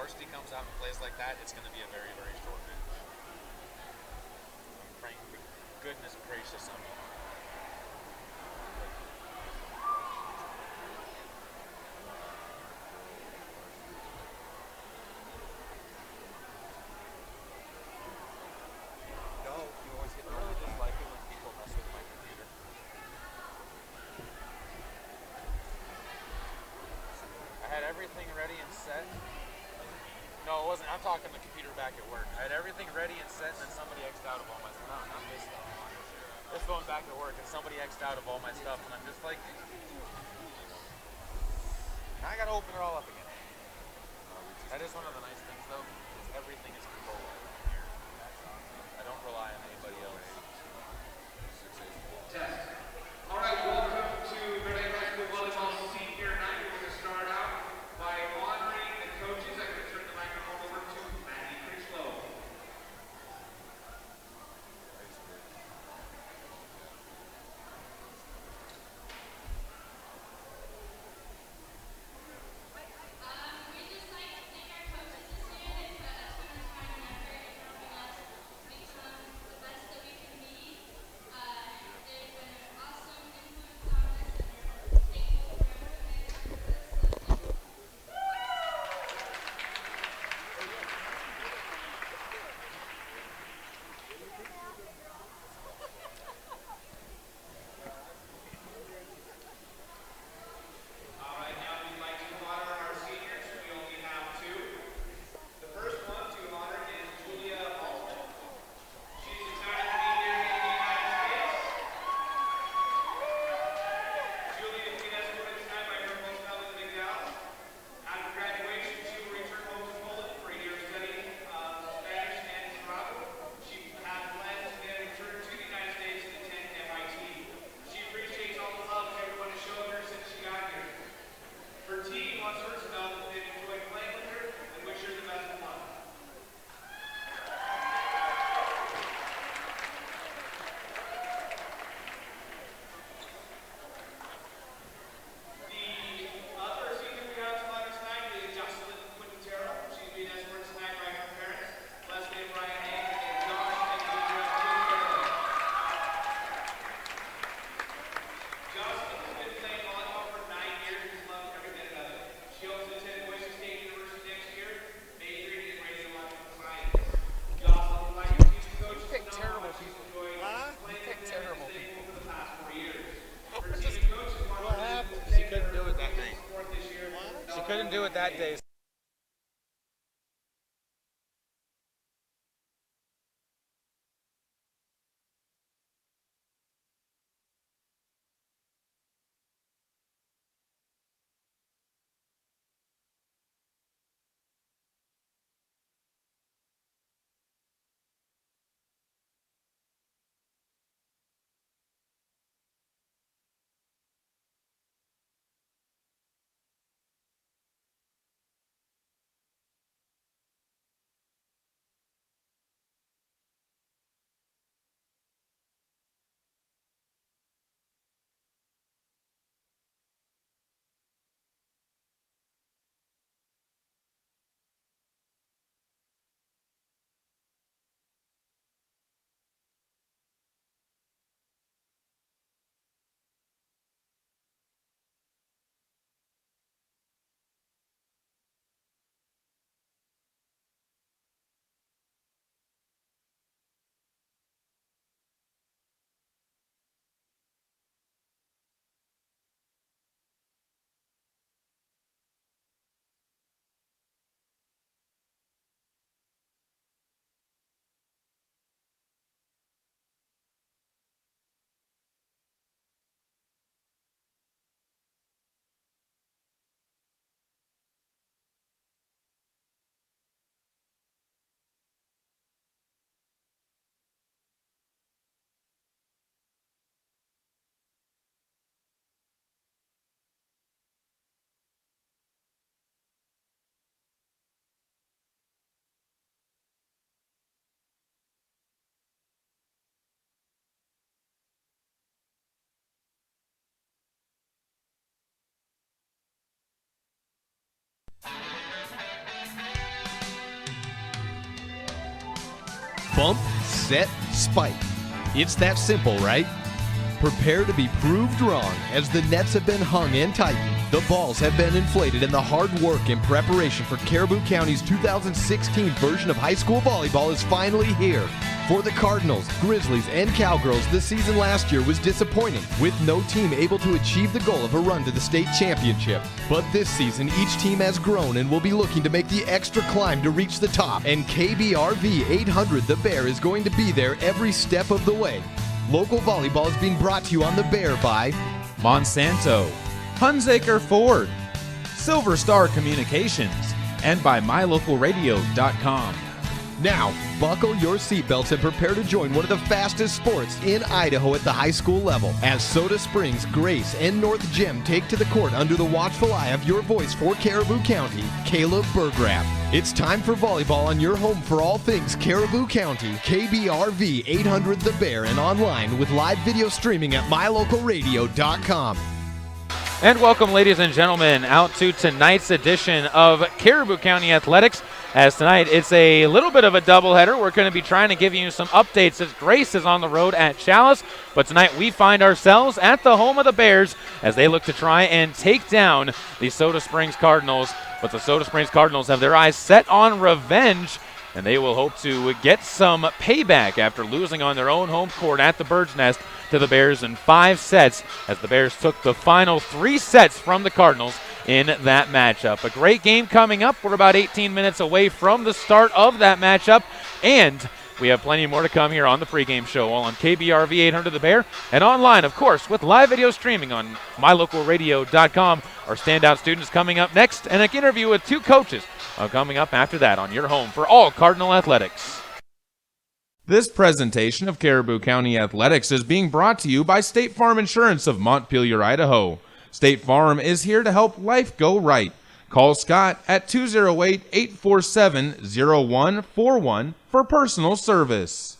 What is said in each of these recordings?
varsity comes out and plays like that, it's going to be a very, very short bench. I'm praying for goodness gracious on me. No, you always get I really just like it when people mess with my computer. I had everything ready and set. No, it wasn't. I'm talking the computer back at work. I had everything ready and set, and then somebody X'd out of all my stuff. No, not this stuff. This phone back at work, and somebody X'd out of all my stuff, and I'm just like, now I gotta open it all up again. That is one of the nice things, though, is everything is controllable here. I don't rely on anybody else. Test. All right, welcome to Verde High School Volleyball Senior Night. We're going to start out by honoring the coaches. I'm going to turn the microphone over to Maddie Critchlow. We'd just like to thank our coaches this year. They put a ton of time and effort in helping us become the best that we can be. They've been an awesome influence on us, and we're thankful for everything they've done for us. So thank you. All right, now we'd like to honor our seniors. We only have two. The first one to honor is Julia Altman. She's excited to be here in the United States. Julia is being escorted tonight by her host family in Dallas. After graduation, she will return home to Poland for a year of studying Spanish and Serato. She has plans to then return to the United States and attend MIT. She appreciates all the love everyone has shown her since she got here. Her team wants her to know that they've enjoyed playing with her and wish her the best of luck. The other senior we have to honor tonight is Jocelyn Quintero. She's being escorted tonight by her parents, Leslie and Brian Hayes, and Josh and Deidre Quintero. Jocelyn has been playing volleyball for 9 years and has loved every minute of it. She hopes to attend Boise State University next year, majoring in radiological science. Jocelyn would like to teach the coaches to know how much she's enjoyed playing with them and staying home for the past 4 years. Her team and coaches want her to She take couldn't her do it that day. support this year. She couldn't do it that day. Bump, set, spike. It's that simple, right? Prepare to be proved wrong as the nets have been hung and tightened, the balls have been inflated, and the hard work and preparation for Caribou County's 2016 version of high school volleyball is finally here. For the Cardinals, Grizzlies, and Cowgirls, the season last year was disappointing, with no team able to achieve the goal of a run to the state championship. But this season, each team has grown and will be looking to make the extra climb to reach the top, and KBRV 800 The Bear is going to be there every step of the way. Local volleyball is being brought to you on The Bear by Monsanto, Hunsaker Ford, Silver Star Communications, and by MyLocalRadio.com. Now, buckle your seatbelts and prepare to join one of the fastest sports in Idaho at the high school level as Soda Springs, Grace, and North Gem take to the court under the watchful eye of your voice for Caribou County, Caleb Burgraff. It's time for volleyball on your home for all things Caribou County, KBRV 800 The Bear, and online with live video streaming at MyLocalRadio.com. And welcome, ladies and gentlemen, out to tonight's edition of Caribou County Athletics. As tonight, it's a little bit of a doubleheader. We're going to be trying to give you some updates as Grace is on the road at Chalice. But tonight, we find ourselves at the home of the Bears as they look to try and take down the Soda Springs Cardinals. But the Soda Springs Cardinals have their eyes set on revenge, and they will hope to get some payback after losing on their own home court at the Bird's Nest to the Bears in 5 sets, as the Bears took the final 3 sets from the Cardinals in that matchup. A great game coming up. We're about 18 minutes away from the start of that matchup, and we have plenty more to come here on the pregame show, all on KBRV 800 The Bear, and online, of course, with live video streaming on MyLocalRadio.com. Our standout students coming up next, and an interview with 2 coaches coming up after that on your home for all Cardinal Athletics. This presentation of Caribou County Athletics is being brought to you by State Farm Insurance of Montpelier, Idaho. State Farm is here to help life go right. Call Scott at 208-847-0141 for personal service.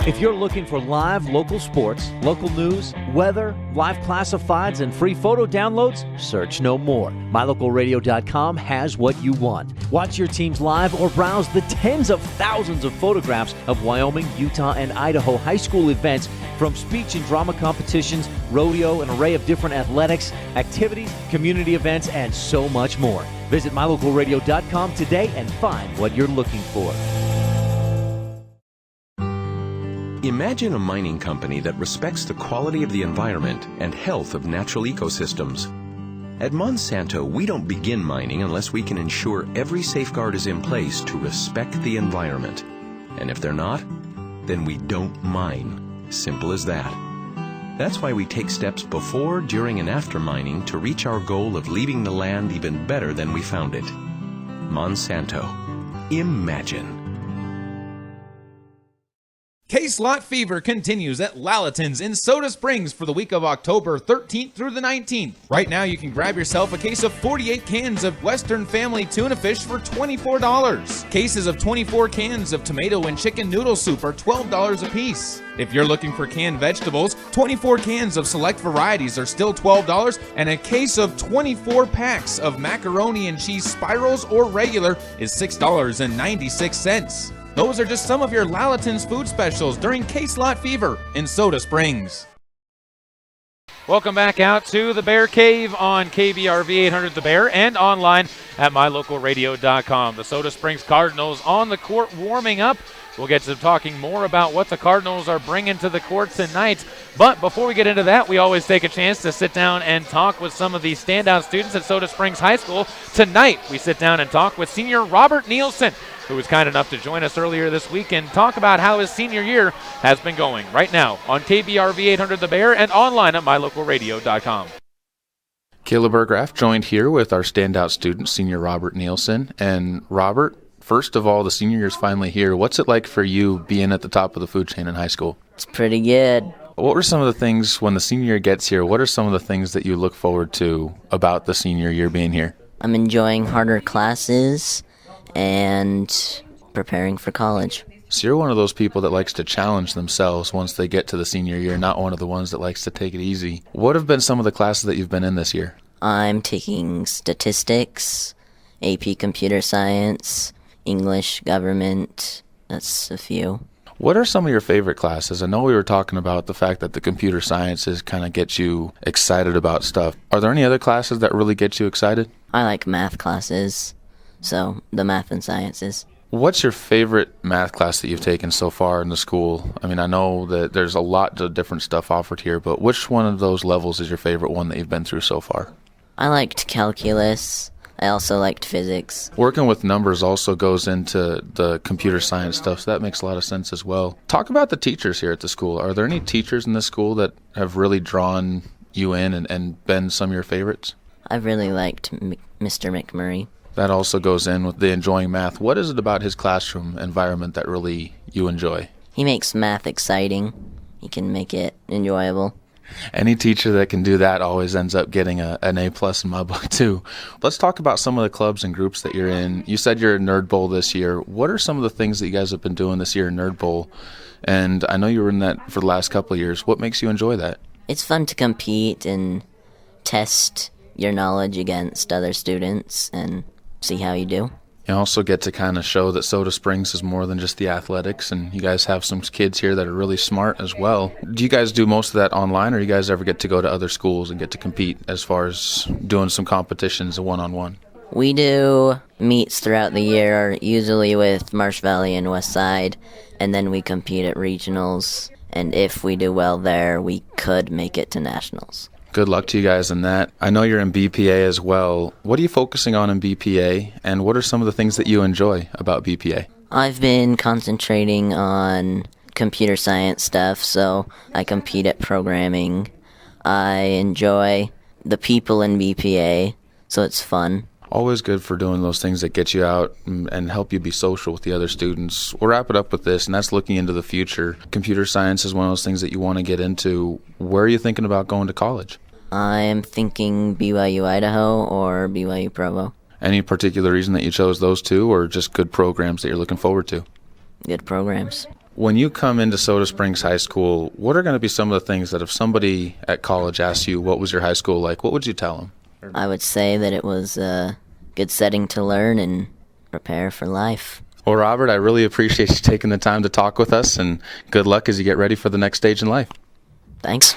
If you're looking for live local sports, local news, weather, live classifieds, and free photo downloads, search no more. MyLocalRadio.com has what you want. Watch your teams live or browse the tens of thousands of photographs of Wyoming, Utah, and Idaho high school events, from speech and drama competitions, rodeo, an array of different athletics, activities, community events, and so much more. Visit MyLocalRadio.com today and find what you're looking for. Imagine a mining company that respects the quality of the environment and health of natural ecosystems. At Monsanto, we don't begin mining unless we can ensure every safeguard is in place to respect the environment. And if they're not, then we don't mine. Simple as that. That's why we take steps before, during, and after mining to reach our goal of leaving the land even better than we found it. Monsanto. Imagine. Case-lot fever continues at Lalaton's in Soda Springs for the week of October 13th through the 19th. Right now, you can grab yourself a case of 48 cans of Western Family tuna fish for $24. Cases of 24 cans of tomato and chicken noodle soup are $12 a piece. If you're looking for canned vegetables, 24 cans of select varieties are still $12, and a case of 24 packs of macaroni and cheese spirals or regular is $6.96. Those are just some of your Lalaton's food specials during Case-Lot Fever in Soda Springs. Welcome back out to the Bear Cave on KBRV 800 The Bear and online at MyLocalRadio.com. The Soda Springs Cardinals on the court warming up. We'll get to talking more about what the Cardinals are bringing to the court tonight. But before we get into that, we always take a chance to sit down and talk with some of the standout students at Soda Springs High School. Tonight, we sit down and talk with senior Robert Nielsen, who was kind enough to join us earlier this week and talk about how his senior year has been going right now on KBRV 800 The Bear and online at MyLocalRadio.com. Caleb Burgraff joined here with our standout student, senior Robert Nielsen. And Robert, first of all, the senior year's finally here. What's it like for you being at the top of the food chain in high school? It's pretty good. What were some of the things when the senior year gets here? What are some of the things that you look forward to about the senior year being here? I'm enjoying harder classes and preparing for college. So you're one of those people that likes to challenge themselves once they get to the senior year, not one of the ones that likes to take it easy. What have been some of the classes that you've been in this year? I'm taking statistics, AP computer science, English, government, That's a few. What are some of your favorite classes? I know we were talking about the fact that the computer sciences kind of get you excited about stuff. Are there any other classes that really get you excited? I like math classes, so the math and sciences. What's your favorite math class that you've taken so far in the school? I mean, I know that there's a lot of different stuff offered here, but which one of those levels is your favorite one that you've been through so far? I liked calculus. I also liked physics. Working with numbers also goes into the computer science stuff, so that makes a lot of sense as well. Talk about the teachers here at the school. Are there any teachers in the school that have really drawn you in and been some of your favorites? I really liked Mr. McMurray. That also goes in with the enjoying math. What is it about his classroom environment that really you enjoy? He makes math exciting. He can make it enjoyable. Any teacher that can do that always ends up getting an A+ in my book too. Let's talk about some of the clubs and groups that you're in. You said you're in Nerd Bowl this year. What are some of the things that you guys have been doing this year in Nerd Bowl? And I know you were in that for the last couple of years. What makes you enjoy that? It's fun to compete and test your knowledge against other students and see how you do. You also get to kind of show that Soda Springs is more than just the athletics, and you guys have some kids here that are really smart as well. Do you guys do most of that online, or you guys ever get to go to other schools and get to compete as far as doing some competitions one-on-one? We do meets throughout the year, usually with Marsh Valley and West Side, and then we compete at regionals, and if we do well there, we could make it to nationals. Good luck to you guys in that. I know you're in BPA as well. What are you focusing on in BPA, and what are some of the things that you enjoy about BPA? I've been concentrating on computer science stuff, so I compete at programming. I enjoy the people in BPA, so it's fun. Always good for doing those things that get you out and help you be social with the other students. We'll wrap it up with this, and that's looking into the future. Computer science is one of those things that you want to get into. Where are you thinking about going to college? I am thinking BYU Idaho or BYU Provo. Any particular reason that you chose those two, or just good programs that you're looking forward to? Good programs. When you come into Soda Springs High School, what are going to be some of the things that if somebody at college asks you, what was your high school like, what would you tell them? I would say that it was a good setting to learn and prepare for life. Well, Robert, I really appreciate you taking the time to talk with us, and good luck as you get ready for the next stage in life. Thanks.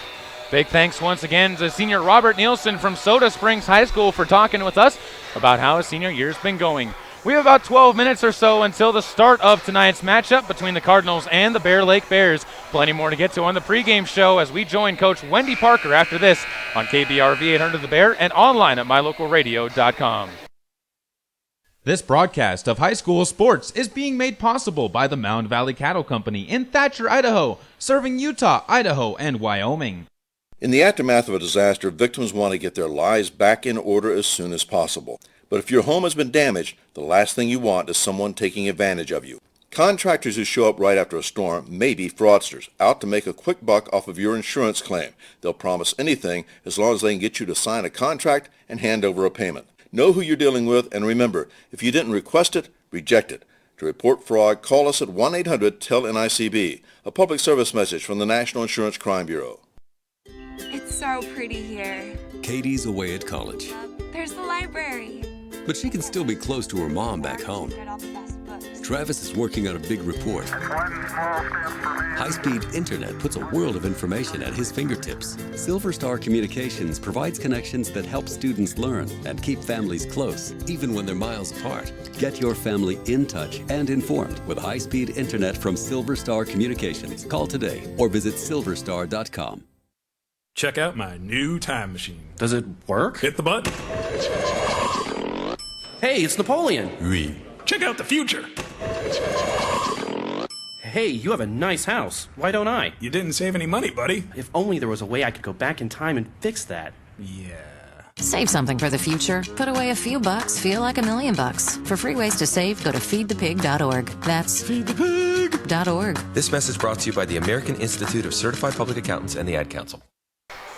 Big thanks once again to senior Robert Nielsen from Soda Springs High School for talking with us about how his senior year's been going. We have about 12 minutes or so until the start of tonight's matchup between the Cardinals and the Bear Lake Bears. Plenty more to get to on the pregame show as we join Coach Wendy Parker after this on KBRV 800 The Bear and online at mylocalradio.com. This broadcast of high school sports is being made possible by the Mound Valley Cattle Company in Thatcher, Idaho, serving Utah, Idaho, and Wyoming. In the aftermath of a disaster, victims want to get their lives back in order as soon as possible. But if your home has been damaged, the last thing you want is someone taking advantage of you. Contractors who show up right after a storm may be fraudsters, out to make a quick buck off of your insurance claim. They'll promise anything as long as they can get you to sign a contract and hand over a payment. Know who you're dealing with, and remember, if you didn't request it, reject it. To report fraud, call us at 1-800-TEL-NICB, a public service message from the National Insurance Crime Bureau. It's so pretty here. Katie's away at college, There's the library. but she can still be close to her mom back home. Travis is working on a big report. High-speed internet puts a world of information at his fingertips. Silver Star Communications provides connections that help students learn and keep families close, even when they're miles apart. Get your family in touch and informed with high-speed internet from Silver Star Communications. Call today or visit silverstar.com. Check out my new time machine. Does it work? Hit the button. Hey, it's Napoleon. Oui. Check out the future. Hey, you have a nice house. Why don't I? You didn't save any money, buddy. If only there was a way I could go back in time and fix that. Yeah. Save something for the future. Put away a few bucks, feel like $1 million. For free ways to save, go to feedthepig.org. That's feedthepig.org. This message brought to you by the American Institute of Certified Public Accountants and the Ad Council.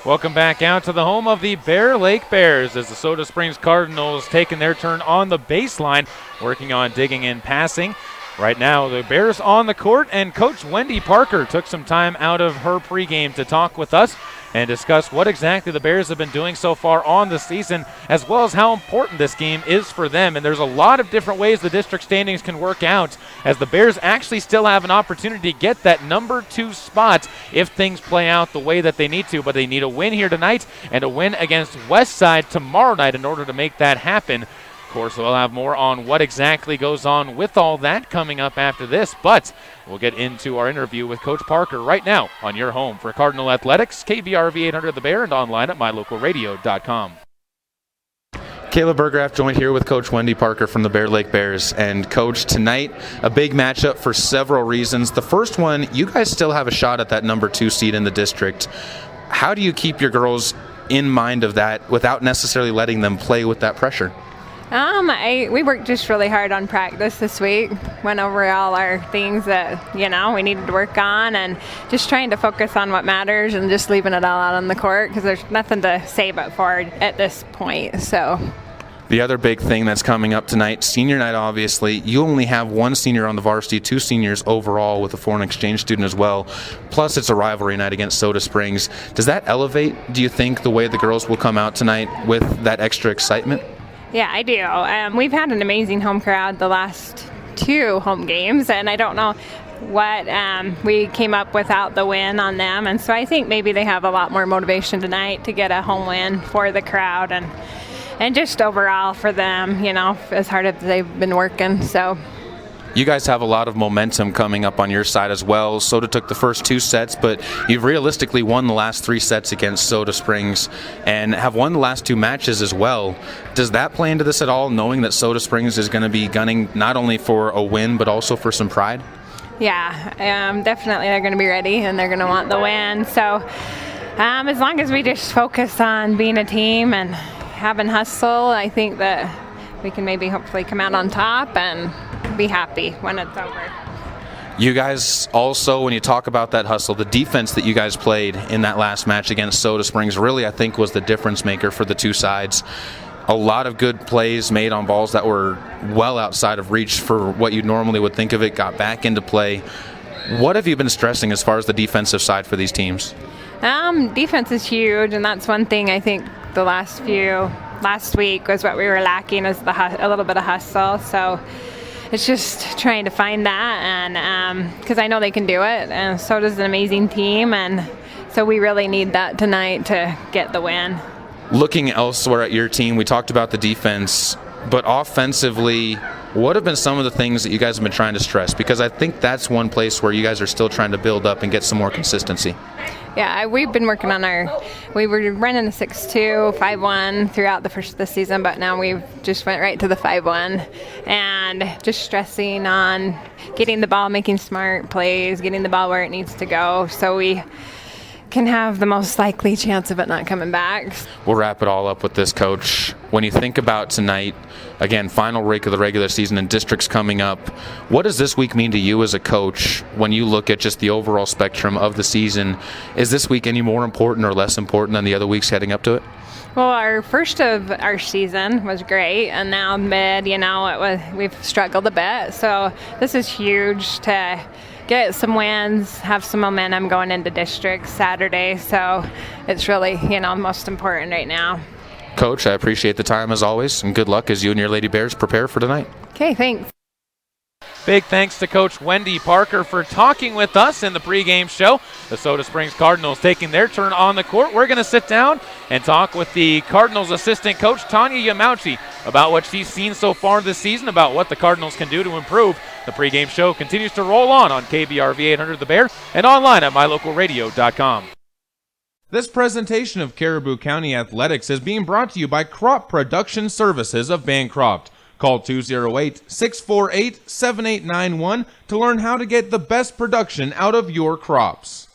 Welcome back out to the home of the Bear Lake Bears as the Soda Springs Cardinals taking their turn on the baseline, working on digging and passing. Right now, the Bears on the court, and Coach Wendy Parker took some time out of her pregame to talk with us and discuss what exactly the Bears have been doing so far on the season, as well as how important this game is for them. And there's a lot of different ways the district standings can work out, as the Bears actually still have an opportunity to get that number 2 spot if things play out the way that they need to. But they need a win here tonight and a win against Westside tomorrow night in order to make that happen. Of course, we'll have more on what exactly goes on with all that coming up after this, but we'll get into our interview with Coach Parker right now on your home for Cardinal Athletics, KBRV 800 The Bear, and online at mylocalradio.com. Caleb Burgraff joined here with Coach Wendy Parker from the Bear Lake Bears. And Coach, tonight a big matchup for several reasons. The first one, you guys still have a shot at that number 2 seed in the district. How do you keep your girls in mind of that without necessarily letting them play with that pressure? We worked just really hard on practice this week. Went over all our things that, we needed to work on, and just trying to focus on what matters and just leaving it all out on the court because there's nothing to save it for at this point. So. The other big thing that's coming up tonight, senior night obviously, you only have 1 senior on the varsity, 2 seniors overall with a foreign exchange student as well. Plus it's a rivalry night against Soda Springs. Does that elevate, do you think, the way the girls will come out tonight with that extra excitement? Yeah, I do. We've had an amazing home crowd the last 2 home games, and I don't know what we came up without the win on them. And so I think maybe they have a lot more motivation tonight to get a home win for the crowd and just overall for them, as hard as they've been working. So. You guys have a lot of momentum coming up on your side as well. Soda took the first 2 sets, but you've realistically won the last 3 sets against Soda Springs and have won the last 2 matches as well. Does that play into this at all, knowing that Soda Springs is going to be gunning not only for a win, but also for some pride? Yeah, definitely they're going to be ready and they're going to want the win. So as long as we just focus on being a team and having hustle, I think that we can maybe hopefully come out on top and be happy when it's over. You guys also, when you talk about that hustle, the defense that you guys played in that last match against Soda Springs really, I think, was the difference maker for the 2 sides. A lot of good plays made on balls that were well outside of reach for what you normally would think of it, got back into play. What have you been stressing as far as the defensive side for these teams? Defense is huge, and that's one thing I think the last week was what we were lacking, is a little bit of hustle. So it's just trying to find that, and because I know they can do it, and so does an amazing team, and so we really need that tonight to get the win. Looking elsewhere at your team, we talked about the defense, but offensively, what have been some of the things that you guys have been trying to stress? Because I think that's one place where you guys are still trying to build up and get some more consistency. Yeah, we've been working on we were running a 6-2, 5-1 throughout the season, but now we've just went right to the 5-1 and just stressing on getting the ball, making smart plays, getting the ball where it needs to go so we can have the most likely chance of it not coming back. We'll wrap it all up with this, Coach. When you think about tonight, again, final week of the regular season and districts coming up, what does this week mean to you as a coach when you look at just the overall spectrum of the season? Is this week any more important or less important than the other weeks heading up to it? Well, our first of our season was great, and now mid, we've struggled a bit. So this is huge to get some wins, have some momentum going into districts Saturday. So it's really, most important right now. Coach, I appreciate the time as always, and good luck as you and your Lady Bears prepare for tonight. Okay, thanks. Big thanks to Coach Wendy Parker for talking with us in the pregame show. The Soda Springs Cardinals taking their turn on the court. We're going to sit down and talk with the Cardinals assistant coach, Tanya Yamauchi, about what she's seen so far this season, about what the Cardinals can do to improve. The pregame show continues to roll on KBRV 800 The Bear and online at mylocalradio.com. This presentation of Caribou County Athletics is being brought to you by Crop Production Services of Bancroft. Call 208-648-7891 to learn how to get the best production out of your crops.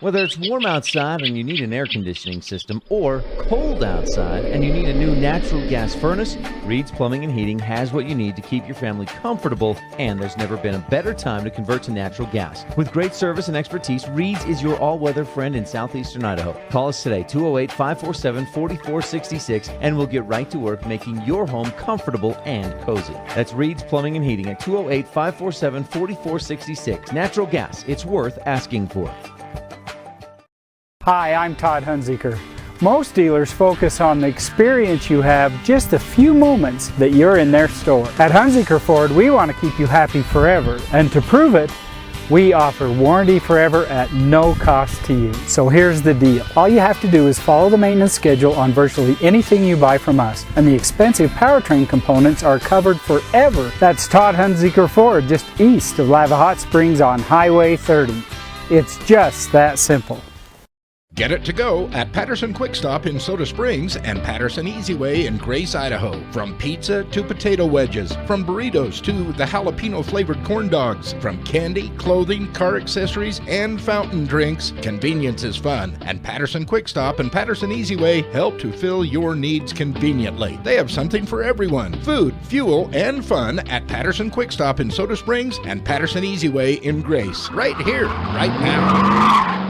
Whether it's warm outside and you need an air conditioning system, or cold outside and you need a new natural gas furnace, Reed's Plumbing and Heating has what you need to keep your family comfortable, and there's never been a better time to convert to natural gas. With great service and expertise, Reed's is your all-weather friend in southeastern Idaho. Call us today, 208-547-4466, and we'll get right to work making your home comfortable and cozy. That's Reed's Plumbing and Heating at 208-547-4466. Natural gas, it's worth asking for. Hi, I'm Todd Hunziker. Most dealers focus on the experience you have just a few moments that you're in their store. At Hunziker Ford, we want to keep you happy forever, and to prove it, we offer warranty forever at no cost to you. So here's the deal. All you have to do is follow the maintenance schedule on virtually anything you buy from us, and the expensive powertrain components are covered forever. That's Todd Hunziker Ford, just east of Lava Hot Springs on Highway 30. It's just that simple. Get it to go at Patterson Quick Stop in Soda Springs and Patterson Easy Way in Grace, Idaho. From pizza to potato wedges, from burritos to the jalapeno flavored corn dogs, from candy, clothing, car accessories, and fountain drinks, convenience is fun. And Patterson Quick Stop and Patterson Easy Way help to fill your needs conveniently. They have something for everyone. Food, fuel, and fun at Patterson Quick Stop in Soda Springs and Patterson Easy Way in Grace. Right here, right now.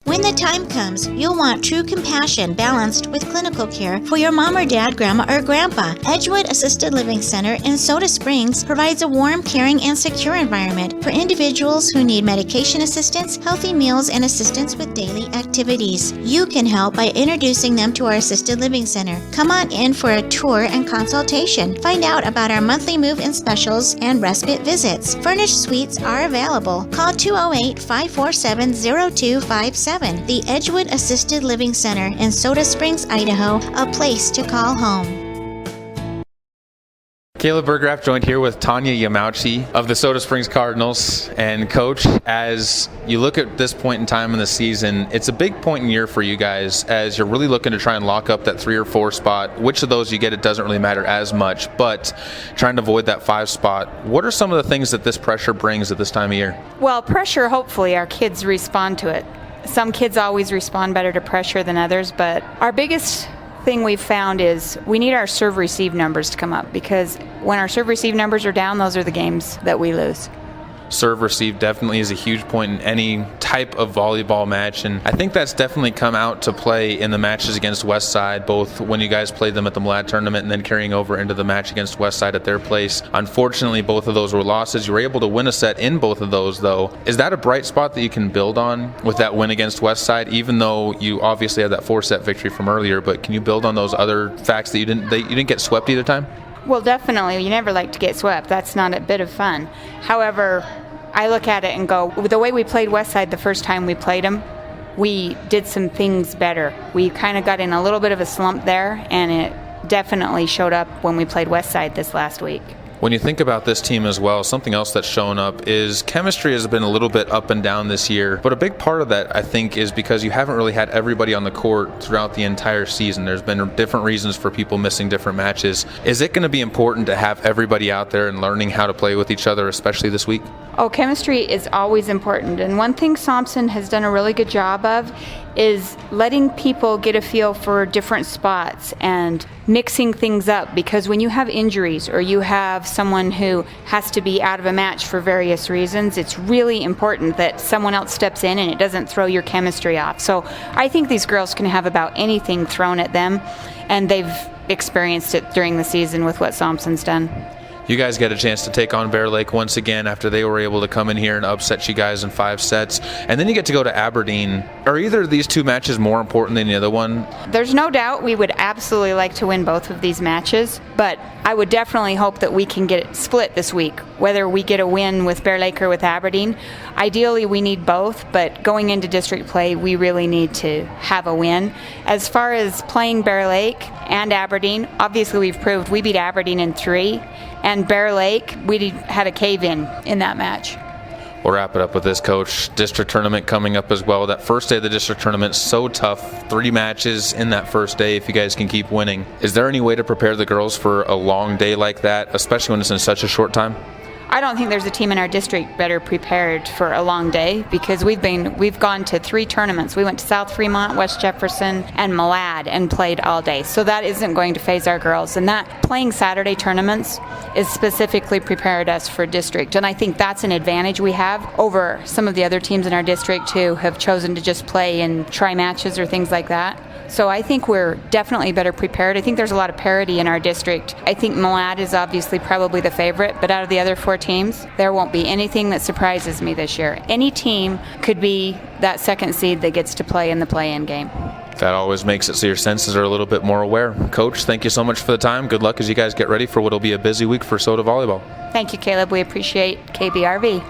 When the time comes, you'll want true compassion balanced with clinical care for your mom or dad, grandma, or grandpa. Edgewood Assisted Living Center in Soda Springs provides a warm, caring, and secure environment for individuals who need medication assistance, healthy meals, and assistance with daily activities. You can help by introducing them to our Assisted Living Center. Come on in for a tour and consultation. Find out about our monthly move-in specials and respite visits. Furnished suites are available. Call 208-547-0257. The Edgewood Assisted Living Center in Soda Springs, Idaho, a place to call home. Caleb Bergraff joined here with Tanya Yamauchi of the Soda Springs Cardinals. And Coach, as you look at this point in time in the season, it's a big point in year for you guys as you're really looking to try and lock up that 3 or 4 spot. Which of those you get, it doesn't really matter as much, but trying to avoid that 5 spot. What are some of the things that this pressure brings at this time of year? Well, pressure, hopefully our kids respond to it. Some kids always respond better to pressure than others, but our biggest thing we've found is we need our serve-receive numbers to come up, because when our serve-receive numbers are down, those are the games that we lose. Serve-receive definitely is a huge point in any type of volleyball match, and I think that's definitely come out to play in the matches against Westside, both when you guys played them at the Malad tournament and then carrying over into the match against Westside at their place. Unfortunately, both of those were losses. You were able to win a set in both of those, though. Is that a bright spot that you can build on with that win against Westside, even though you obviously had that 4-set victory from earlier, but can you build on those other facts that you didn't get swept either time? Well, definitely. You never like to get swept. That's not a bit of fun. However, I look at it and go, the way we played Westside the first time we played them, we did some things better. We kind of got in a little bit of a slump there, and it definitely showed up when we played Westside this last week. When you think about this team as well, something else that's shown up is chemistry has been a little bit up and down this year. But a big part of that, I think, is because you haven't really had everybody on the court throughout the entire season. There's been different reasons for people missing different matches. Is it going to be important to have everybody out there and learning how to play with each other, especially this week? Oh, chemistry is always important. And one thing Thompson has done a really good job of is letting people get a feel for different spots and mixing things up, because when you have injuries or you have someone who has to be out of a match for various reasons, it's really important that someone else steps in and it doesn't throw your chemistry off. So I think these girls can have about anything thrown at them, and they've experienced it during the season with what Thompson's done. You guys get a chance to take on Bear Lake once again after they were able to come in here and upset you guys in 5 sets. And then you get to go to Aberdeen. Are either of these 2 matches more important than the other one? There's no doubt we would absolutely like to win both of these matches, but I would definitely hope that we can get it split this week, whether we get a win with Bear Lake or with Aberdeen. Ideally, we need both, but going into district play, we really need to have a win. As far as playing Bear Lake and Aberdeen, obviously we've proved we beat Aberdeen in 3, and Bear Lake, we had a cave-in that match. We'll wrap it up with this, Coach. District tournament coming up as well. That first day of the district tournament, so tough. 3 matches in that first day if you guys can keep winning. Is there any way to prepare the girls for a long day like that, especially when it's in such a short time? I don't think there's a team in our district better prepared for a long day, because we've gone to 3 tournaments. We went to South Fremont, West Jefferson, and Malad and played all day. So that isn't going to phase our girls. And that playing Saturday tournaments is specifically prepared us for district. And I think that's an advantage we have over some of the other teams in our district who have chosen to just play and try matches or things like that. So I think we're definitely better prepared. I think there's a lot of parity in our district. I think Malad is obviously probably the favorite, but out of the other 4 teams. There won't be anything that surprises me this year. Any team could be that second seed that gets to play in the play-in game. That always makes it so your senses are a little bit more aware. Coach, thank you so much for the time. Good luck as you guys get ready for what will be a busy week for Soda Volleyball. Thank you, Caleb. We appreciate KBRV.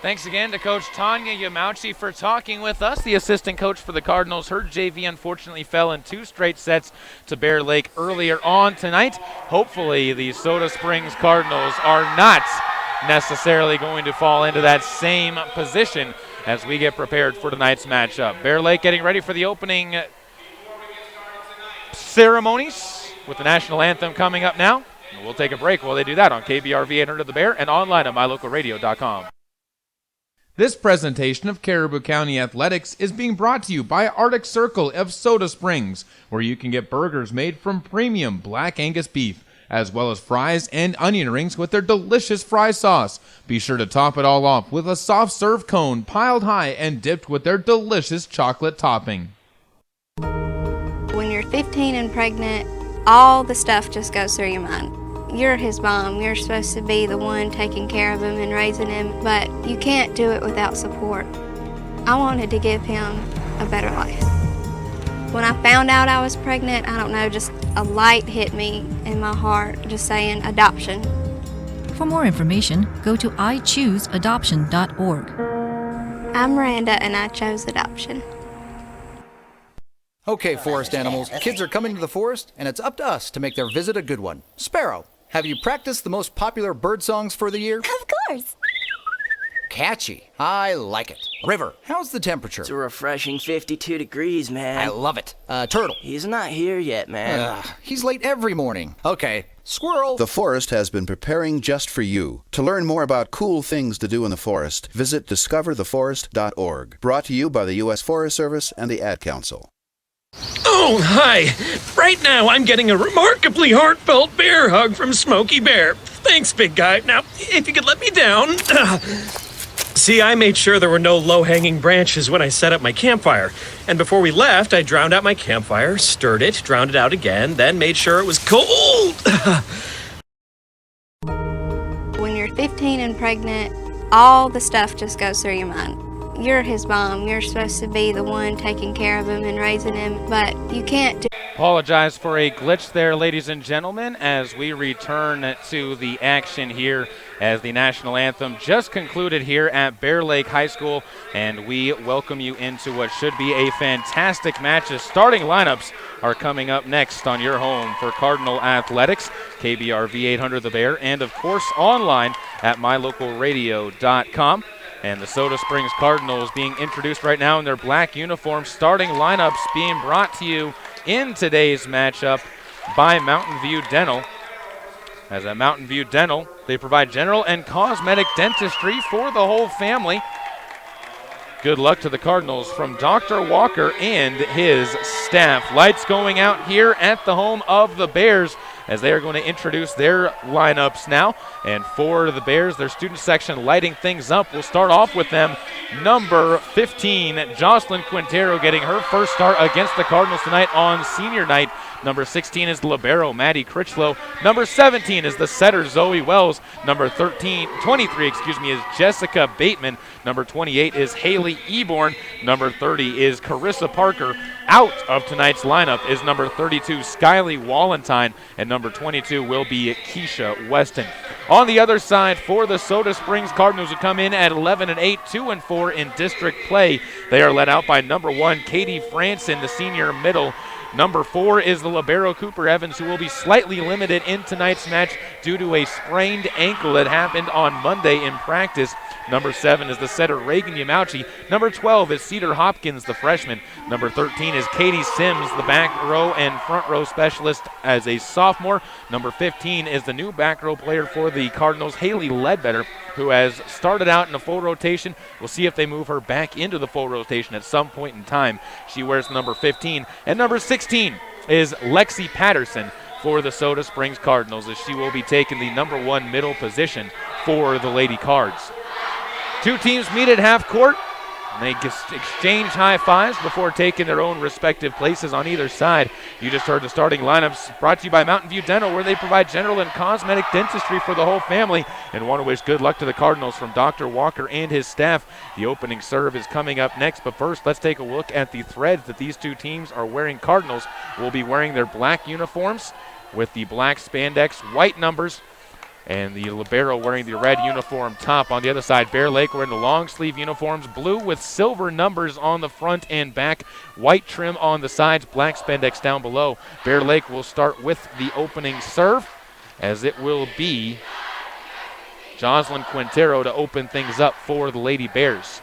Thanks again to Coach Tanya Yamauchi for talking with us. The assistant coach for the Cardinals. Her JV unfortunately fell in 2 straight sets to Bear Lake earlier on tonight. Hopefully the Soda Springs Cardinals are not necessarily going to fall into that same position as we get prepared for tonight's matchup. Bear Lake getting ready for the opening ceremonies with the national anthem coming up now. And we'll take a break while they do that on KBRV 800 The Bear and online at mylocalradio.com. This presentation of Caribou County Athletics is being brought to you by Arctic Circle of Soda Springs, where you can get burgers made from premium Black Angus beef, as well as fries and onion rings with their delicious fry sauce. Be sure to top it all off with a soft serve cone piled high and dipped with their delicious chocolate topping. When you're 15 and pregnant, all the stuff just goes through your mind. You're his mom. You're supposed to be the one taking care of him and raising him, but you can't do it without support. I wanted to give him a better life. When I found out I was pregnant, I don't know, just a light hit me in my heart, just saying adoption. For more information, go to ichooseadoption.org. I'm Miranda and I chose adoption. Okay, forest animals, kids are coming to the forest, and it's up to us to make their visit a good one. Sparrow, have you practiced the most popular bird songs for the year? Of course. Catchy. I like it. River, how's the temperature? It's a refreshing 52 degrees, man. I love it. Turtle. He's not here yet, man. He's late every morning. Okay. Squirrel. The forest has been preparing just for you. To learn more about cool things to do in the forest, visit discovertheforest.org. Brought to you by the U.S. Forest Service and the Ad Council. Oh, hi. Right now, I'm getting a remarkably heartfelt bear hug from Smokey Bear. Thanks, big guy. Now, if you could let me down. See, I made sure there were no low-hanging branches when I set up my campfire. And before we left, I drowned out my campfire, stirred it, drowned it out again, then made sure it was cold. When you're 15 and pregnant, all the stuff just goes through your mind. You're his mom. You're supposed to be the one taking care of him and raising him, but you can't do. Apologize for a glitch there, ladies and gentlemen, as we return to the action here as the national anthem just concluded here at Bear Lake High School, and we welcome you into what should be a fantastic match. The starting lineups are coming up next on your home for Cardinal Athletics, KBRV 800 The Bear, and of course online at mylocalradio.com. And the Soda Springs Cardinals being introduced right now in their black uniforms. Starting lineups being brought to you in today's matchup by Mountain View Dental. As at Mountain View Dental, they provide general and cosmetic dentistry for the whole family. Good luck to the Cardinals from Dr. Walker and his staff. Lights going out here at the home of the Bears as they are going to introduce their lineups now. And for the Bears, their student section lighting things up. We'll start off with them. Number 15, Jocelyn Quintero, getting her first start against the Cardinals tonight on senior night. Number 16 is libero Maddie Critchlow. Number 17 is the setter Zoe Wells. Number 23 is Jessica Bateman. Number 28 is Haley Eborn. Number 30 is Carissa Parker. Out of tonight's lineup is number 32 Skylie Wallentine, and number 22 will be Keisha Weston. On the other side, for the Soda Springs Cardinals, who come in at 11-8, 2-4 in district play. They are led out by number 1 Katie Franson, the senior middle. Number 4 is the libero Cooper Evans, who will be slightly limited in tonight's match due to a sprained ankle that happened on Monday in practice. Number 7 is the setter Reagan Yamauchi. Number 12 is Cedar Hopkins, the freshman. Number 13 is Katie Sims, the back row and front row specialist as a sophomore. Number 15 is the new back row player for the Cardinals, Haley Ledbetter, who has started out in a full rotation. We'll see if they move her back into the full rotation at some point in time. She wears number 15. And number 16 is Lexi Patterson for the Soda Springs Cardinals, as she will be taking the number 1 middle position for the Lady Cards. Two teams meet at half court. They exchange high fives before taking their own respective places on either side. You just heard the starting lineups brought to you by Mountain View Dental, where they provide general and cosmetic dentistry for the whole family. And want to wish good luck to the Cardinals from Dr. Walker and his staff. The opening serve is coming up next, but first let's take a look at the threads that these two teams are wearing. Cardinals will be wearing their black uniforms with the black spandex, white numbers, and the libero wearing the red uniform top. On the other side, Bear Lake wearing the long sleeve uniforms, blue with silver numbers on the front and back, white trim on the sides, black spandex down below. Bear Lake will start with the opening serve, as it will be Jocelyn Quintero to open things up for the Lady Bears.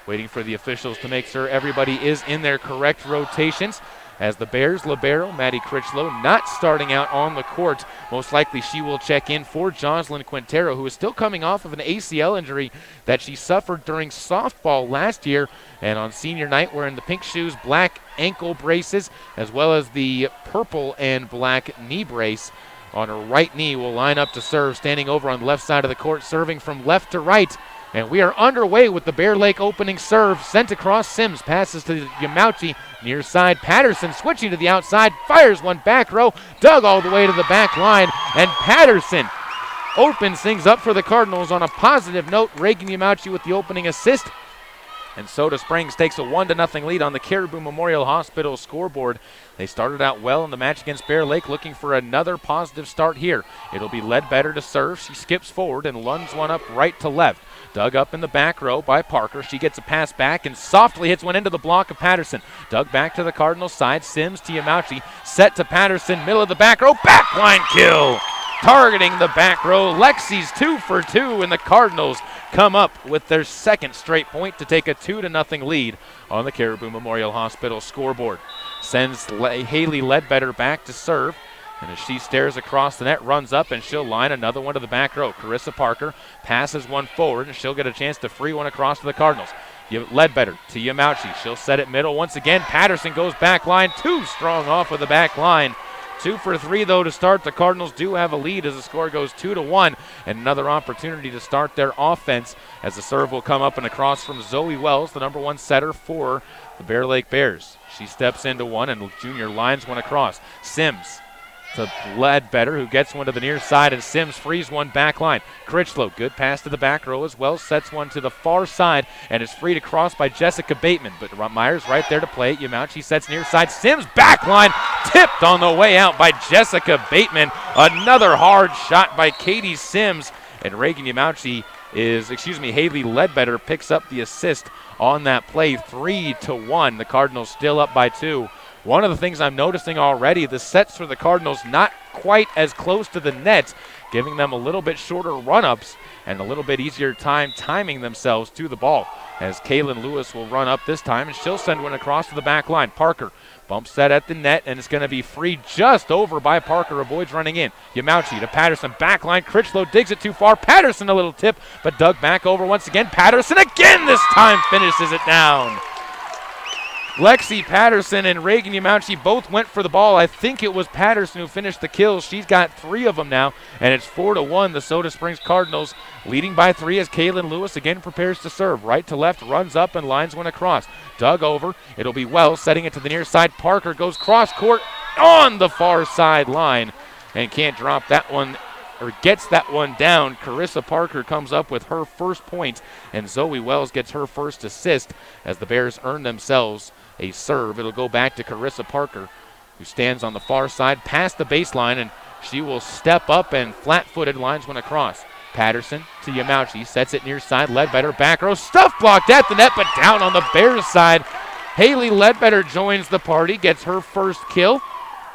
Waiting for the officials to make sure everybody is in their correct rotations. As the Bears libero, Maddie Critchlow, not starting out on the court. Most likely she will check in for Jocelyn Quintero, who is still coming off of an ACL injury that she suffered during softball last year. And on senior night, wearing the pink shoes, black ankle braces, as well as the purple and black knee brace. On her right knee will line up to serve, standing over on the left side of the court, serving from left to right. And we are underway with the Bear Lake opening serve. Sent across, Sims passes to Yamauchi. Near side, Patterson switching to the outside. Fires one back row. Dug all the way to the back line. And Patterson opens things up for the Cardinals on a positive note. Reagan Yamauchi with the opening assist. And Soda Springs takes a 1-0 lead on the Caribou Memorial Hospital scoreboard. They started out well in the match against Bear Lake, looking for another positive start here. It'll be Ledbetter to serve. She skips forward and lunges one up right to left. Dug up in the back row by Parker. She gets a pass back and softly hits one into the block of Patterson. Dug back to the Cardinals side. Sims to Yamauchi. Set to Patterson. Middle of the back row. Backline kill. Targeting the back row. Lexi's 2 for 2, and the Cardinals come up with their second straight point to take a 2-0 lead on the Caribou Memorial Hospital scoreboard. Sends Haley Ledbetter back to serve. And as she stares across the net, runs up, and she'll line another one to the back row. Carissa Parker passes one forward, and she'll get a chance to free one across to the Cardinals. Ledbetter to Yamauchi. She'll set it middle once again. Patterson goes back line. Too strong off of the back line. 2 for 3, though, to start. The Cardinals do have a lead as the score goes 2-1. And another opportunity to start their offense as the serve will come up and across from Zoe Wells, the number 1 setter for the Bear Lake Bears. She steps into one, and Junior lines one across. Sims to Ledbetter, who gets one to the near side, and Sims frees one back line. Critchlow, good pass to the back row as well, sets one to the far side, and is freed across by Jessica Bateman. But Myers right there to play it. Yamauchi sets near side. Sims back line, tipped on the way out by Jessica Bateman. Another hard shot by Katie Sims, and Reagan Yamauchi Haley Ledbetter picks up the assist on that play. 3-1. The Cardinals still up by 2. One of the things I'm noticing already, the sets for the Cardinals not quite as close to the net, giving them a little bit shorter run-ups and a little bit easier time timing themselves to the ball. As Kaylin Lewis will run up this time, and she'll send one across to the back line. Parker bumps that at the net, and it's going to be free just over by Parker. Avoids running in. Yamauchi to Patterson. Back line. Critchlow digs it too far. Patterson a little tip, but dug back over once again. Patterson again this time finishes it down. Lexi Patterson and Reagan Yamauchi both went for the ball. I think it was Patterson who finished the kills. She's got 3 of them now, and it's 4-1. The Soda Springs Cardinals leading by 3 as Kaylin Lewis again prepares to serve. Right to left, runs up and lines one across. Dug over. It'll be Wells setting it to the near side. Parker goes cross court on the far side line and can't drop that one, or gets that one down. Carissa Parker comes up with her first point, and Zoe Wells gets her first assist as the Bears earn themselves a serve. It'll go back to Carissa Parker, who stands on the far side past the baseline, and she will step up and flat-footed lines one across. Patterson to Yamauchi, sets it near side. Ledbetter back row, stuff blocked at the net, but down on the Bears side. Haley Ledbetter joins the party, gets her first kill,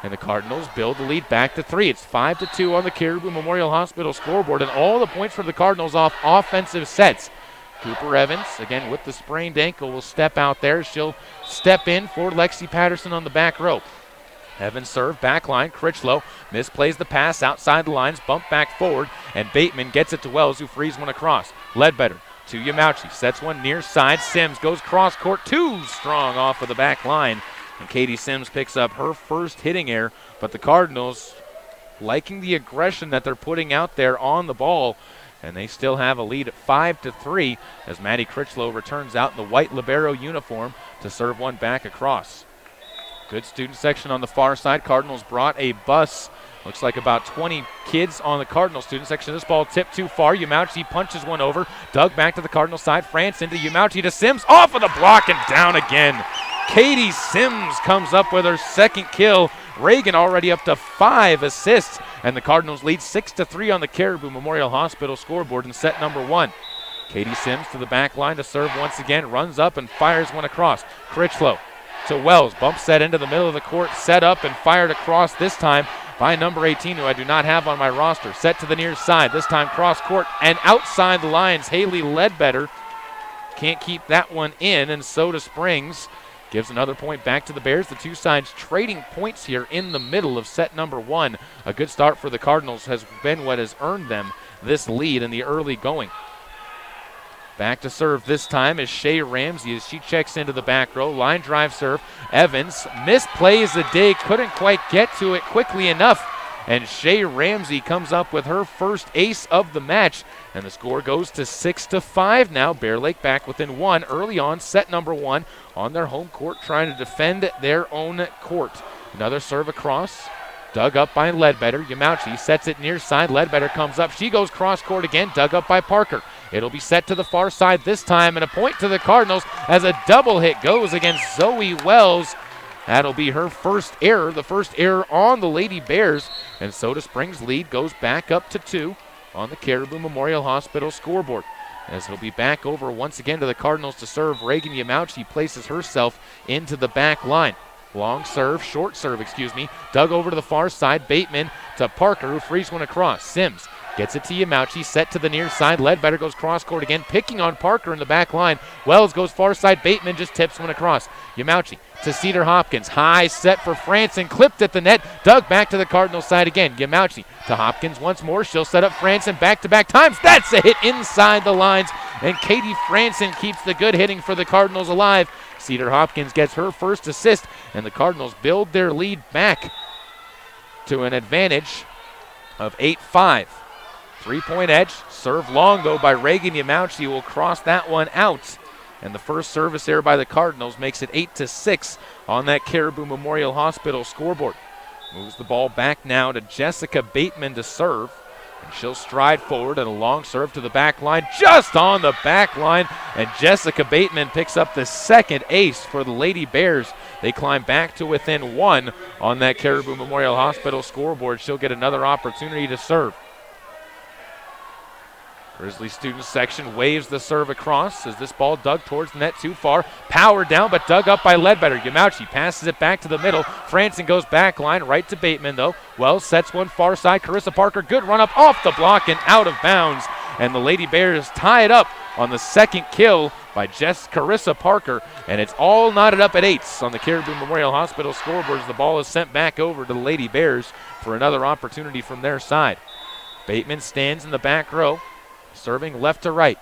and the Cardinals build the lead back to 3. It's 5-2 on the Caribou Memorial Hospital scoreboard, and all the points for the Cardinals off offensive sets. Cooper Evans, again with the sprained ankle, will step out there. She'll step in for Lexi Patterson on the back row. Evans serve, back line. Critchlow misplays the pass outside the lines, bump back forward, and Bateman gets it to Wells, who frees one across. Ledbetter to Yamauchi, sets one near side. Sims goes cross court, too strong off of the back line, and Katie Sims picks up her first hitting error. But the Cardinals liking the aggression that they're putting out there on the ball, and they still have a lead at 5-3 as Maddie Critchlow returns out in the white libero uniform to serve one back across. Good student section on the far side. Cardinals brought a bus. Looks like about 20 kids on the Cardinal student section. This ball tipped too far. Yamauchi punches one over. Dug back to the Cardinal side. France into Yamauchi to Sims. Off of the block and down again. Katie Sims comes up with her second kill. Reagan already up to 5 assists. And the Cardinals lead 6-3 on the Caribou Memorial Hospital scoreboard in set number 1. Katie Sims to the back line to serve once again. Runs up and fires one across. Critchlow to Wells. Bump set into the middle of the court. Set up and fired across this time by number 18, who I do not have on my roster. Set to the near side. This time cross court and outside the lines. Haley Ledbetter can't keep that one in, and Soda Springs gives another point back to the Bears. The two sides trading points here in the middle of set number 1. A good start for the Cardinals has been what has earned them this lead in the early going. Back to serve this time is Shea Ramsey as she checks into the back row. Line drive serve. Evans misplays the dig, couldn't quite get to it quickly enough. And Shea Ramsey comes up with her first ace of the match. And the score goes to 6-5 now. Bear Lake back within 1 early on, set number 1 on their home court, trying to defend their own court. Another serve across. Dug up by Ledbetter. Yamauchi sets it near side. Ledbetter comes up. She goes cross court again. Dug up by Parker. It'll be set to the far side this time, and a point to the Cardinals as a double hit goes against Zoe Wells. That'll be her first error, the first error on the Lady Bears, and Soda Springs' lead goes back up to 2 on the Caribou Memorial Hospital scoreboard. As it'll be back over once again to the Cardinals to serve. Reagan Yamauchi places herself into the back line. Long serve, short serve, dug over to the far side. Bateman to Parker, who frees one across. Sims gets it to Yamauchi, set to the near side. Ledbetter goes cross court again, picking on Parker in the back line. Wells goes far side. Bateman just tips one across. Yamauchi to Cedar Hopkins. High set for Franson, clipped at the net. Dug back to the Cardinal side again. Yamauchi to Hopkins once more. She'll set up Franson back-to-back times. That's a hit inside the lines, and Katie Franson keeps the good hitting for the Cardinals alive. Cedar Hopkins gets her first assist, and the Cardinals build their lead back to an advantage of 8-5. 3-point edge. Serve long, though, by Reagan Yamauchi. Will cross that one out. And the first service error by the Cardinals makes it 8-6 on that Caribou Memorial Hospital scoreboard. Moves the ball back now to Jessica Bateman to serve. And she'll stride forward and a long serve to the back line, just on the back line. And Jessica Bateman picks up the second ace for the Lady Bears. They climb back to within 1 on that Caribou Memorial Hospital scoreboard. She'll get another opportunity to serve. Grizzly student section waves the serve across as this ball dug towards the net too far. Powered down, but dug up by Ledbetter. Yamauchi passes it back to the middle. Franson goes back line, right to Bateman, though. Wells sets one far side. Carissa Parker, good run up off the block and out of bounds. And the Lady Bears tie it up on the second kill by Carissa Parker. And it's all knotted up at 8 on the Caribou Memorial Hospital scoreboard as the ball is sent back over to the Lady Bears for another opportunity from their side. Bateman stands in the back row, serving left to right.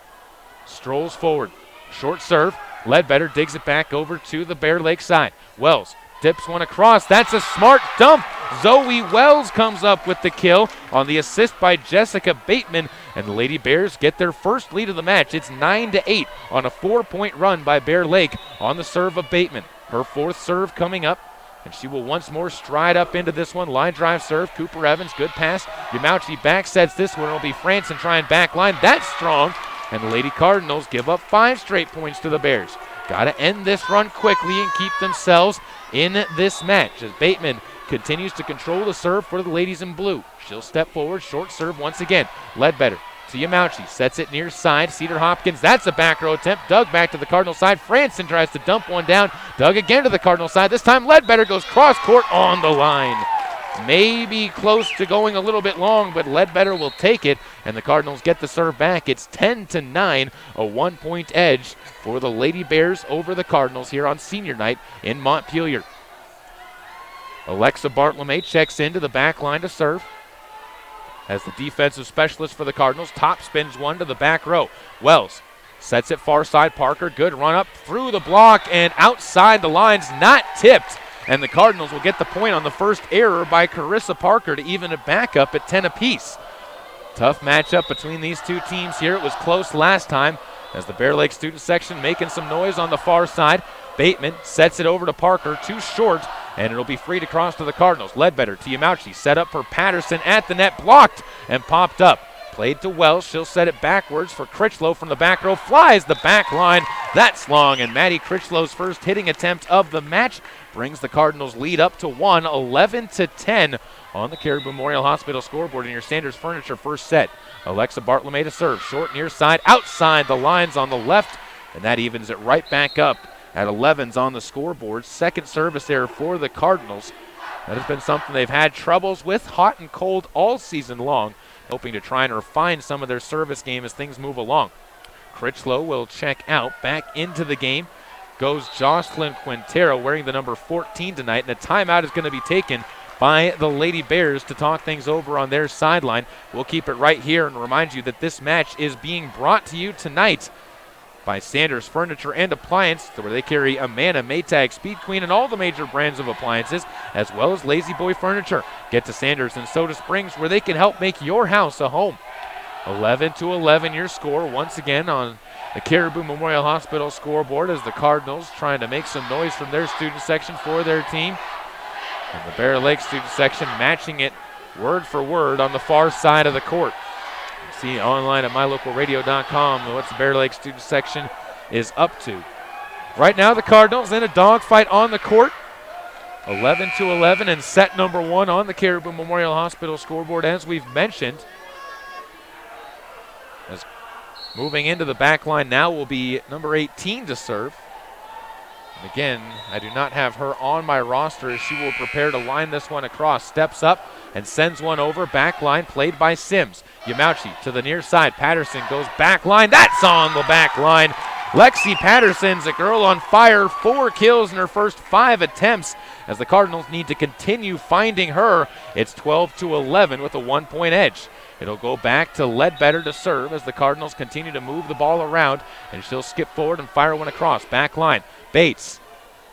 Strolls forward. Short serve. Ledbetter digs it back over to the Bear Lake side. Wells dips one across. That's a smart dump. Zoe Wells comes up with the kill on the assist by Jessica Bateman. And the Lady Bears get their first lead of the match. It's 9-8 on a 4-point run by Bear Lake on the serve of Bateman. Her fourth serve coming up. And she will once more stride up into this one. Line drive serve. Cooper Evans, good pass. Yamauchi back sets this one. It'll be Franson trying back line. That's strong. And the Lady Cardinals give up 5 straight points to the Bears. Got to end this run quickly and keep themselves in this match as Bateman continues to control the serve for the ladies in blue. She'll step forward. Short serve once again. Ledbetter to Yamauchi. Sets it near side. Cedar Hopkins. That's a back row attempt. Dug back to the Cardinal side. Franson tries to dump one down. Dug again to the Cardinal side. This time Ledbetter goes cross court on the line. Maybe close to going a little bit long, but Ledbetter will take it, and the Cardinals get the serve back. It's 10-9, a 1-point edge for the Lady Bears over the Cardinals here on senior night in Montpelier. Alexa Bartolome checks into the back line to serve. As the defensive specialist for the Cardinals, top spins one to the back row. Wells sets it far side. Parker, good run up through the block and outside the lines, not tipped. And the Cardinals will get the point on the first error by Carissa Parker to even it back up at 10 apiece. Tough matchup between these two teams here. It was close last time as the Bear Lake student section making some noise on the far side. Bateman sets it over to Parker, too short, and it'll be free to cross to the Cardinals. Ledbetter to Yamauchi, set up for Patterson at the net, blocked and popped up. Played to Wells, she'll set it backwards for Critchlow from the back row, flies the back line. That's long, and Maddie Critchlow's first hitting attempt of the match brings the Cardinals lead up to 11-10 on the Caribou Memorial Hospital scoreboard in your Sanders Furniture first set. Alexa Bartolome to serve, short near side, outside the lines on the left, and that evens it right back up at 11s on the scoreboard. Second service error for the Cardinals. That has been something they've had troubles with, hot and cold all season long, hoping to try and refine some of their service game as things move along. Critchlow will check out. Back into the game goes Jocelyn Quintero, wearing the number 14 tonight, and a timeout is going to be taken by the Lady Bears to talk things over on their sideline. We'll keep it right here and remind you that this match is being brought to you tonight by Sanders Furniture and Appliance, where they carry Amana, Maytag, Speed Queen, and all the major brands of appliances, as well as Lazy Boy Furniture. Get to Sanders in Soda Springs, where they can help make your house a home. 11-11 your score once again on the Caribou Memorial Hospital scoreboard as the Cardinals trying to make some noise from their student section for their team. And the Bear Lake student section matching it word for word on the far side of the court. See online at mylocalradio.com what the Bear Lake student section is up to. Right now the Cardinals in a dogfight on the court. 11-11 and set number 1 on the Caribou Memorial Hospital scoreboard, as we've mentioned. As moving into the back line now will be number 18 to serve. And again, I do not have her on my roster as she will prepare to line this one across. Steps up and sends one over. Back line played by Sims. Yamauchi to the near side. Patterson goes back line. That's on the back line. Lexi Patterson's a girl on fire. 4 kills in her first 5 attempts as the Cardinals need to continue finding her. It's 12-11 with a 1-point edge. It'll go back to Ledbetter to serve as the Cardinals continue to move the ball around, and she'll skip forward and fire one across. Back line. Bates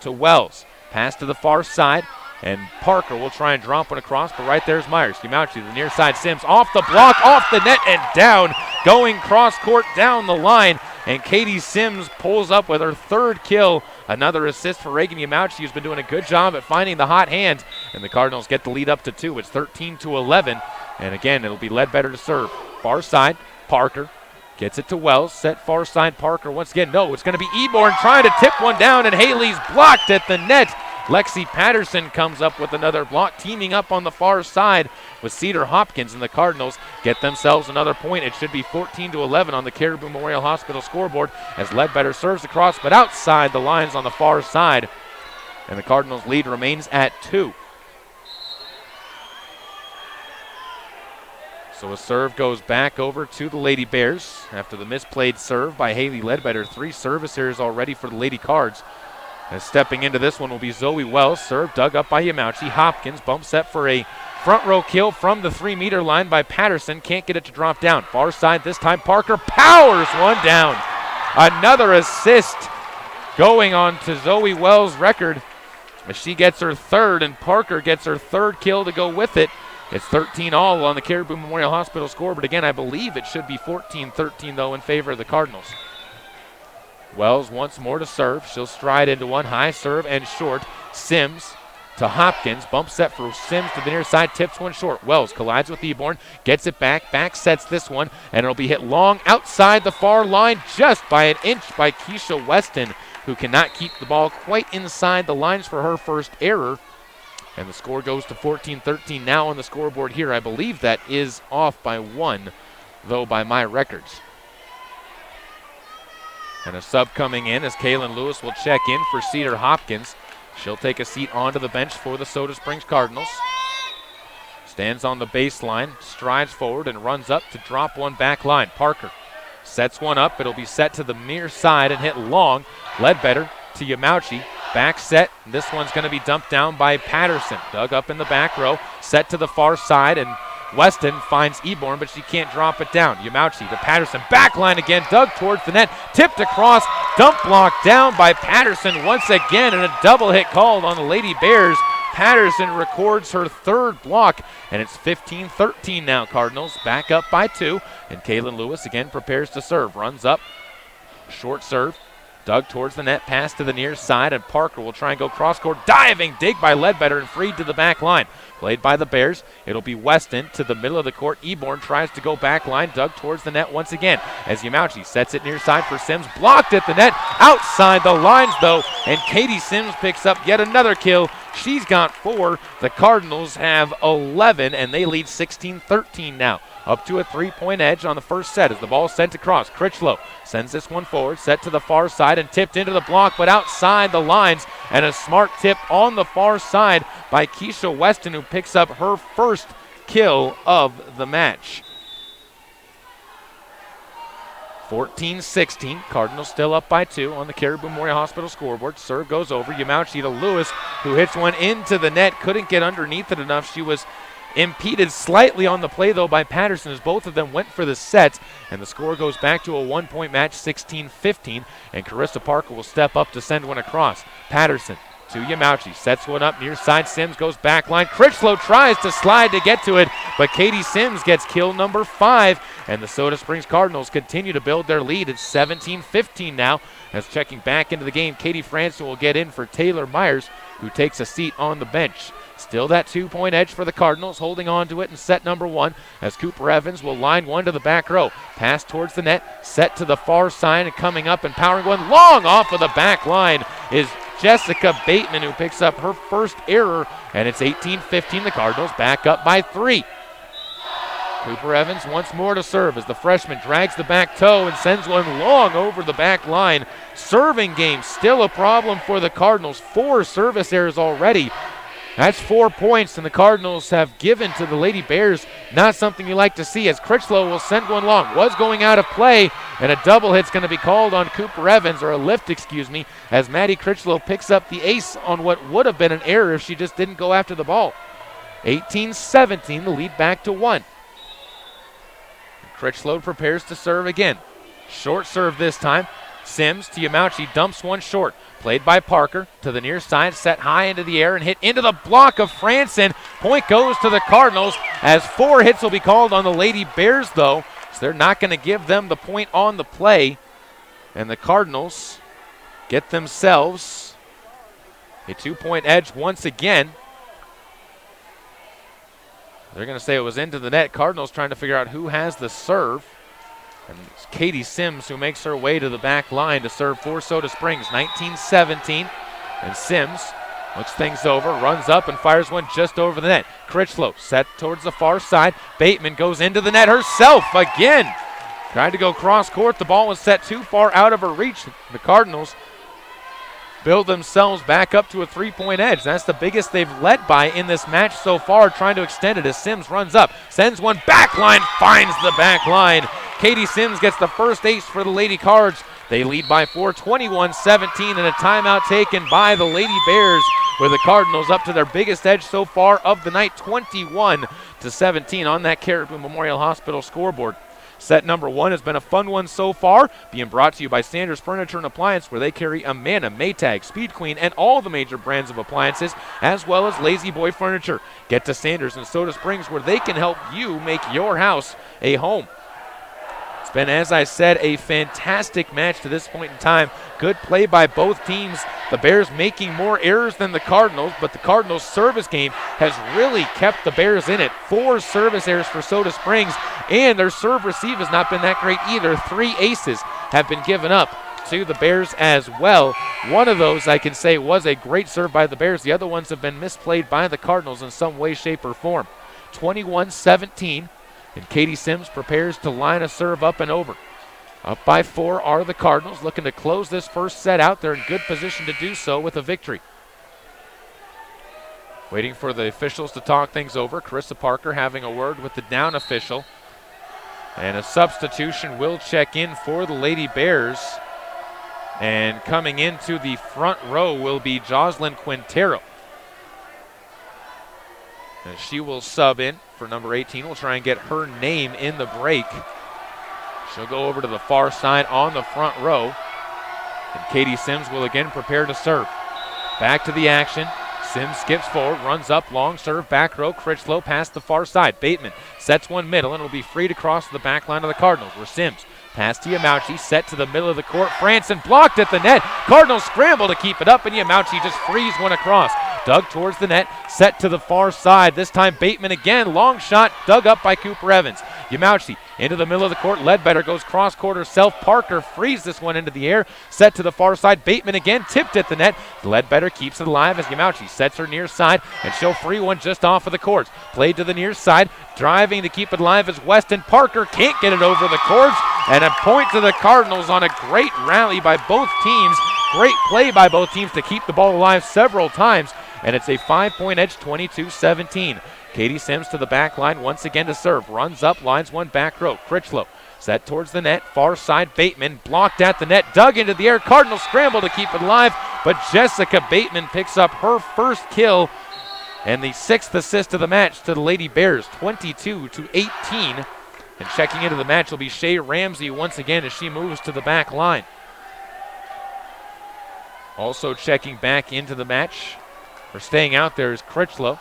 to Wells. Pass to the far side, and Parker will try and drop one across, but right there's Myers. Yamauchi to the near side. Sims off the block, off the net, and down. Going cross court down the line, and Katie Sims pulls up with her 3rd kill. Another assist for Reagan Yamauchi, who's been doing a good job at finding the hot hand, and the Cardinals get the lead up to 2. It's 13-11, and again, it'll be Ledbetter to serve. Far side, Parker gets it to Wells. Set far side, Parker once again. No, it's going to be Eborn trying to tip one down, and Haley's blocked at the net. Lexi Patterson comes up with another block, teaming up on the far side with Cedar Hopkins, and the Cardinals get themselves another point. It should be 14-11 on the Caribou Memorial Hospital scoreboard as Ledbetter serves across, but outside the lines on the far side, and the Cardinals' lead remains at 2. So a serve goes back over to the Lady Bears after the misplayed serve by Haley Ledbetter. 3 service errors already for the Lady Cards. And stepping into this one will be Zoe Wells. Serve dug up by Yamauchi. Hopkins bump set for a front row kill from the 3-meter line by Patterson. Can't get it to drop down. Far side this time. Parker powers one down. Another assist going on to Zoe Wells' record as she gets her 3rd, and Parker gets her 3rd kill to go with it. It's 13-all on the Caribou Memorial Hospital score, but again, I believe it should be 14-13, though, in favor of the Cardinals. Wells once more to serve. She'll stride into one. High serve and short. Sims to Hopkins. Bump set for Sims to the near side. Tips one short. Wells collides with Eborn. Gets it back. Back sets this one, and it'll be hit long outside the far line just by an inch by Keisha Weston, who cannot keep the ball quite inside the lines for her first error. And the score goes to 14-13 now on the scoreboard here. I believe that is off by 1, though, by my records. And a sub coming in as Kaylin Lewis will check in for Cedar Hopkins. She'll take a seat onto the bench for the Soda Springs Cardinals. Stands on the baseline, strides forward, and runs up to drop one back line. Parker sets one up. It'll be set to the near side and hit long. Ledbetter to Yamauchi. Back set. This one's going to be dumped down by Patterson. Dug up in the back row. Set to the far side, and Weston finds Eborn, but she can't drop it down. Yamauchi to Patterson. Back line again. Dug towards the net. Tipped across. Dump block down by Patterson once again, and a double hit called on the Lady Bears. Patterson records her third block, and it's 15-13 now. Cardinals back up by 2, and Kaylin Lewis again prepares to serve. Runs up, short serve, dug towards the net, pass to the near side, and Parker will try and go cross-court. Diving dig by Ledbetter and freed to the back line. Played by the Bears. It'll be Weston to the middle of the court. Eborn tries to go back line, dug towards the net once again as Yamauchi sets it near side for Sims. Blocked at the net, outside the lines though, and Katie Sims picks up yet another kill. She's got 4. The Cardinals have 11, and they lead 16-13 now. Up to a 3-point edge on the first set as the ball sent across. Critchlow sends this one forward, set to the far side and tipped into the block, but outside the lines, and a smart tip on the far side by Keisha Weston, who picks up her first kill of the match. 14-16, Cardinals still up by 2 on the Caribou Memorial Hospital scoreboard. Serve goes over, Yamauchi to Lewis, who hits one into the net, couldn't get underneath it enough. She was impeded slightly on the play, though, by Patterson as both of them went for the sets, and the score goes back to a 1-point match, 16-15, and Carissa Parker will step up to send one across. Patterson to Yamauchi, sets one up near side. Sims goes back line. Critchlow tries to slide to get to it, but Katie Sims gets kill number 5, and the Soda Springs Cardinals continue to build their lead. It's 17-15 now, as checking back into the game, Katie Franson will get in for Taylor Myers, who takes a seat on the bench. Still that 2-point edge for the Cardinals, holding on to it in set number 1 as Cooper Evans will line one to the back row. Pass towards the net, set to the far side, and coming up and powering one long off of the back line is Jessica Bateman, who picks up her first error, and it's 18-15. The Cardinals back up by 3. Cooper Evans once more to serve as the freshman drags the back toe and sends one long over the back line. Serving game still a problem for the Cardinals. 4 service errors already. That's 4 points, and the Cardinals have given to the Lady Bears. Not something you like to see, as Critchlow will send one long. Was going out of play, and a double hit's going to be called on Cooper Evans, or a lift, excuse me, as Maddie Critchlow picks up the ace on what would have been an error if she just didn't go after the ball. 18-17, the lead back to 1. Critchlow prepares to serve again. Short serve this time. Sims to Yamauchi, dumps one short. Played by Parker to the near side, set high into the air and hit into the block of Franson. Point goes to the Cardinals as 4 hits will be called on the Lady Bears, though. So they're not going to give them the point on the play. And the Cardinals get themselves a 2-point edge once again. They're going to say it was into the net. Cardinals trying to figure out who has the serve. And it's Katie Sims who makes her way to the back line to serve for Soda Springs. 19-17. And Sims looks things over, runs up and fires one just over the net. Critchlow set towards the far side. Bateman goes into the net herself again. Tried to go cross court. The ball was set too far out of her reach. The Cardinals build themselves back up to a 3-point edge. That's the biggest they've led by in this match so far, trying to extend it as Sims runs up, sends one back line, finds the back line. Katie Sims gets the first ace for the Lady Cards. They lead by 4, 21-17, and a timeout taken by the Lady Bears, with the Cardinals up to their biggest edge so far of the night, 21-17 on that Caribou Memorial Hospital scoreboard. Set number 1 has been a fun one so far, being brought to you by Sanders Furniture and Appliance, where they carry Amana, Maytag, Speed Queen, and all the major brands of appliances, as well as Lazy Boy Furniture. Get to Sanders in Soda Springs, where they can help you make your house a home. It's been, as I said, a fantastic match to this point in time. Good play by both teams. The Bears making more errors than the Cardinals, but the Cardinals' service game has really kept the Bears in it. 4 service errors for Soda Springs, and their serve receive has not been that great either. 3 aces have been given up to the Bears as well. One of those, I can say, was a great serve by the Bears. The other ones have been misplayed by the Cardinals in some way, shape, or form. 21-17. And Katie Sims prepares to line a serve up and over. Up by 4 are the Cardinals, looking to close this first set out. They're in good position to do so with a victory. Waiting for the officials to talk things over. Carissa Parker having a word with the down official. And a substitution will check in for the Lady Bears. And coming into the front row will be Jocelyn Quintero. And she will sub in for number 18. We'll try and get her name in the break. She'll go over to the far side on the front row. And Katie Sims will again prepare to serve. Back to the action. Sims skips forward, runs up, long serve, back row, Critchlow past the far side. Bateman sets one middle, and it'll be free to cross the back line of the Cardinals, where Sims pass to Yamauchi, set to the middle of the court. Franson blocked at the net. Cardinals scramble to keep it up, and Yamauchi just frees one across. Dug towards the net, set to the far side. This time Bateman again, long shot, dug up by Cooper Evans. Yamauchi into the middle of the court. Ledbetter goes cross-court herself. Parker frees this one into the air, set to the far side. Bateman again, tipped at the net. Ledbetter keeps it alive as Yamauchi sets her near side, and she'll free one just off of the courts. Played to the near side, driving to keep it alive as Weston. Parker can't get it over the courts, and a point to the Cardinals on a great rally by both teams. Great play by both teams to keep the ball alive several times, and it's a 5-point edge, 22-17. Katie Sims to the back line once again to serve. Runs up, lines one back row. Critchlow set towards the net. Far side Bateman blocked at the net. Dug into the air. Cardinals scramble to keep it alive, but Jessica Bateman picks up her first kill and the 6th assist of the match to the Lady Bears, 22-18. And checking into the match will be Shea Ramsey once again as she moves to the back line. Also checking back into the match, or staying out there, is Critchlow.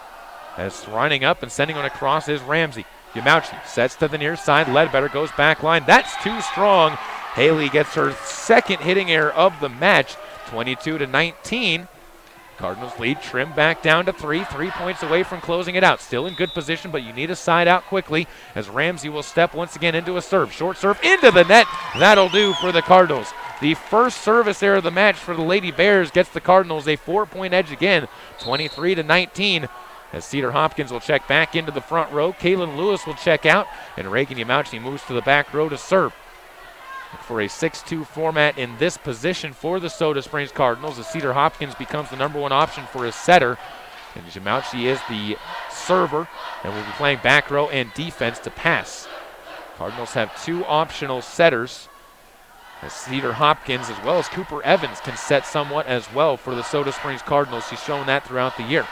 As running up and sending one across is Ramsey. Yamauchi sets to the near side. Ledbetter goes back line. That's too strong. Haley gets her second hitting error of the match, 22-19. Cardinals lead. Trim back down to 3. 3 points away from closing it out. Still in good position, but you need a side out quickly as Ramsey will step once again into a serve. Short serve into the net. That'll do for the Cardinals. The first service error of the match for the Lady Bears gets the Cardinals a 4-point edge again, 23-19. As Cedar Hopkins will check back into the front row. Kaylin Lewis will check out, and Reagan Yamauchi moves to the back row to serve. For a 6-2 format in this position for the Soda Springs Cardinals, as Cedar Hopkins becomes the number one option for his setter, and Yamauchi is the server, and will be playing back row and defense to pass. Cardinals have 2 optional setters, as Cedar Hopkins as well as Cooper Evans can set somewhat as well for the Soda Springs Cardinals. She's shown that throughout the year.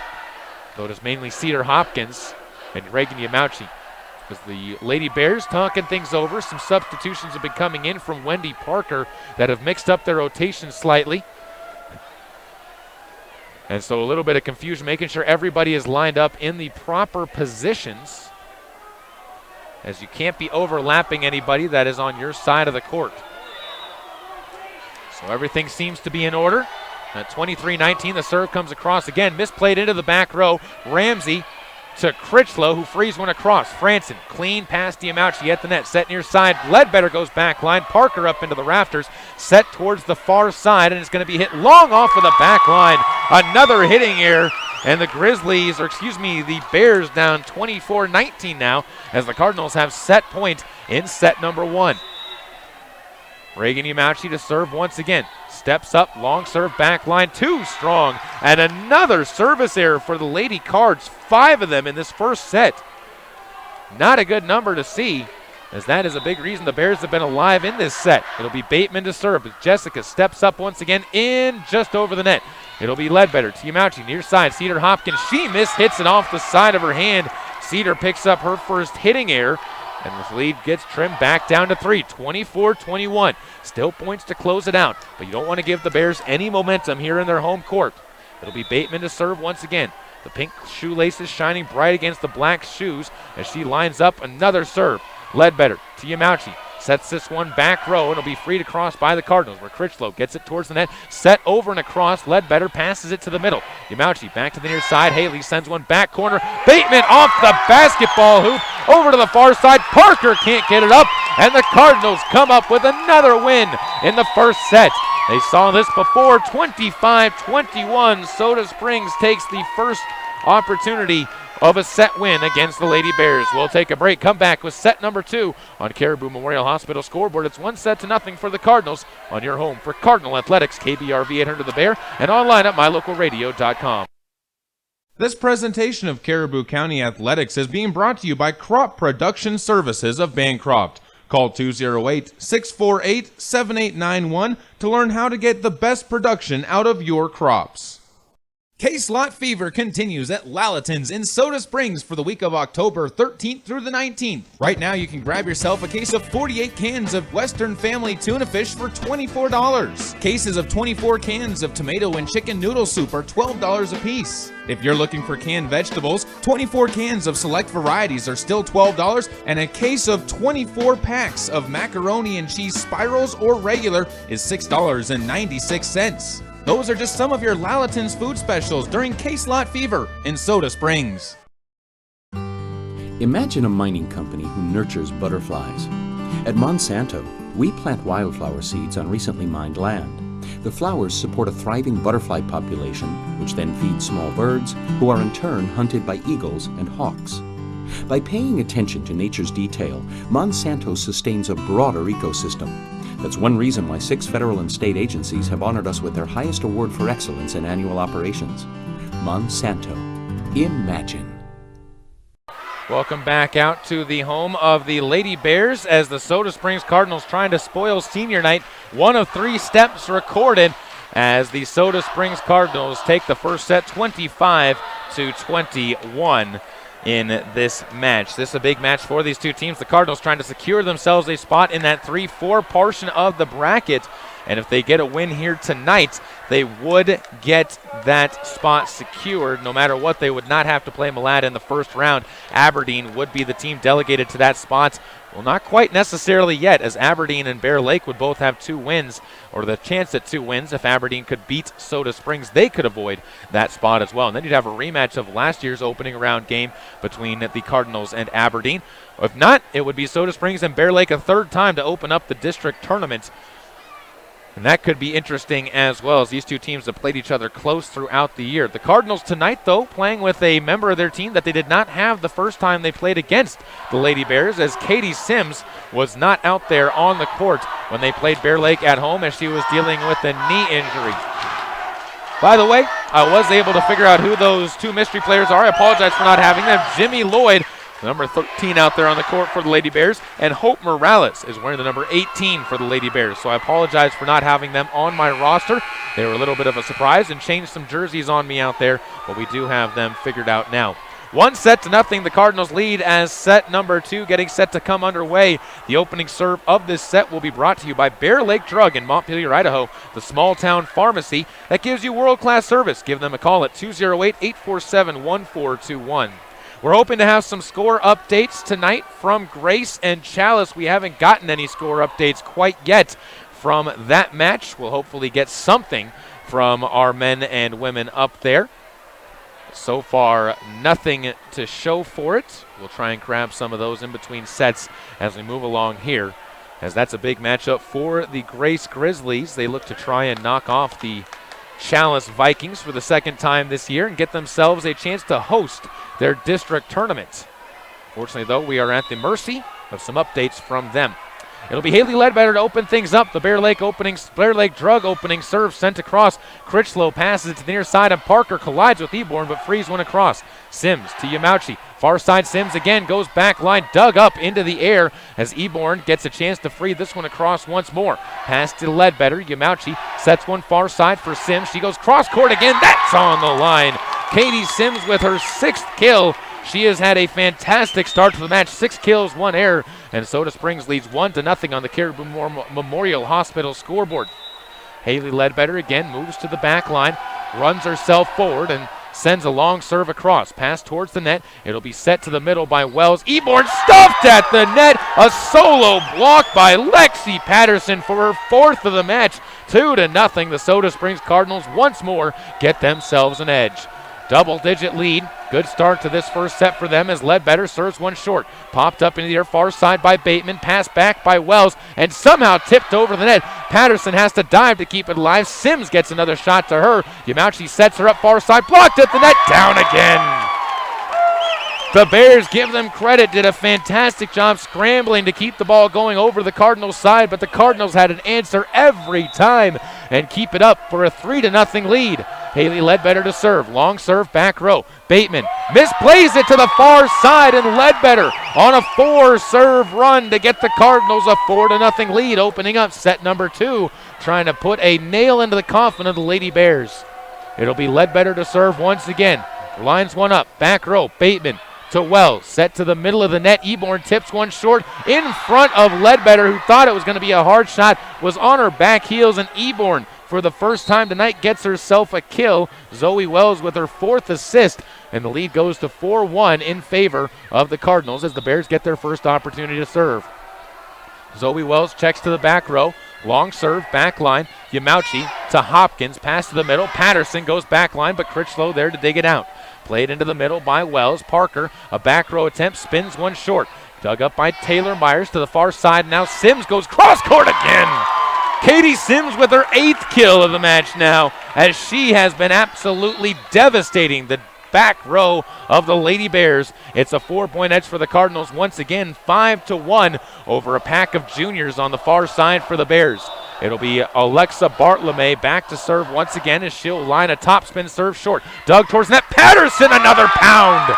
Though it is mainly Cedar Hopkins and Reagan Yamauchi. As the Lady Bears talking things over, some substitutions have been coming in from Wendy Parker that have mixed up their rotation slightly. And so a little bit of confusion, making sure everybody is lined up in the proper positions, as you can't be overlapping anybody that is on your side of the court. So everything seems to be in order. At 23-19, the serve comes across again. Misplayed into the back row. Ramsey to Critchlow, who frees one across. Franson, clean past Yamauchi at the net. Set near side. Ledbetter goes back line. Parker up into the rafters. Set towards the far side, and it's going to be hit long off of the back line. Another hitting error. And the Grizzlies, or excuse me, the Bears down 24-19 now, as the Cardinals have set point in set number 1. Reagan Yamauchi to serve once again. Steps up, long serve, back line, too strong. And another service error for the Lady Cards, 5 of them in this first set. Not a good number to see, as that is a big reason the Bears have been alive in this set. It'll be Bateman to serve, as Jessica steps up once again in just over the net. It'll be Ledbetter to Yamauchi, near side, Cedar Hopkins. She hits it off the side of her hand. Cedar picks up her first hitting error. And the lead gets trimmed back down to 3, 24-21. Still points to close it out, but you don't want to give the Bears any momentum here in their home court. It'll be Bateman to serve once again. The pink shoelaces shining bright against the black shoes as she lines up another serve. Ledbetter to Yamauchi. Sets this one back row, and it'll be free to cross by the Cardinals, where Critchlow gets it towards the net. Set over and across. Ledbetter passes it to the middle. Yamauchi back to the near side. Haley sends one back corner. Bateman off the basketball hoop over to the far side. Parker can't get it up, and the Cardinals come up with another win in the first set. They saw this before, 25-21. Soda Springs takes the first opportunity of a set win against the Lady Bears. We'll take a break, come back with set number 2 on Caribou Memorial Hospital scoreboard. It's 1-0 for the Cardinals on your home for Cardinal Athletics, KBRV 800 The Bear, and online at mylocalradio.com. This presentation of Caribou County Athletics is being brought to you by Crop Production Services of Bancroft. Call 208-648-7891 to learn how to get the best production out of your crops. K-Slot fever continues at Lalaton's in Soda Springs for the week of October 13th through the 19th. Right now, you can grab yourself a case of 48 cans of Western Family tuna fish for $24. Cases of 24 cans of tomato and chicken noodle soup are $12 a piece. If you're looking for canned vegetables, 24 cans of select varieties are still $12, and a case of 24 packs of macaroni and cheese spirals or regular is $6.96. Those are just some of your Lalaton's food specials during K-Slot Fever in Soda Springs. Imagine a mining company who nurtures butterflies. At Monsanto, we plant wildflower seeds on recently mined land. The flowers support a thriving butterfly population, which then feeds small birds, who are in turn hunted by eagles and hawks. By paying attention to nature's detail, Monsanto sustains a broader ecosystem. That's one reason why 6 federal and state agencies have honored us with their highest award for excellence in annual operations. Monsanto. Imagine. Welcome back out to the home of the Lady Bears as the Soda Springs Cardinals trying to spoil senior night. 1 of 3 steps recorded as the Soda Springs Cardinals take the first set 25-21 in this match. This is a big match for these two teams. The Cardinals trying to secure themselves a spot in that 3-4 portion of the bracket. And if they get a win here tonight, they would get that spot secured. No matter what, they would not have to play Malad in the first round. Aberdeen would be the team delegated to that spot. Well, not quite necessarily yet, as Aberdeen and Bear Lake would both have 2 wins, or the chance at 2 wins. If Aberdeen could beat Soda Springs, they could avoid that spot as well. And then you'd have a rematch of last year's opening round game between the Cardinals and Aberdeen. If not, it would be Soda Springs and Bear Lake a third time to open up the district tournament. And that could be interesting as well, as these two teams have played each other close throughout the year. The Cardinals tonight, though, playing with a member of their team that they did not have the first time they played against the Lady Bears, as Katie Sims was not out there on the court when they played Bear Lake at home, as she was dealing with a knee injury. By the way, I was able to figure out who those 2 mystery players are. I apologize for not having them. Jimmy Lloyd, number 13 out there on the court for the Lady Bears, and Hope Morales is wearing the number 18 for the Lady Bears. So I apologize for not having them on my roster. They were a little bit of a surprise and changed some jerseys on me out there, but we do have them figured out now. 1-0, the Cardinals lead as set number 2 getting set to come underway. The opening serve of this set will be brought to you by Bear Lake Drug in Montpelier, Idaho, the small town pharmacy that gives you world-class service. Give them a call at 208-847-1421. We're hoping to have some score updates tonight from Grace and Chalice. We haven't gotten any score updates quite yet from that match. We'll hopefully get something from our men and women up there. So far, nothing to show for it. We'll try and grab some of those in between sets as we move along here, as that's a big matchup for the Grace Grizzlies. They look to try and knock off the Chalice Vikings for the second time this year and get themselves a chance to host their district tournament. Fortunately, though, we are at the mercy of some updates from them. It'll be Haley Ledbetter to open things up. The Bear Lake Drug opening serve sent across. Critchlow passes it to the near side, and Parker collides with Eborn, but frees one across. Sims to Yamauchi. Far side, Sims again goes back line, dug up into the air as Eborn gets a chance to free this one across once more. Pass to Ledbetter. Yamauchi sets one far side for Sims. She goes cross court again. That's on the line. Katie Sims with her 6th kill. She has had a fantastic start to the match. 6 kills, 1 error, and Soda Springs leads 1-0 on the Caribou Memorial Hospital scoreboard. Haley Ledbetter again moves to the back line, runs herself forward, and sends a long serve across. Pass towards the net. It'll be set to the middle by Wells. Eborn stuffed at the net. A solo block by Lexi Patterson for her 4th of the match. 2-0. The Soda Springs Cardinals once more get themselves an edge. Double-digit lead. Good start to this first set for them as Ledbetter serves one short. Popped up into the far side by Bateman. Passed back by Wells and somehow tipped over the net. Patterson has to dive to keep it alive. Sims gets another shot to her. Yamauchi sets her up far side. Blocked at the net. Down again. The Bears, give them credit, did a fantastic job scrambling to keep the ball going over the Cardinals' side, but the Cardinals had an answer every time and keep it up for a 3-0 lead. Haley Ledbetter to serve. Long serve, back row. Bateman misplays it to the far side, and Ledbetter on a 4-serve run to get the Cardinals a 4-0 lead, opening up set number 2, trying to put a nail into the coffin of the Lady Bears. It'll be Ledbetter to serve once again. Lines one up, back row, Bateman to Wells, set to the middle of the net. Eborn tips one short in front of Ledbetter, who thought it was going to be a hard shot, was on her back heels, and Eborn, for the first time tonight, gets herself a kill. Zoe Wells with her 4th assist, and the lead goes to 4-1 in favor of the Cardinals as the Bears get their first opportunity to serve. Zoe Wells checks to the back row. Long serve, back line. Yamauchi to Hopkins. Pass to the middle. Patterson goes back line, but Critchlow there to dig it out. Played into the middle by Wells. Parker, a back row attempt, spins one short. Dug up by Taylor Myers to the far side. Now Sims goes cross court again. Katie Sims with her 8th kill of the match now, as she has been absolutely devastating the back row of the Lady Bears. It's a 4-point edge for the Cardinals once again, 5-1 over a pack of juniors on the far side for the Bears. It'll be Alexa Bartolome back to serve once again as she'll line a topspin serve short. Dug towards net. Patterson, another pound.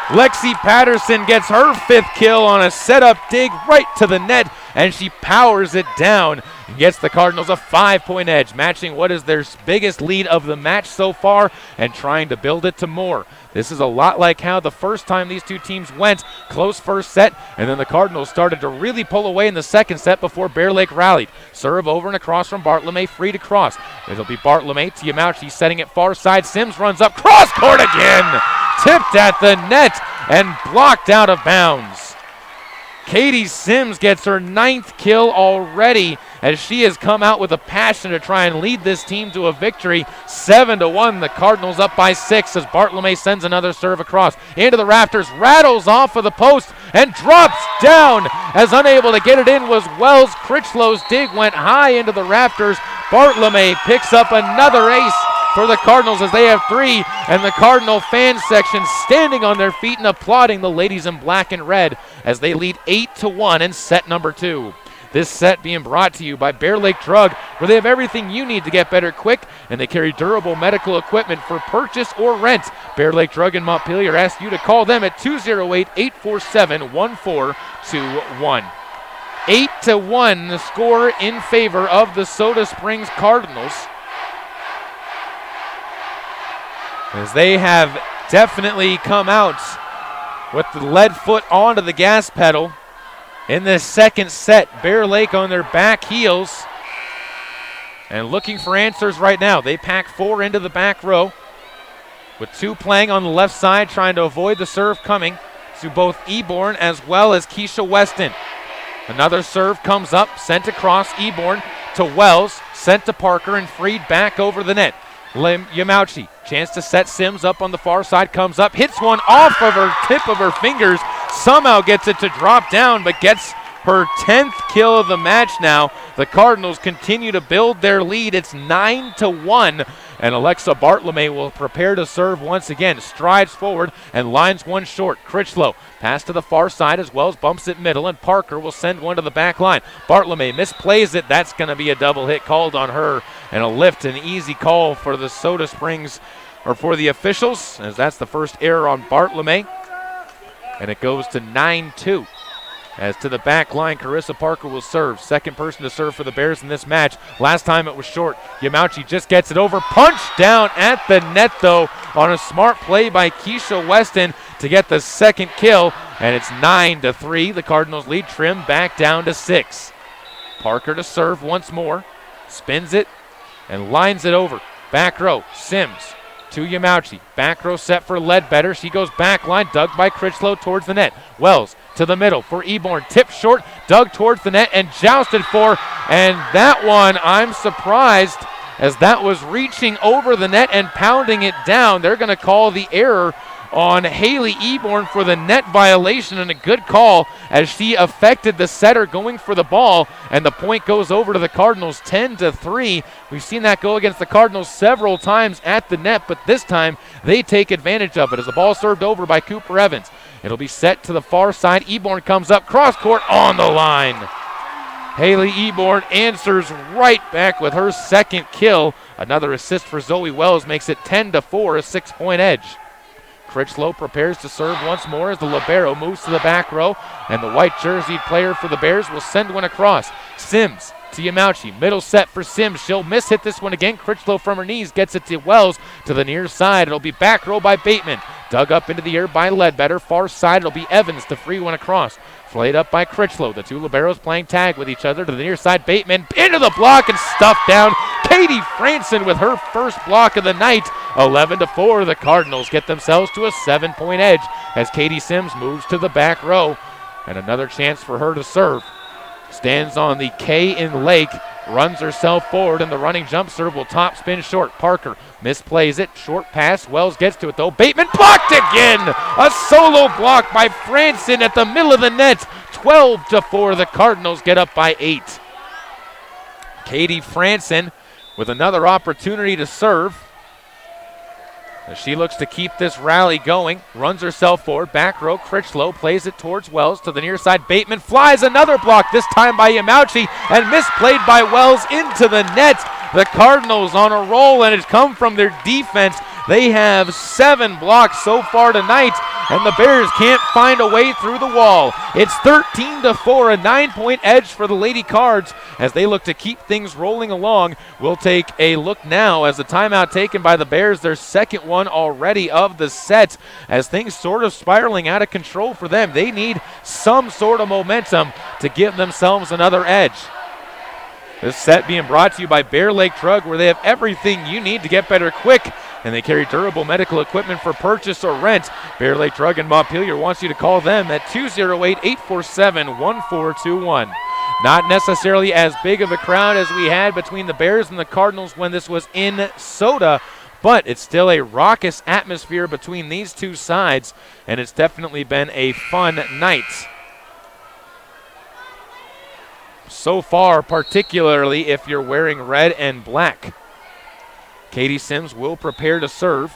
Lexi Patterson gets her 5th kill on a setup dig right to the net, and she powers it down and gets the Cardinals a 5-point edge, matching what is their biggest lead of the match so far and trying to build it to more. This is a lot like how the first time these two teams went, close first set, and then the Cardinals started to really pull away in the second set before Bear Lake rallied. Serve over and across from Bartolome, free to cross. It'll be Bartolome to Yamauchi, setting it far side. Sims runs up, cross court again! Tipped at the net and blocked out of bounds. Katie Sims gets her 9th kill already as she has come out with a passion to try and lead this team to a victory. 7-1, the Cardinals up by 6 as Bartolome sends another serve across. Into the rafters, rattles off of the post and drops down as unable to get it in was Wells. Critchlow's dig went high into the rafters. Bartolome picks up another ace for the Cardinals as they have 3, and the Cardinal fan section standing on their feet and applauding the ladies in black and red as they lead 8-1 in set number 2. This set being brought to you by Bear Lake Drug, where they have everything you need to get better quick, and they carry durable medical equipment for purchase or rent. Bear Lake Drug in Montpelier asks you to call them at 208-847-1421. 8-1 the score in favor of the Soda Springs Cardinals, as they have definitely come out with the lead foot onto the gas pedal in this second set. Bear Lake on their back heels and looking for answers right now. They pack 4 into the back row with 2 playing on the left side, trying to avoid the serve coming to both Eborn as well as Keisha Weston. Another serve comes up, sent across. Eborn to Wells, sent to Parker and freed back over the net. Yamauchi, chance to set Sims up on the far side, comes up, hits one off of her tip of her fingers, somehow gets it to drop down, but gets her 10th kill of the match now. The Cardinals continue to build their lead. It's 9-1, and Alexa Bartolome will prepare to serve once again. Strides forward and lines one short. Critchlow, pass to the far side as Wells bumps it middle, and Parker will send one to the back line. Bartolome misplays it. That's going to be a double hit called on her, and a lift, an easy call for the Soda Springs, or for the officials, as that's the first error on Bartolome. And it goes to 9-2. As to the back line, Carissa Parker will serve. Second person to serve for the Bears in this match. Last time it was short. Yamauchi just gets it over. Punched down at the net, though, on a smart play by Keisha Weston to get the second kill. And it's 9-3. The Cardinals lead trimmed back down to 6. Parker to serve once more. Spins it and lines it over. Back row, Sims to Yamauchi. Back row set for Ledbetter. She goes back line, dug by Critchlow towards the net. Wells to the middle for Eborn. Tipped short, dug towards the net and jousted for. And that one, I'm surprised, as that was reaching over the net and pounding it down. They're going to call the error on Haley Eborn for the net violation, and a good call as she affected the setter going for the ball, and the point goes over to the Cardinals, 10-3. We've seen that go against the Cardinals several times at the net, but this time they take advantage of it as the ball served over by Cooper Evans. It'll be set to the far side. Eborn comes up, cross court on the line. Haley Eborn answers right back with her second kill. Another assist for Zoe Wells makes it 10-4, a 6-point edge. Critchlow prepares to serve once more as the libero moves to the back row, and the white jerseyed player for the Bears will send one across. Sims to Yamauchi. Middle set for Sims. She'll miss-hit this one again. Critchlow from her knees gets it to Wells to the near side. It'll be back row by Bateman. Dug up into the air by Ledbetter. Far side, it'll be Evans to free one across. Flayed up by Critchlow. The two liberos playing tag with each other to the near side. Bateman into the block and stuffed down. Katie Franson with her first block of the night. 11-4. The Cardinals get themselves to a 7-point edge as Katie Sims moves to the back row. And another chance for her to serve. Stands on the K in Lake. Runs herself forward, and the running jump serve will top spin short. Parker misplays it. Short pass. Wells gets to it, though. Bateman blocked again. A solo block by Franson at the middle of the net. 12-4. The Cardinals get up by 8. Katie Franson with another opportunity to serve. As she looks to keep this rally going, runs herself forward, back row, Critchlow plays it towards Wells to the near side. Bateman flies another block, this time by Yamauchi, and misplayed by Wells into the net. The Cardinals on a roll, and it's come from their defense. They have 7 blocks so far tonight, and the Bears can't find a way through the wall. It's 13-4, a 9-point edge for the Lady Cards as they look to keep things rolling along. We'll take a look now as the timeout taken by the Bears, their second one already of the set, as things sort of spiraling out of control for them. They need some sort of momentum to give themselves another edge. This set being brought to you by Bear Lake Drug, where they have everything you need to get better quick, and they carry durable medical equipment for purchase or rent. Bear Lake Drug in Montpelier wants you to call them at 208-847-1421. Not necessarily as big of a crowd as we had between the Bears and the Cardinals when this was in Soda, but it's still a raucous atmosphere between these two sides, and it's definitely been a fun night so far, particularly if you're wearing red and black. Katie Sims will prepare to serve.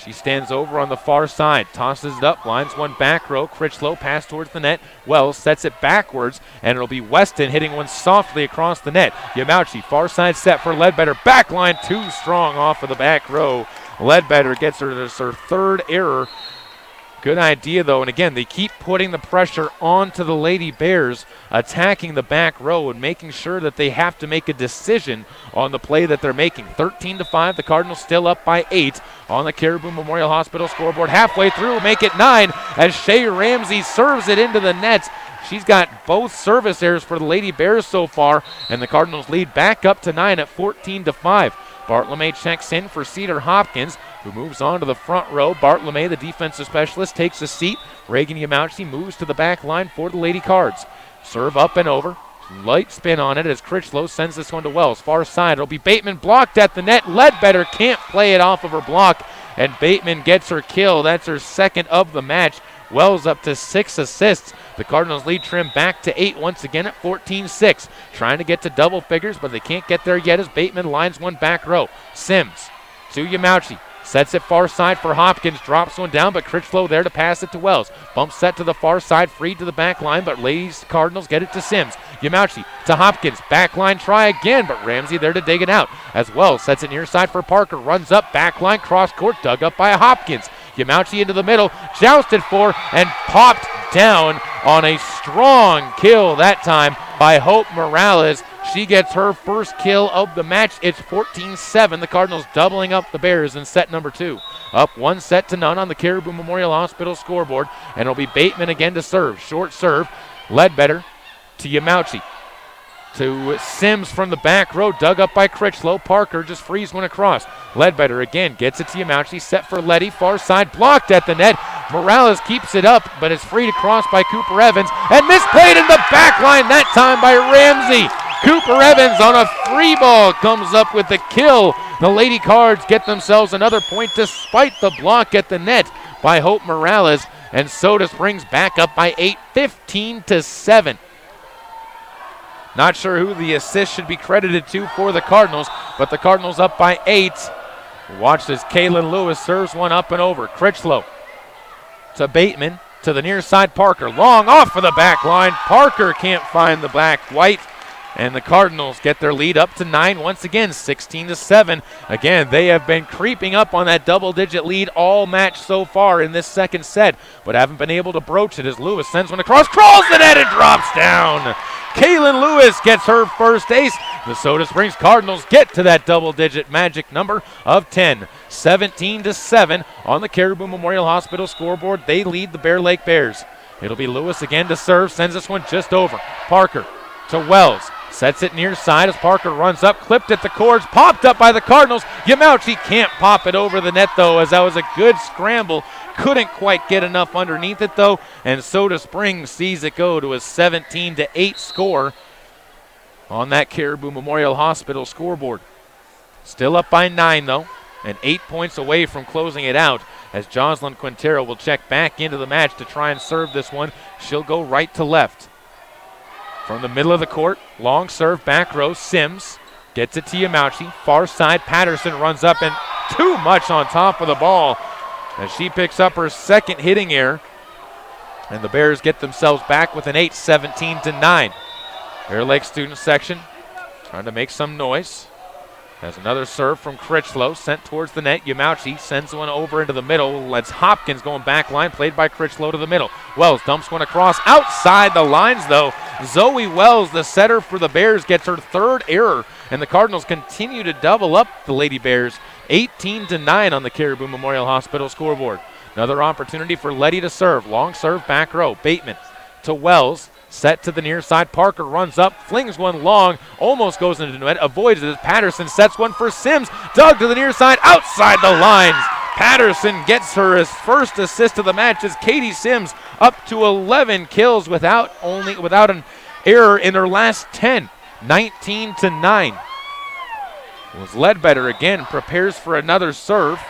She stands over on the far side, tosses it up, lines one back row. Critchlow pass towards the net. Wells sets it backwards, and it'll be Weston hitting one softly across the net. Yamauchi, far side set for Ledbetter. Back line too strong off of the back row. Ledbetter gets her to her third error. Good idea, though, and again, they keep putting the pressure onto the Lady Bears, attacking the back row and making sure that they have to make a decision on the play that they're making. 13-5, the Cardinals still up by 8 on the Caribou Memorial Hospital scoreboard. Halfway through, make it 9 as Shea Ramsey serves it into the net. She's got both service errors for the Lady Bears so far, and the Cardinals lead back up to 9 at 14-5. Bartolome checks in for Cedar Hopkins, who moves on to the front row. Bartolome, the defensive specialist, takes a seat. Reagan Yamauchi moves to the back line for the Lady Cards. Serve up and over. Light spin on it as Critchlow sends this one to Wells. Far side, it'll be Bateman blocked at the net. Ledbetter can't play it off of her block, and Bateman gets her kill. That's her second of the match. Wells up to 6 assists. The Cardinals lead trim back to 8 once again at 14-6. Trying to get to double figures, but they can't get there yet as Bateman lines one back row. Sims to Yamauchi. Sets it far side for Hopkins. Drops one down, but Critchlow there to pass it to Wells. Bump set to the far side, freed to the back line, but Ladies Cardinals get it to Sims. Yamauchi to Hopkins. Back line try again, but Ramsey there to dig it out. As Wells sets it near side for Parker. Runs up, back line, cross court, dug up by Hopkins. Yamauchi into the middle, jousted for, and popped down on a strong kill that time by Hope Morales. She gets her first kill of the match. It's 14-7. The Cardinals doubling up the Bears in set number 2. Up 1-0 on the Caribou Memorial Hospital scoreboard, and it'll be Bateman again to serve. Short serve. Ledbetter to Yamauchi. To Sims from the back row, dug up by Critchlow. Parker just frees one across. Ledbetter again gets it to Yamauchi, set for Letty, far side, blocked at the net. Morales keeps it up, but it's freed across by Cooper Evans, and misplayed in the back line that time by Ramsey. Cooper Evans on a free ball comes up with the kill. The Lady Cards get themselves another point despite the block at the net by Hope Morales, and Soda Springs back up by 8, 15-7. Not sure who the assist should be credited to for the Cardinals, but the Cardinals up by 8. Watch as Kaylin Lewis serves one up and over. Critchlow to Bateman, to the near side Parker. Long off of the back line. Parker can't find the black white, and the Cardinals get their lead up to 9 once again, 16-7. Again, they have been creeping up on that double-digit lead all match so far in this second set, but haven't been able to broach it as Lewis sends one across, crawls the net, and drops down. Kaylin Lewis gets her first ace. The Soda Springs Cardinals get to that double-digit magic number of 10. 17-7 on the Caribou Memorial Hospital scoreboard. They lead the Bear Lake Bears. It'll be Lewis again to serve, sends this one just over. Parker to Wells, sets it near side as Parker runs up, clipped at the cords, popped up by the Cardinals. Yamauchi can't pop it over the net though, as that was a good scramble. Couldn't quite get enough underneath it though, and Soda Springs sees it go to a 17-8 score on that Caribou Memorial Hospital scoreboard. Still up by 9 though, and 8 points away from closing it out, as Jocelyn Quintero will check back into the match to try and serve this one. She'll go right to left. From the middle of the court, long serve, back row, Sims gets it to Yamauchi. Far side, Patterson runs up and too much on top of the ball as she picks up her second hitting error. And the Bears get themselves back with an 8, 17-9. Bear Lake student section trying to make some noise. Has another serve from Critchlow sent towards the net. Yamauchi sends one over into the middle. Lets Hopkins going back line, played by Critchlow to the middle. Wells dumps one across outside the lines though. Zoe Wells, the setter for the Bears, gets her third error, and the Cardinals continue to double up the Lady Bears. 18-9 on the Caribou Memorial Hospital scoreboard. Another opportunity for Letty to serve. Long serve, back row. Bateman to Wells. Set to the near side. Parker runs up, flings one long, almost goes into the net, avoids it as Patterson sets one for Sims. Dug to the near side, outside the lines. Patterson gets her his first assist of the match as Katie Sims up to 11 kills without an error in her last 10. 19-9. Was Ledbetter again, prepares for another serve.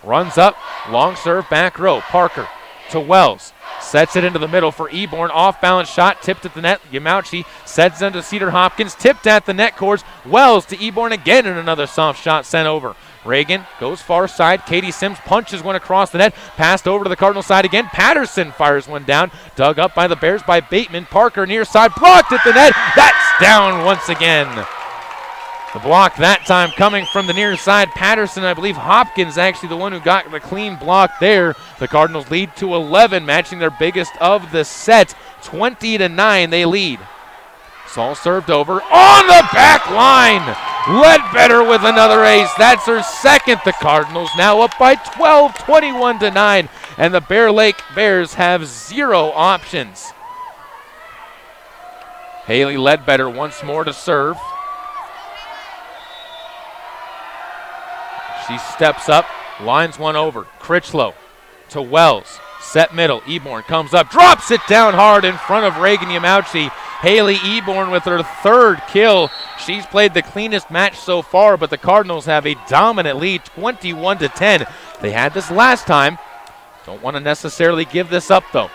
Runs up, long serve, back row. Parker to Wells. Sets it into the middle for Eborn. Off-balance shot, tipped at the net. Yamauchi sets it into Cedar Hopkins. Tipped at the net cords. Wells to Eborn again, and another soft shot sent over. Reagan goes far side. Katie Sims punches one across the net. Passed over to the Cardinal side again. Patterson fires one down. Dug up by the Bears by Bateman. Parker near side. Blocked at the net. That's down once again. The block that time coming from the near side. Patterson, I believe Hopkins actually the one who got the clean block there. The Cardinals lead to 11, matching their biggest of the set. 20-9 they lead. Saul served over on the back line. Ledbetter with another ace. That's her second. The Cardinals now up by 12, 21-9. And the Bear Lake Bears have 0 options. Haley Ledbetter once more to serve. She steps up, lines one over. Critchlow to Wells. Set middle. Eborn comes up, drops it down hard in front of Reagan Yamauchi. Haley Eborn with her third kill. She's played the cleanest match so far, but the Cardinals have a dominant lead, 21-10. They had this last time. Don't want to necessarily give this up, though.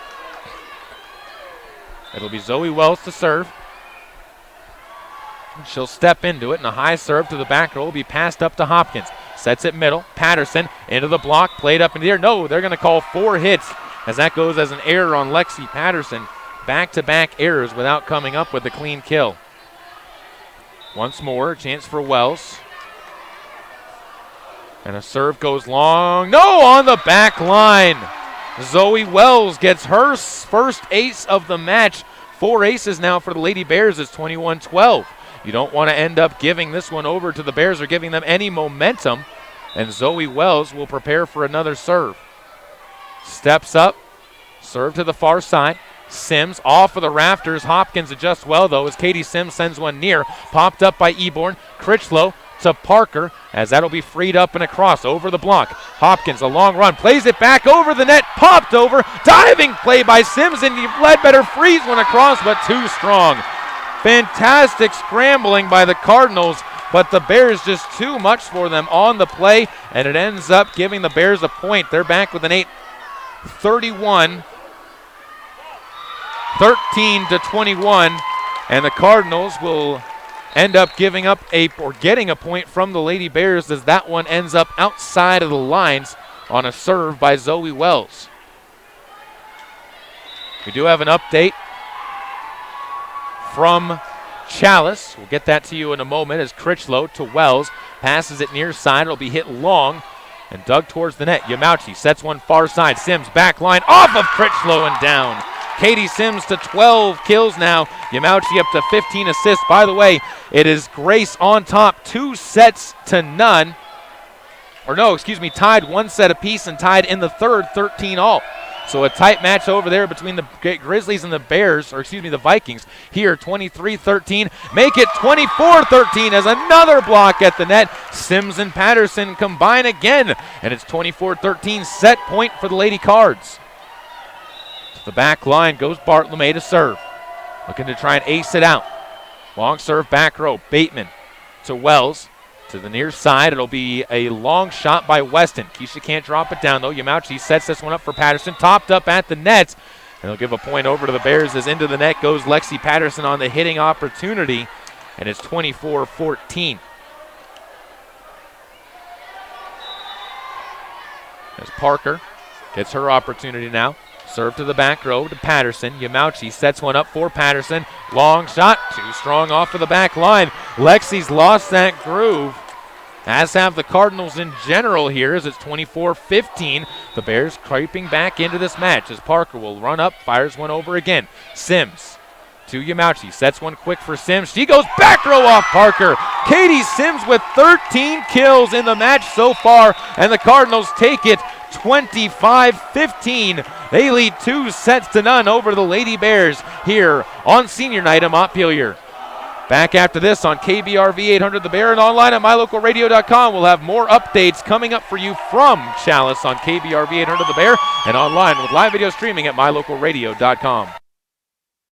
It'll be Zoe Wells to serve. She'll step into it, and a high serve to the back row will be passed up to Hopkins. Sets it middle. Patterson into the block, played up in the air. No, they're going to call 4 hits as that goes as an error on Lexi Patterson. Back-to-back errors without coming up with a clean kill. Once more, a chance for Wells. And a serve goes long. No, on the back line. Zoe Wells gets her first ace of the match. 4 aces now for the Lady Bears. It's 21-12. You don't want to end up giving this one over to the Bears or giving them any momentum. And Zoe Wells will prepare for another serve. Steps up. Serve to the far side. Sims off of the rafters. Hopkins adjusts well, though, as Katie Sims sends one near. Popped up by Eborn. Critchlow to Parker, as that'll be freed up and across over the block. Hopkins, a long run, plays it back over the net, popped over. Diving play by Sims, and Ledbetter frees one across, but too strong. Fantastic scrambling by the Cardinals, but the Bears just too much for them on the play, and it ends up giving the Bears a point. They're back with an 8-31, 13-21, and the Cardinals will end up giving up getting a point from the Lady Bears, as that one ends up outside of the lines on a serve by Zoe Wells. We do have an update from Chalice. We'll get that to you in a moment as Critchlow to Wells. Passes it near side. It'll be hit long and dug towards the net. Yamauchi sets one far side. Sims back line off of Critchlow and down. Katie Sims to 12 kills now. Yamauchi up to 15 assists. By the way, it is Grace on top, 2 sets to none. Or no, excuse me, tied 1 set apiece and tied in the third, 13 all. So a tight match over there between the Grizzlies and the Bears, or excuse me, the Vikings. Here, 23-13. Make it 24-13 as another block at the net. Sims and Patterson combine again, and it's 24-13, set point for the Lady Cards. To the back line goes Bartlome to serve. Looking to try and ace it out. Long serve back row. Bateman to Wells. To the near side, it'll be a long shot by Weston. Keisha can't drop it down, though. Yamauchi sets this one up for Patterson. Topped up at the net. And he'll give a point over to the Bears as into the net goes Lexi Patterson on the hitting opportunity. And it's 24-14. As Parker gets her opportunity now. Serve to the back row to Patterson. Yamauchi sets one up for Patterson. Long shot, too strong off of the back line. Lexi's lost that groove, as have the Cardinals in general here, as it's 24-15. The Bears creeping back into this match as Parker will run up, fires one over again. Sims to Yamauchi, sets one quick for Sims. She goes back row off Parker. Katie Sims with 13 kills in the match so far, and the Cardinals take it 25-15. They lead 2 sets to none over the Lady Bears here on senior night at Montpelier. Back after this on KBRV 800 The Bear and online at mylocalradio.com. We'll have more updates coming up for you from Chalice on KBRV 800 The Bear and online with live video streaming at mylocalradio.com.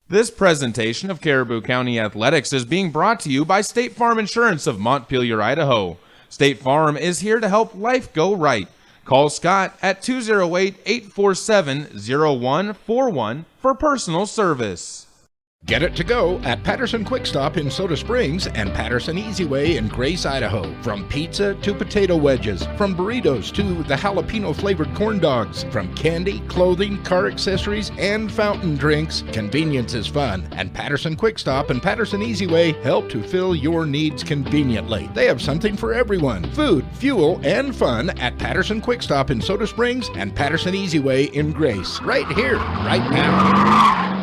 This presentation of Caribou County Athletics is being brought to you by State Farm Insurance of Montpelier, Idaho. State Farm is here to help life go right. Call Scott at 208-847-0141 for personal service. Get it to go at Patterson Quick Stop in Soda Springs and Patterson Easy Way in Grace, Idaho. From pizza to potato wedges, from burritos to the jalapeno flavored corn dogs, from candy, clothing, car accessories, and fountain drinks, convenience is fun. And Patterson Quick Stop and Patterson Easy Way help to fill your needs conveniently. They have something for everyone: food, fuel, and fun at Patterson Quick Stop in Soda Springs and Patterson Easy Way in Grace. Right here, right now.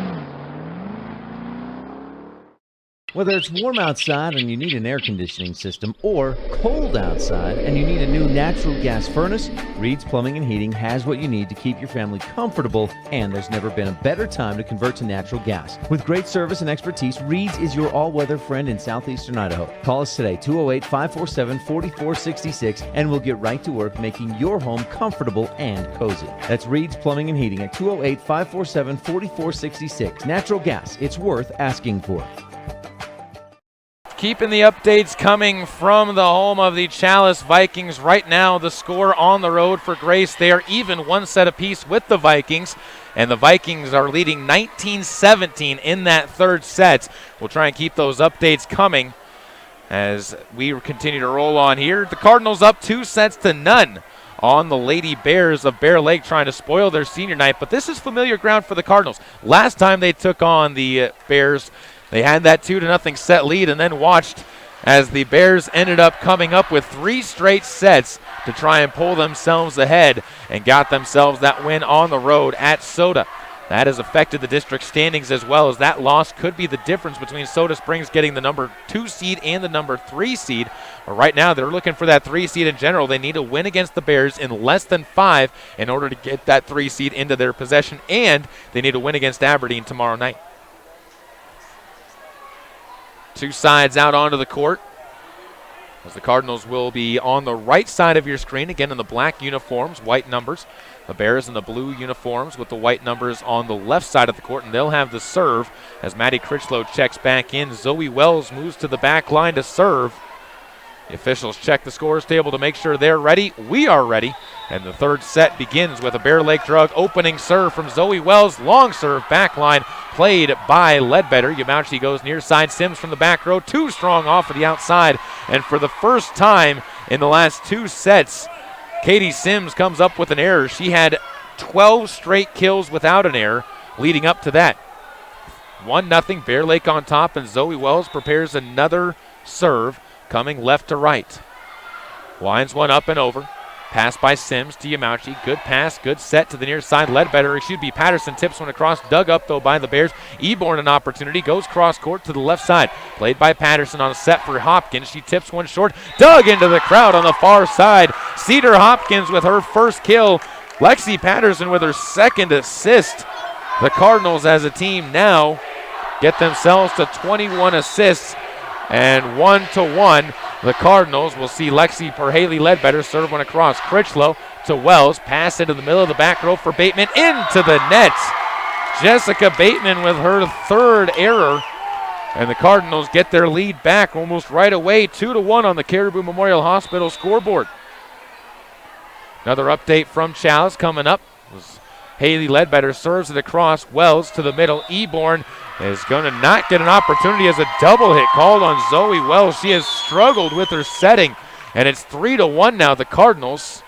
Whether it's warm outside and you need an air conditioning system, or cold outside and you need a new natural gas furnace, Reed's Plumbing and Heating has what you need to keep your family comfortable, and there's never been a better time to convert to natural gas. With great service and expertise, Reed's is your all-weather friend in southeastern Idaho. Call us today, 208-547-4466, and we'll get right to work making your home comfortable and cozy. That's Reed's Plumbing and Heating at 208-547-4466. Natural gas, it's worth asking for. Keeping the updates coming from the home of the Chalice Vikings. Right now, the score on the road for Grace. They are even 1 set apiece with the Vikings, and the Vikings are leading 19-17 in that third set. We'll try and keep those updates coming as we continue to roll on here. The Cardinals up 2 sets to none on the Lady Bears of Bear Lake, trying to spoil their senior night, but this is familiar ground for the Cardinals. Last time they took on the Bears, they had that 2-0 set lead and then watched as the Bears ended up coming up with 3 straight sets to try and pull themselves ahead and got themselves that win on the road at Soda. That has affected the district standings as well, as that loss could be the difference between Soda Springs getting the number 2 seed and the number 3 seed. But right now they're looking for that 3 seed in general. They need to win against the Bears in less than 5 in order to get that 3 seed into their possession, and they need to win against Aberdeen tomorrow night. 2 sides out onto the court, as the Cardinals will be on the right side of your screen, again in the black uniforms, white numbers. The Bears in the blue uniforms with the white numbers on the left side of the court, and they'll have the serve as Maddie Critchlow checks back in. Zoe Wells moves to the back line to serve. The officials check the scores table to make sure they're ready. We are ready. And the third set begins with a Bear Lake Drug opening serve from Zoe Wells. Long serve back line played by Ledbetter. Yamauchi goes near side. Sims from the back row. Too strong off of the outside. And for the first time in the last 2 sets, Katie Sims comes up with an error. She had 12 straight kills without an error leading up to that. 1-0 Bear Lake on top, and Zoe Wells prepares another serve coming left to right. Winds one up and over. Pass by Sims to Yamauchi. Good pass, good set to the near side. Patterson tips one across. Dug up, though, by the Bears. Eborn an opportunity. Goes cross court to the left side. Played by Patterson on a set for Hopkins. She tips one short. Dug into the crowd on the far side. Cedar Hopkins with her first kill. Lexi Patterson with her second assist. The Cardinals as a team now get themselves to 21 assists. And 1-1. The Cardinals will see Haley Ledbetter serve one across. Critchlow to Wells. Pass into the middle of the back row for Bateman. Into the net. Jessica Bateman with her third error. And the Cardinals get their lead back almost right away. 2-1 on the Caribou Memorial Hospital scoreboard. Another update from Chalice coming up. Haley Ledbetter serves it across. Wells to the middle. Eborn is going to not get an opportunity as a double hit called on Zoe Wells. She has struggled with her setting, and it's 3-1 now. The Cardinals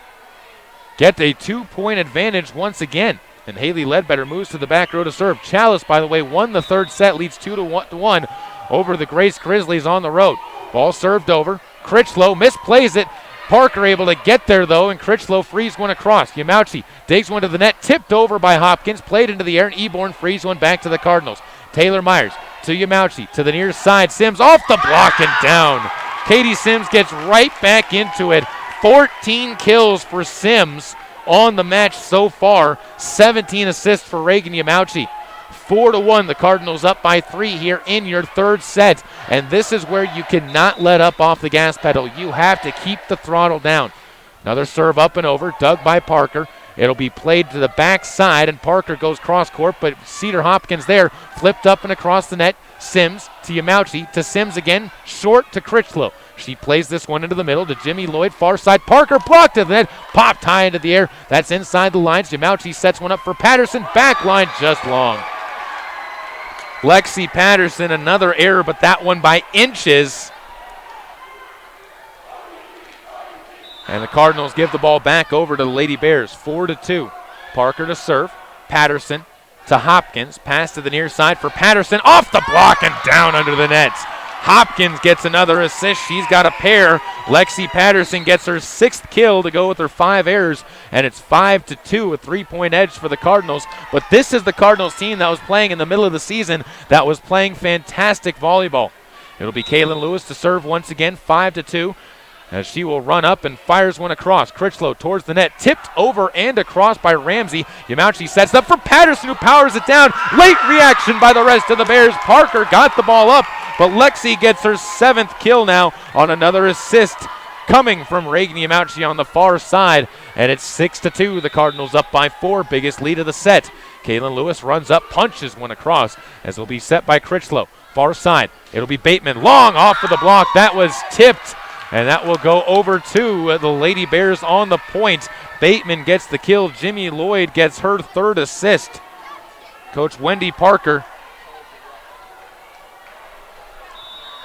get a 2-point advantage once again, and Haley Ledbetter moves to the back row to serve. Chalice, by the way, won the third set, leads 2-1 over the Grace Grizzlies on the road. Ball served over. Critchlow misplays it. Parker able to get there, though, and Critchlow frees one across. Yamauchi digs one to the net, tipped over by Hopkins, played into the air, and Eborn frees one back to the Cardinals. Taylor Myers to Yamauchi, to the near side. Sims off the block and down. Katie Sims gets right back into it. 14 kills for Sims on the match so far. 17 assists for Reagan Yamauchi. 4-1, the Cardinals up by 3 here in your third set. And this is where you cannot let up off the gas pedal. You have to keep the throttle down. Another serve up and over, dug by Parker. It'll be played to the backside, and Parker goes cross court, but Cedar Hopkins there, flipped up and across the net. Sims to Yamauchi, to Sims again, short to Critchlow. She plays this one into the middle to Jimmy Lloyd, far side. Parker blocked to the net, popped high into the air. That's inside the lines. Yamauchi sets one up for Patterson, back line just long. Lexi Patterson, another error, but that one by inches. And the Cardinals give the ball back over to the Lady Bears, 4-2. Parker to serve. Patterson to Hopkins. Pass to the near side for Patterson. Off the block and down under the nets. Hopkins gets another assist. She's got a pair. Lexi Patterson gets her 6th kill to go with her 5 errors, and it's 5-2, a 3-point edge for the Cardinals. But this is the Cardinals team that was playing in the middle of the season that was playing fantastic volleyball. It'll be Kaylin Lewis to serve once again, 5-2. As she will run up and fires one across. Critchlow towards the net, tipped over and across by Ramsey. Yamauchi sets up for Patterson, who powers it down. Late reaction by the rest of the Bears. Parker got the ball up, but Lexi gets her 7th kill now on another assist coming from Reagan Yamauchi on the far side. And it's 6-2. The Cardinals up by 4, biggest lead of the set. Kaylin Lewis runs up, punches one across, as will be set by Critchlow. Far side, it'll be Bateman. Long off of the block. That was tipped. And that will go over to the Lady Bears on the point. Bateman gets the kill. Jimmy Lloyd gets her 3rd assist. Coach Wendy Parker.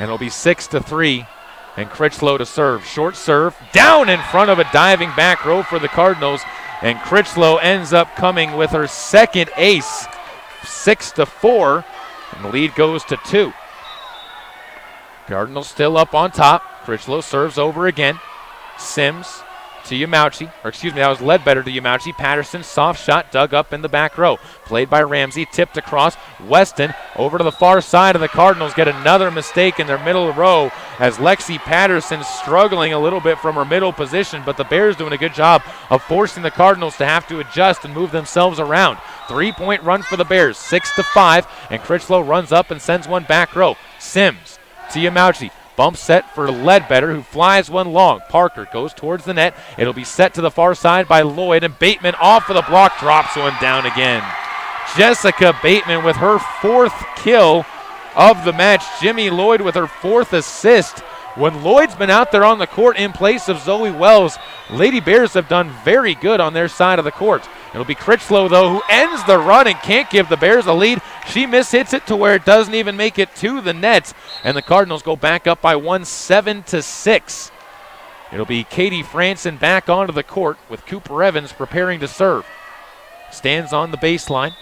And it'll be 6-3. And Critchlow to serve. Short serve. Down in front of a diving back row for the Cardinals. And Critchlow ends up coming with her 2nd ace. 6-4. And the lead goes to 2. Cardinals still up on top. Critchlow serves over again. Sims to Yamauchi, that was Ledbetter to Yamauchi. Patterson, soft shot, dug up in the back row. Played by Ramsey, tipped across. Weston over to the far side, and the Cardinals get another mistake in their middle row as Lexi Patterson struggling a little bit from her middle position, but the Bears doing a good job of forcing the Cardinals to have to adjust and move themselves around. 3-point run for the Bears, 6-5, and Critchlow runs up and sends one back row. Sims to Yamauchi. Bump set for Ledbetter, who flies one long. Parker goes towards the net. It'll be set to the far side by Lloyd, and Bateman off of the block drops one down again. Jessica Bateman with her 4th kill of the match. Jimmy Lloyd with her 4th assist. When Lloyd's been out there on the court in place of Zoe Wells, Lady Bears have done very good on their side of the court. It'll be Critchlow, though, who ends the run and can't give the Bears a lead. She mishits it to where it doesn't even make it to the net, and the Cardinals go back up by 1, 7-6. It'll be Katie Franson back onto the court with Cooper Evans preparing to serve. Stands on the baseline.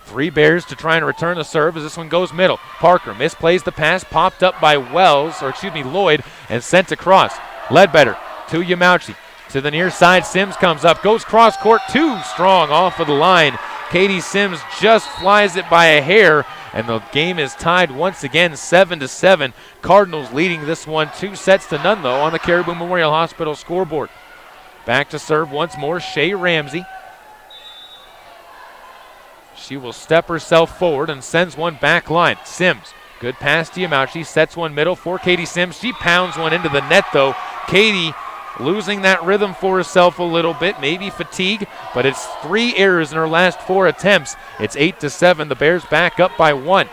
3 Bears to try and return the serve as this one goes middle. Parker misplays the pass, popped up by Lloyd, and sent across. Ledbetter to Yamauchi. To the near side, Sims comes up, goes cross court, too strong off of the line. Katie Sims just flies it by a hair, and the game is tied once again, 7-7. Cardinals leading this one 2-0 though on the Caribou Memorial Hospital scoreboard. Back to serve once more, Shea Ramsey. She will step herself forward and sends one back line. Sims, good pass to Yamauchi, sets one middle for Katie Sims. She pounds one into the net though. Katie losing that rhythm for herself a little bit, maybe fatigue, but it's 3 errors in her last 4 attempts. It's 8-7. The Bears back up by 1.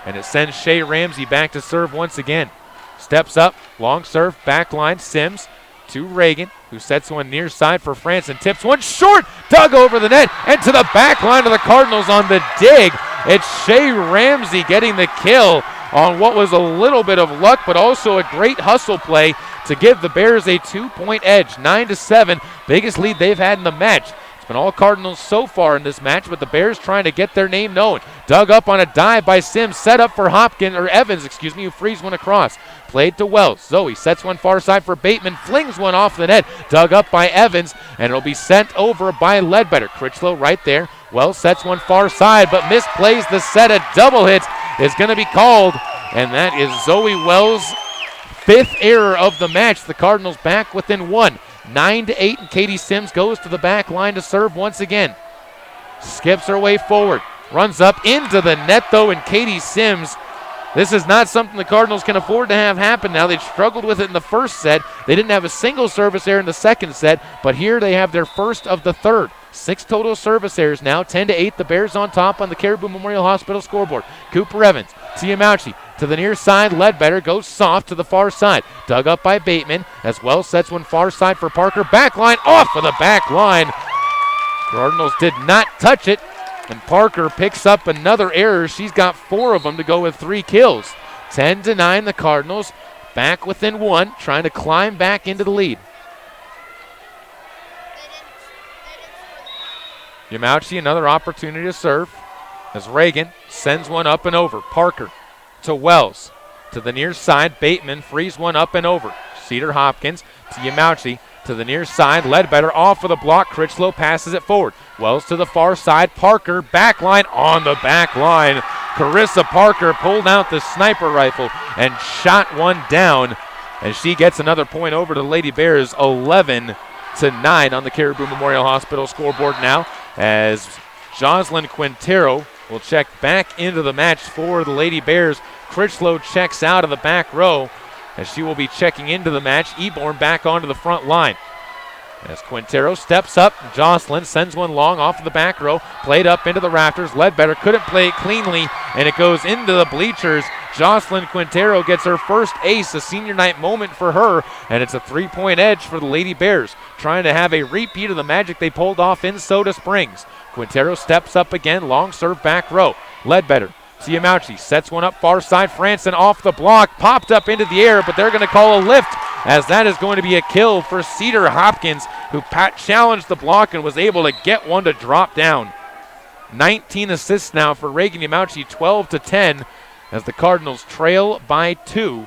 And it sends Shea Ramsey back to serve once again. Steps up, long serve, back line, Sims to Reagan, who sets one near side for France and tips one short, dug over the net, and to the back line of the Cardinals on the dig. It's Shea Ramsey getting the kill on what was a little bit of luck, but also a great hustle play to give the Bears a 2-point edge, 9-7, biggest lead they've had in the match. It's been all Cardinals so far in this match, but the Bears trying to get their name known. Dug up on a dive by Sims, set up for Evans, who frees one across. Played to Wells. Zoe sets one far side for Bateman, flings one off the net, dug up by Evans, and it'll be sent over by Ledbetter. Critchlow right there. Wells sets one far side, but misplays the set. A double hit is going to be called, and that is Zoe Wells' 5th error of the match. The Cardinals back within 1. 9-8, and Katie Sims goes to the back line to serve once again. Skips her way forward. Runs up into the net, though, and Katie Sims. This is not something the Cardinals can afford to have happen now. They struggled with it in the first set. They didn't have a single service error in the second set, but here they have their first of the third. 6 total service errors now, 10-8. The Bears on top on the Caribou Memorial Hospital scoreboard. Cooper Evans to Yamauchi. To the near side, Ledbetter goes soft to the far side. Dug up by Bateman, as well sets one far side for Parker. Back line, off of the back line. Cardinals did not touch it, and Parker picks up another error. She's got 4 of them to go with 3 kills. 10-9, the Cardinals back within 1, trying to climb back into the lead. Yamauchi, another opportunity to serve as Reagan sends one up and over. Parker to Wells. To the near side, Bateman frees one up and over. Cedar Hopkins to Yamauchi. To the near side, Ledbetter off of the block. Critchlow passes it forward. Wells to the far side. Parker, back line on the back line. Carissa Parker pulled out the sniper rifle and shot one down. And she gets another point over to the Lady Bears, 11-9 on the Caribou Memorial Hospital scoreboard now, as Jocelyn Quintero will check back into the match for the Lady Bears. Critchlow checks out of the back row as she will be checking into the match. Eborn back onto the front line. As Quintero steps up, Jocelyn sends one long off of the back row, played up into the rafters. Ledbetter couldn't play it cleanly, and it goes into the bleachers. Jocelyn Quintero gets her first ace, a senior night moment for her, and it's a 3-point edge for the Lady Bears, trying to have a repeat of the magic they pulled off in Soda Springs. Quintero steps up again, long serve back row. Ledbetter to Yamauchi, sets one up far side. Franson off the block, popped up into the air, but they're going to call a lift, as that is going to be a kill for Cedar Hopkins, who challenged the block and was able to get one to drop down. 19 assists now for Reagan Yamauchi, 12-10, as the Cardinals trail by 2.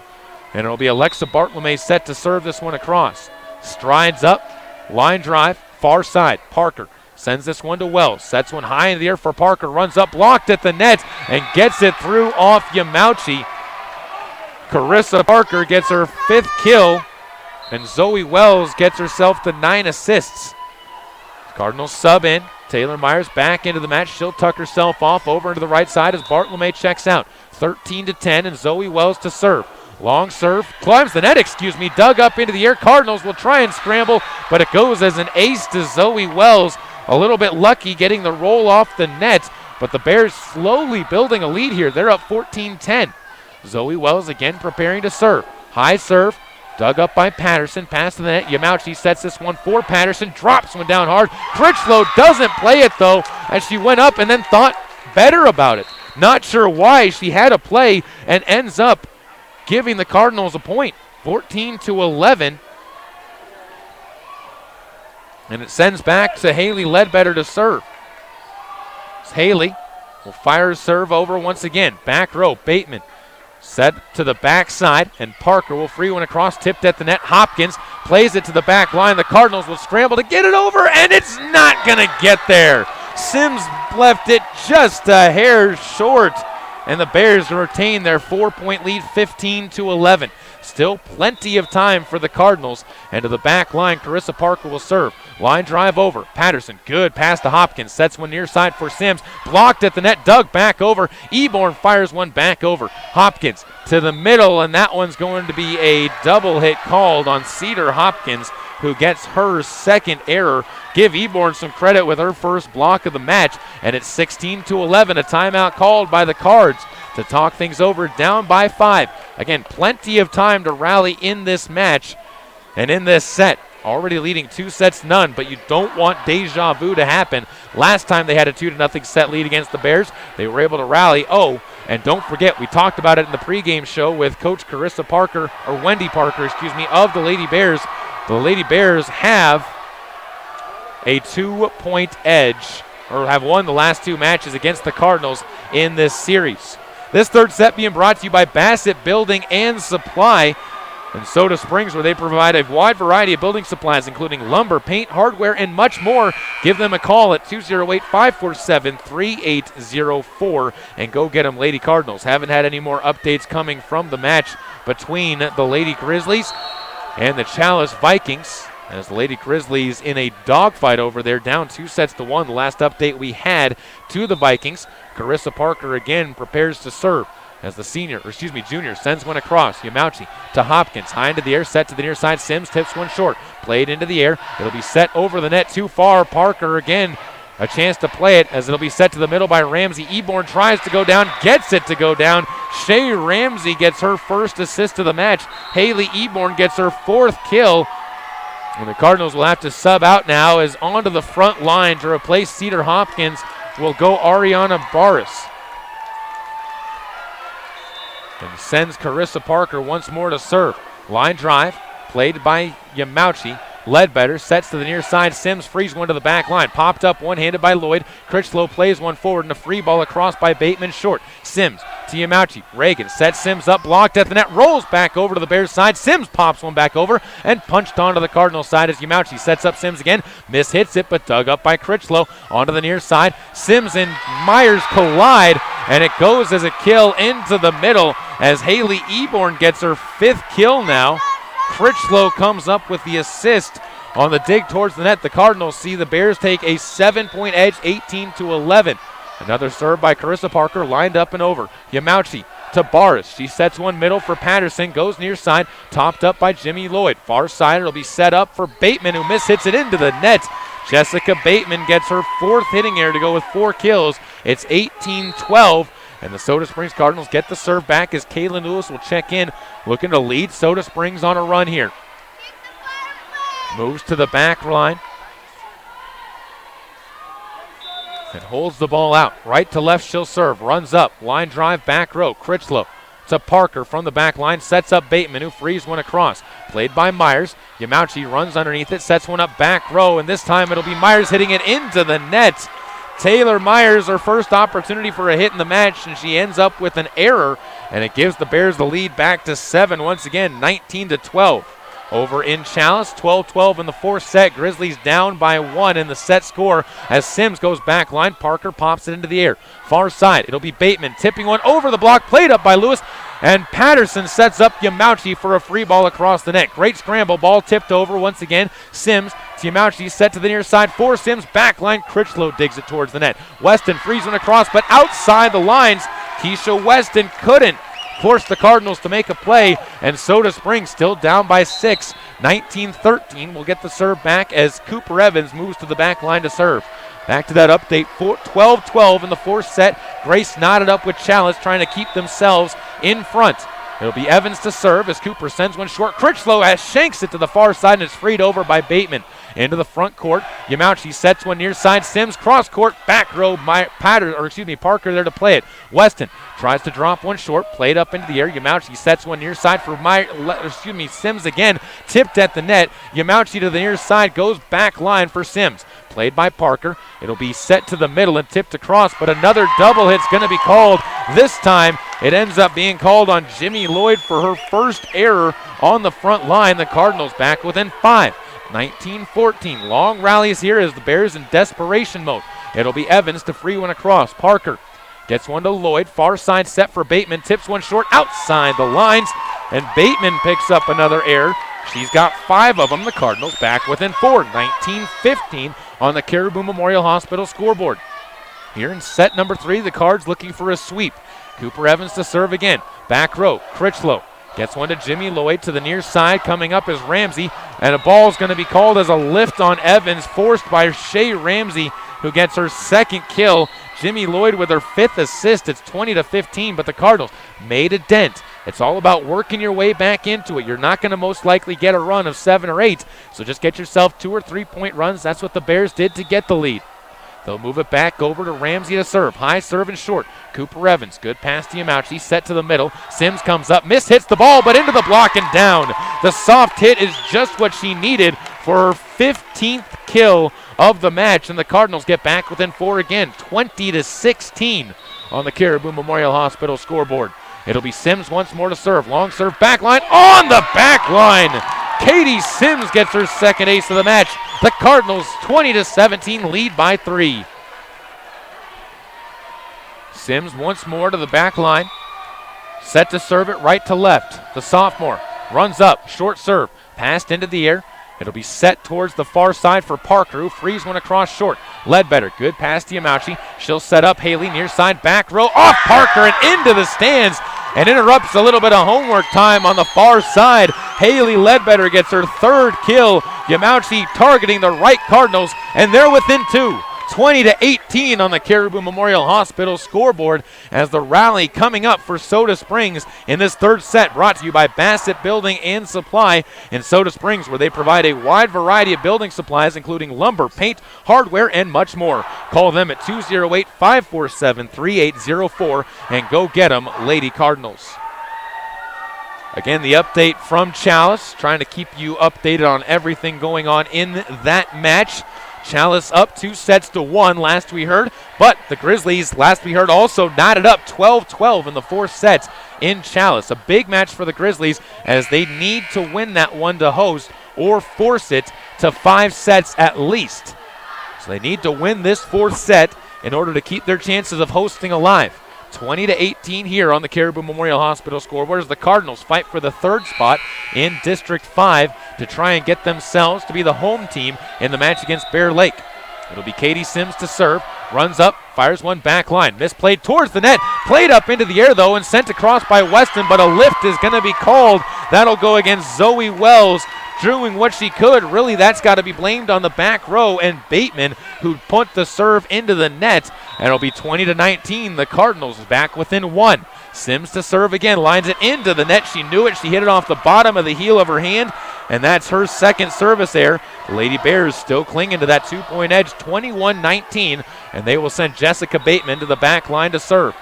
And it'll be Alexa Bartolome set to serve this one across. Strides up, line drive, far side. Parker sends this one to Wells, sets one high in the air for Parker, runs up, blocked at the net, and gets it through off Yamauchi. Carissa Parker gets her 5th kill, and Zoe Wells gets herself to 9 assists. Cardinals sub in. Taylor Myers back into the match. She'll tuck herself off over into the right side as Bartolome checks out. 13-10, and Zoe Wells to serve. Long serve, climbs the net, dug up into the air. Cardinals will try and scramble, but it goes as an ace to Zoe Wells. A little bit lucky getting the roll off the net, but the Bears slowly building a lead here. They're up 14-10. Zoe Wells again preparing to serve. High serve, dug up by Patterson, pass to the net. Yamauchi sets this one for Patterson, drops one down hard. Critchlow doesn't play it though, as she went up and then thought better about it. Not sure why she had a play and ends up giving the Cardinals a point, 14-11. And it sends back to Haley Ledbetter to serve. Haley will fire a serve over once again. Back row, Bateman set to the backside, and Parker will free one across, tipped at the net. Hopkins plays it to the back line. The Cardinals will scramble to get it over, and it's not going to get there. Sims left it just a hair short, and the Bears retain their 4-point lead, 15-11. Still plenty of time for the Cardinals, and to the back line, Carissa Parker will serve. Line drive over. Patterson, good pass to Hopkins. Sets one near side for Sims. Blocked at the net, dug back over. Eborn fires one back over. Hopkins to the middle, and that one's going to be a double hit called on Cedar Hopkins, who gets her second error. Give Eborn some credit with her first block of the match, and it's 16-11, a timeout called by the Cards to talk things over, down by 5. Again, plenty of time to rally in this match and in this set. Already leading 2-0, but you don't want deja vu to happen. Last time they had a 2-0 set lead against the Bears, they were able to rally. Oh, and don't forget, we talked about it in the pregame show with Coach Carissa Parker, or Wendy Parker, excuse me, of the Lady Bears. The Lady Bears have a 2-point edge, or have won the last 2 matches against the Cardinals in this series. This third set being brought to you by Bassett Building and Supply in Soda Springs, where they provide a wide variety of building supplies, including lumber, paint, hardware, and much more. Give them a call at 208-547-3804 and go get them, Lady Cardinals. Haven't had any more updates coming from the match between the Lady Grizzlies and the Chalice Vikings, as the Lady Grizzlies in a dogfight over there, down 2-1. The last update we had to the Vikings. Carissa Parker again prepares to serve as the junior sends one across. Yamauchi to Hopkins, high into the air, set to the near side. Sims tips one short, played into the air. It'll be set over the net too far. Parker again, a chance to play it as it'll be set to the middle by Ramsey. Eborn tries to go down, gets it to go down. Shea Ramsey gets her first assist of the match. Haley Eborn gets her 4th kill. And the Cardinals will have to sub out now, as onto the front line to replace Cedar Hopkins will go Ariana Barris. And sends Carissa Parker once more to serve. Line drive, played by Yamauchi. Ledbetter sets to the near side. Sims frees one to the back line. Popped up one-handed by Lloyd. Critchlow plays one forward, and a free ball across by Bateman short. Sims to Yamauchi. Reagan sets Sims up, blocked at the net, rolls back over to the Bears side. Sims pops one back over and punched onto the Cardinal side as Yamauchi sets up Sims again. Miss hits it, but dug up by Critchlow. Onto the near side. Sims and Myers collide, and it goes as a kill into the middle as Haley Eborn gets her 5th kill now. Critchlow comes up with the assist on the dig towards the net. The Cardinals see the Bears take a 7-point edge, 18-11. Another serve by Carissa Parker, lined up and over. Yamauchi to Barris. She sets one middle for Patterson, goes near side, topped up by Jimmy Lloyd. Far side, it'll be set up for Bateman, who mishits it into the net. Jessica Bateman gets her 4th hitting error to go with 4 kills. It's 18-12. And the Soda Springs Cardinals get the serve back as Kaylin Lewis will check in, looking to lead Soda Springs on a run here. Moves to the back line and holds the ball out. Right to left, she'll serve. Runs up, line drive, back row. Critchlow to Parker from the back line, sets up Bateman, who frees one across. Played by Myers. Yamauchi runs underneath it, sets one up back row, and this time it'll be Myers hitting it into the net. Taylor Myers, her first opportunity for a hit in the match, and she ends up with an error, and it gives the Bears the lead back to 7 once again, 19-12. Over in Chalice, 12-12 in the 4th set. Grizzlies down by 1 in the set score as Sims goes back line. Parker pops it into the air. Far side, it'll be Bateman tipping one over the block, played up by Lewis, and Patterson sets up Yamauchi for a free ball across the net. Great scramble, ball tipped over once again. Sims to Yamauchi, set to the near side for Sims. Back line, Critchlow digs it towards the net. Weston frees one across, but outside the lines, Keisha Weston couldn't force the Cardinals to make a play, and Soda Springs still down by 6. 19-13 will get the serve back as Cooper Evans moves to the back line to serve. Back to that update, 12-12 in the 4th set. Grace knotted up with Chalice, trying to keep themselves in front. It'll be Evans to serve as Cooper sends one short. Critchlow shanks it to the far side, and it's freed over by Bateman. Into the front court, Yamauchi sets one near side. Sims cross court, back row. Parker there to play it. Weston tries to drop one short, played up into the air. Yamauchi sets one near side for Sims again, tipped at the net. Yamauchi to the near side, goes back line for Sims. Played by Parker. It'll be set to the middle and tipped across, but another double hit's going to be called. This time It ends up being called on Jimmy Lloyd for her first error on the front line. The Cardinals back within 5. 19-14. Long rallies here as the Bears in desperation mode. It'll be Evans to free one across. Parker gets one to Lloyd. Far side set for Bateman. Tips one short outside the lines. And Bateman picks up another error. She's got 5 of them. The Cardinals back within 4. 19-15 on the Caribou Memorial Hospital scoreboard. Here in set number 3, the Cards looking for a sweep. Cooper Evans to serve again. Back row. Critchlow gets one to Jimmy Lloyd to the near side. Coming up is Ramsey. And a ball is going to be called as a lift on Evans, forced by Shea Ramsey, who gets her second kill. Jimmy Lloyd with her 5th assist. It's 20-15, but the Cardinals made a dent. It's all about working your way back into it. You're not going to most likely get a run of 7 or 8, so just get yourself 2 or 3 point runs. That's what the Bears did to get the lead. They'll move it back over to Ramsey to serve. High serve and short. Cooper Evans, good pass to Yamauchi, set to the middle. Sims comes up, hits the ball, but into the block and down. The soft hit is just what she needed for her 15th kill of the match, and the Cardinals get back within 4 again, 20-16 on the Caribou Memorial Hospital scoreboard. It'll be Sims once more to serve. Long serve back line on the back line. Katie Sims gets her second ace of the match. The Cardinals 20-17 lead by 3. Sims once more to the back line. Set to serve it right to left. The sophomore runs up, short serve, passed into the air. It'll be set towards the far side for Parker, who frees one across short. Ledbetter, good pass to Yamauchi. She'll set up Haley, near side back row, off Parker and into the stands, and interrupts a little bit of homework time on the far side. Haley Ledbetter gets her 3rd kill. Yamauchi targeting the right Cardinals, and they're within 2. 20-18 on the Caribou Memorial Hospital scoreboard as the rally coming up for Soda Springs in this 3rd set, brought to you by Bassett Building and Supply in Soda Springs, where they provide a wide variety of building supplies including lumber, paint, hardware, and much more. Call them at 208-547-3804 and go get them, Lady Cardinals. Again, the update from Chalice, trying to keep you updated on everything going on in that match. Chalice up 2-1 last we heard, but the Grizzlies, last we heard, also knotted up 12-12 in the 4 sets in Chalice. A big match for the Grizzlies as they need to win that one to host or force it to 5 sets at least. So they need to win this 4th set in order to keep their chances of hosting alive. 20-18 here on the Caribou Memorial Hospital scoreboard as the Cardinals fight for the 3rd spot in District 5 to try and get themselves to be the home team in the match against Bear Lake. It'll be Katie Sims to serve, runs up, fires one back line, misplayed towards the net, played up into the air though and sent across by Weston, but a lift is going to be called. That'll go against Zoe Wells, doing what she could. Really, that's got to be blamed on the back row and Bateman, who put the serve into the net. And it'll be 20-19. The Cardinals back within 1. Sims to serve again, lines it into the net. She knew it. She hit it off the bottom of the heel of her hand, and that's her 2nd service error. The Lady Bears still clinging to that 2-point edge, 21-19, and they will send Jessica Bateman to the back line to serve.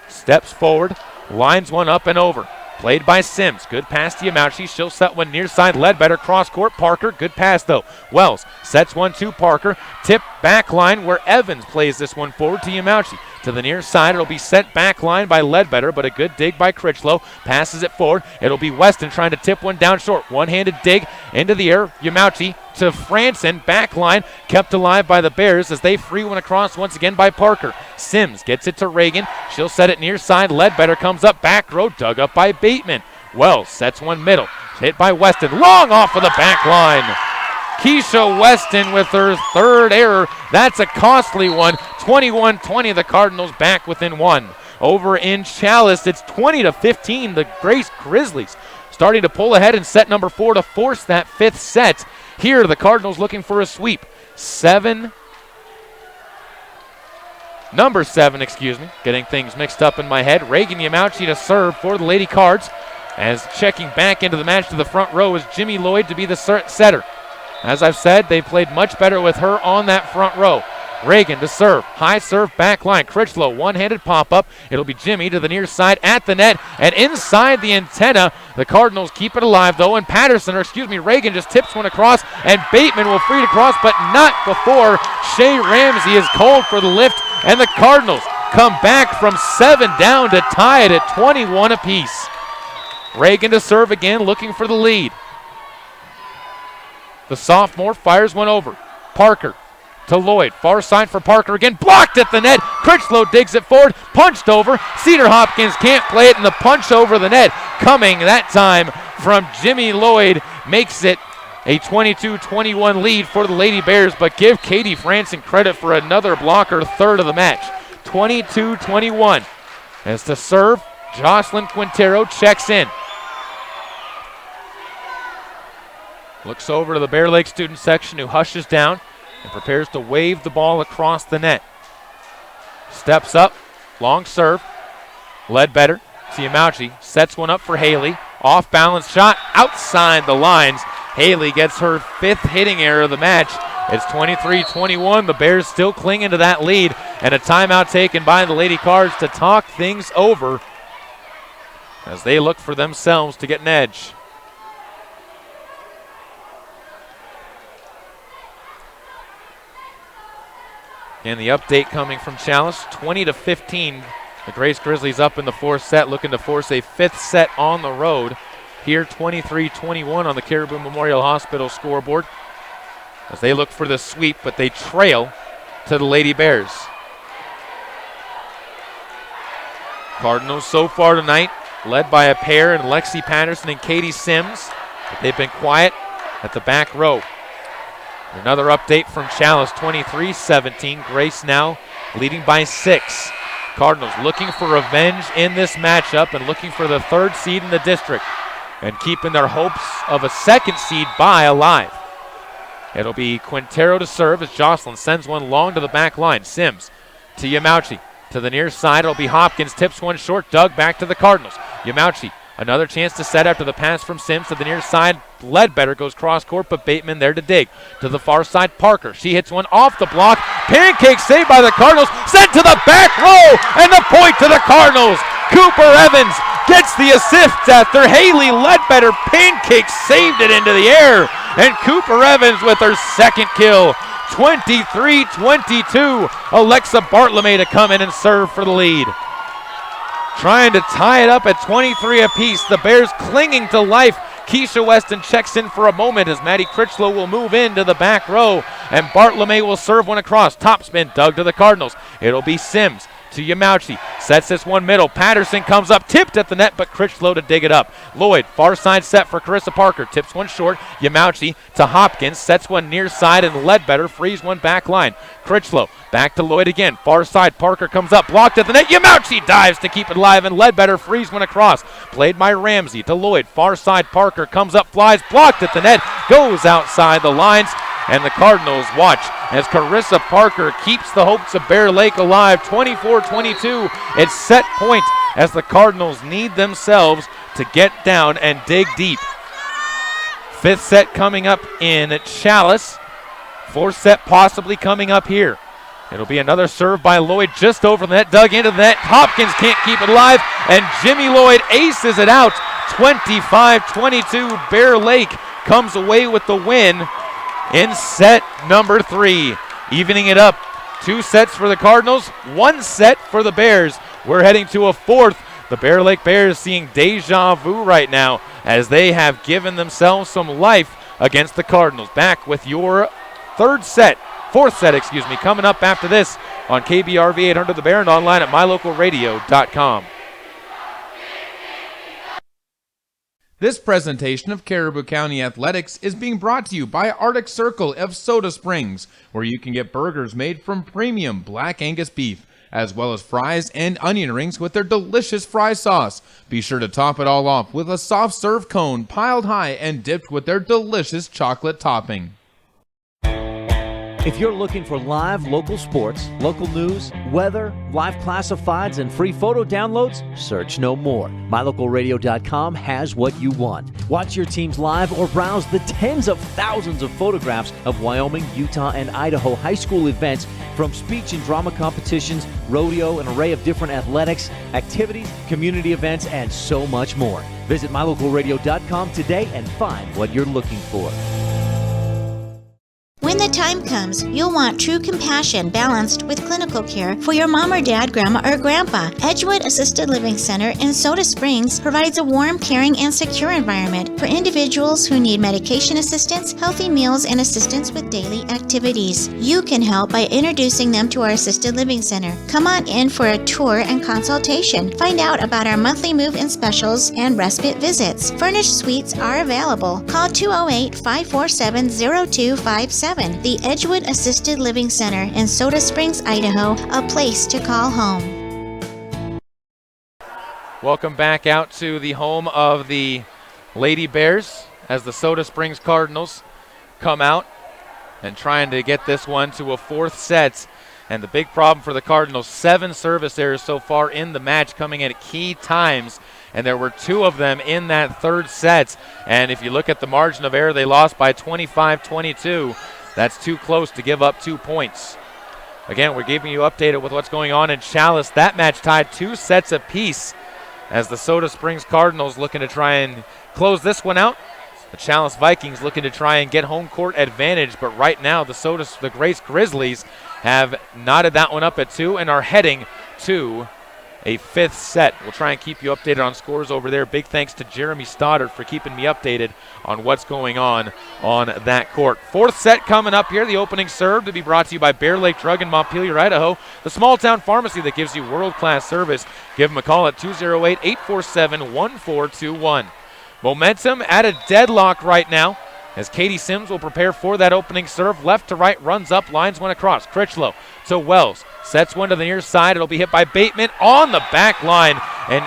Steps forward, lines one up and over. Played by Sims. Good pass to Yamauchi. She'll set one near side. Ledbetter cross court. Parker. Good pass though. Wells sets one to Parker. Tip back line where Evans plays this one forward to Yamauchi. To the near side. It'll be sent back line by Ledbetter, but a good dig by Critchlow. Passes it forward. It'll be Weston trying to tip one down short. One-handed dig into the air. Yamauchi to Franson. Back line kept alive by the Bears as they free one across once again by Parker. Sims gets it to Reagan. She'll set it near side. Ledbetter comes up. Back row dug up by Bateman. Wells sets one middle. Hit by Weston. Long off of the back line. Keisha Weston with her 3rd error. That's a costly one. 21-20. The Cardinals back within 1. Over in Chalice, it's 20-15. The Grace Grizzlies starting to pull ahead in set number 4 to force that 5th set. Here, the Cardinals looking for a sweep. Number 7, getting things mixed up in my head. Reagan Yamauchi to serve for the Lady Cards, as checking back into the match to the front row is Jimmy Lloyd to be the setter. As I've said, they played much better with her on that front row. Reagan to serve. High serve back line. Critchlow one-handed pop-up. It'll be Jimmy to the near side at the net and inside the antenna. The Cardinals keep it alive though, and Reagan just tips one across, and Bateman will free it across, but not before Shea Ramsey is called for the lift, and the Cardinals come back from 7 down to tie it at 21 apiece. Reagan to serve again, looking for the lead. The sophomore fires one over. Parker to Lloyd. Far side for Parker again. Blocked at the net. Critchlow digs it forward. Punched over. Cedar Hopkins can't play it, and the punch over the net coming that time from Jimmy Lloyd makes it a 22-21 lead for the Lady Bears, but give Katie Franson credit for another blocker, third of the match. 22-21. As to serve, Jocelyn Quintero checks in. Looks over to the Bear Lake student section, who hushes down and prepares to wave the ball across the net. Steps up, long serve. Ledbetter, Siamauchi sets one up for Haley. Off balance shot outside the lines. Haley gets her 5th hitting error of the match. It's 23-21. The Bears still clinging to that lead, and a timeout taken by the Lady Cards to talk things over as they look for themselves to get an edge. And the update coming from Chalice, 20-15. The Grace Grizzlies up in the 4th set, looking to force a 5th set on the road. Here, 23-21 on the Caribou Memorial Hospital scoreboard as they look for the sweep, but they trail to the Lady Bears. Cardinals so far tonight, led by a pair in Lexi Patterson and Katie Sims, but they've been quiet at the back row. Another update from Chalice, 23-17. Grace now leading by 6. Cardinals looking for revenge in this matchup and looking for the 3rd seed in the district and keeping their hopes of a 2nd seed bye alive. It'll be Quintero to serve as Jocelyn sends one long to the back line. Sims to Yamauchi. To the near side, it'll be Hopkins. Tips one short. Dug back to the Cardinals. Yamauchi, another chance to set after the pass from Sims to the near side. Ledbetter goes cross court, but Bateman there to dig. To the far side, Parker. She hits one off the block. Pancake saved by the Cardinals. Sent to the back row, and the point to the Cardinals. Cooper Evans gets the assist after Haley Ledbetter pancake saved it into the air. And Cooper Evans with her 2nd kill. 23-22. Alexa Bartlemay to come in and serve for the lead. Trying to tie it up at 23 apiece. The Bears clinging to life. Keisha Weston checks in for a moment as Maddie Critchlow will move into the back row, and Bartlemay will serve one across. Topspin dug to the Cardinals. It'll be Sims to Yamauchi. Sets this one middle. Patterson comes up, tipped at the net, but Critchlow to dig it up. Lloyd, far side set for Carissa Parker. Tips one short. Yamauchi to Hopkins. Sets one near side, and Ledbetter frees one back line. Critchlow back to Lloyd again. Far side, Parker comes up, blocked at the net. Yamauchi dives to keep it live, and Ledbetter frees one across. Played by Ramsey to Lloyd. Far side, Parker comes up, flies, blocked at the net, goes outside the lines. And the Cardinals watch as Carissa Parker keeps the hopes of Bear Lake alive. 24-22. It's set point as the Cardinals need themselves to get down and dig deep. 5th set coming up in Chalice. 4th set possibly coming up here. It'll be another serve by Lloyd just over the net, dug into the net. Hopkins can't keep it alive, and Jimmy Lloyd aces it out. 25-22. Bear Lake comes away with the win in set number 3. Evening it up. 2 sets for the Cardinals, 1 set for the Bears. We're heading to a 4th. The Bear Lake Bears seeing deja vu right now as they have given themselves some life against the Cardinals. Back with your 4th set, coming up after this on KBRV 800 The Bear and online at mylocalradio.com. This presentation of Caribou County Athletics is being brought to you by Arctic Circle of Soda Springs, where you can get burgers made from premium Black Angus beef, as well as fries and onion rings with their delicious fry sauce. Be sure to top it all off with a soft serve cone piled high and dipped with their delicious chocolate topping. If you're looking for live local sports, local news, weather, live classifieds, and free photo downloads, search no more. MyLocalRadio.com has what you want. Watch your teams live or browse the tens of thousands of photographs of Wyoming, Utah, and Idaho high school events, from speech and drama competitions, rodeo, an array of different athletics, activities, community events, and so much more. Visit MyLocalRadio.com today and find what you're looking for. When the time comes, you'll want true compassion balanced with clinical care for your mom or dad, grandma, or grandpa. Edgewood Assisted Living Center in Soda Springs provides a warm, caring, and secure environment for individuals who need medication assistance, healthy meals, and assistance with daily activities. You can help by introducing them to our Assisted Living Center. Come on in for a tour and consultation. Find out about our monthly move-in specials and respite visits. Furnished suites are available. Call 208-547-0257. The Edgewood Assisted Living Center in Soda Springs, Idaho, a place to call home. Welcome back out to the home of the Lady Bears as the Soda Springs Cardinals come out and trying to get this one to a fourth set. And the big problem for the Cardinals, 7 service errors so far in the match coming in at key times. And there were 2 of them in that third set. And if you look at the margin of error, they lost by 25-22. That's too close to give up 2 points. Again, we're keeping you updated with what's going on in Chalice. That match tied 2 sets apiece as the Soda Springs Cardinals looking to try and close this one out. The Chalice Vikings looking to try and get home court advantage, but right now the Grace Grizzlies have knotted that one up at 2 and are heading to a 5th set. We'll try and keep you updated on scores over there. Big thanks to Jeremy Stoddard for keeping me updated on what's going on that court. 4th set coming up here. The opening serve to be brought to you by Bear Lake Drug in Montpelier, Idaho, the small town pharmacy that gives you world-class service. Give them a call at 208-847-1421. Momentum at a deadlock right now as Katie Sims will prepare for that opening serve. Left to right, runs up, lines one across. Critchlow to Wells. Sets one to the near side. It'll be hit by Bateman on the back line. And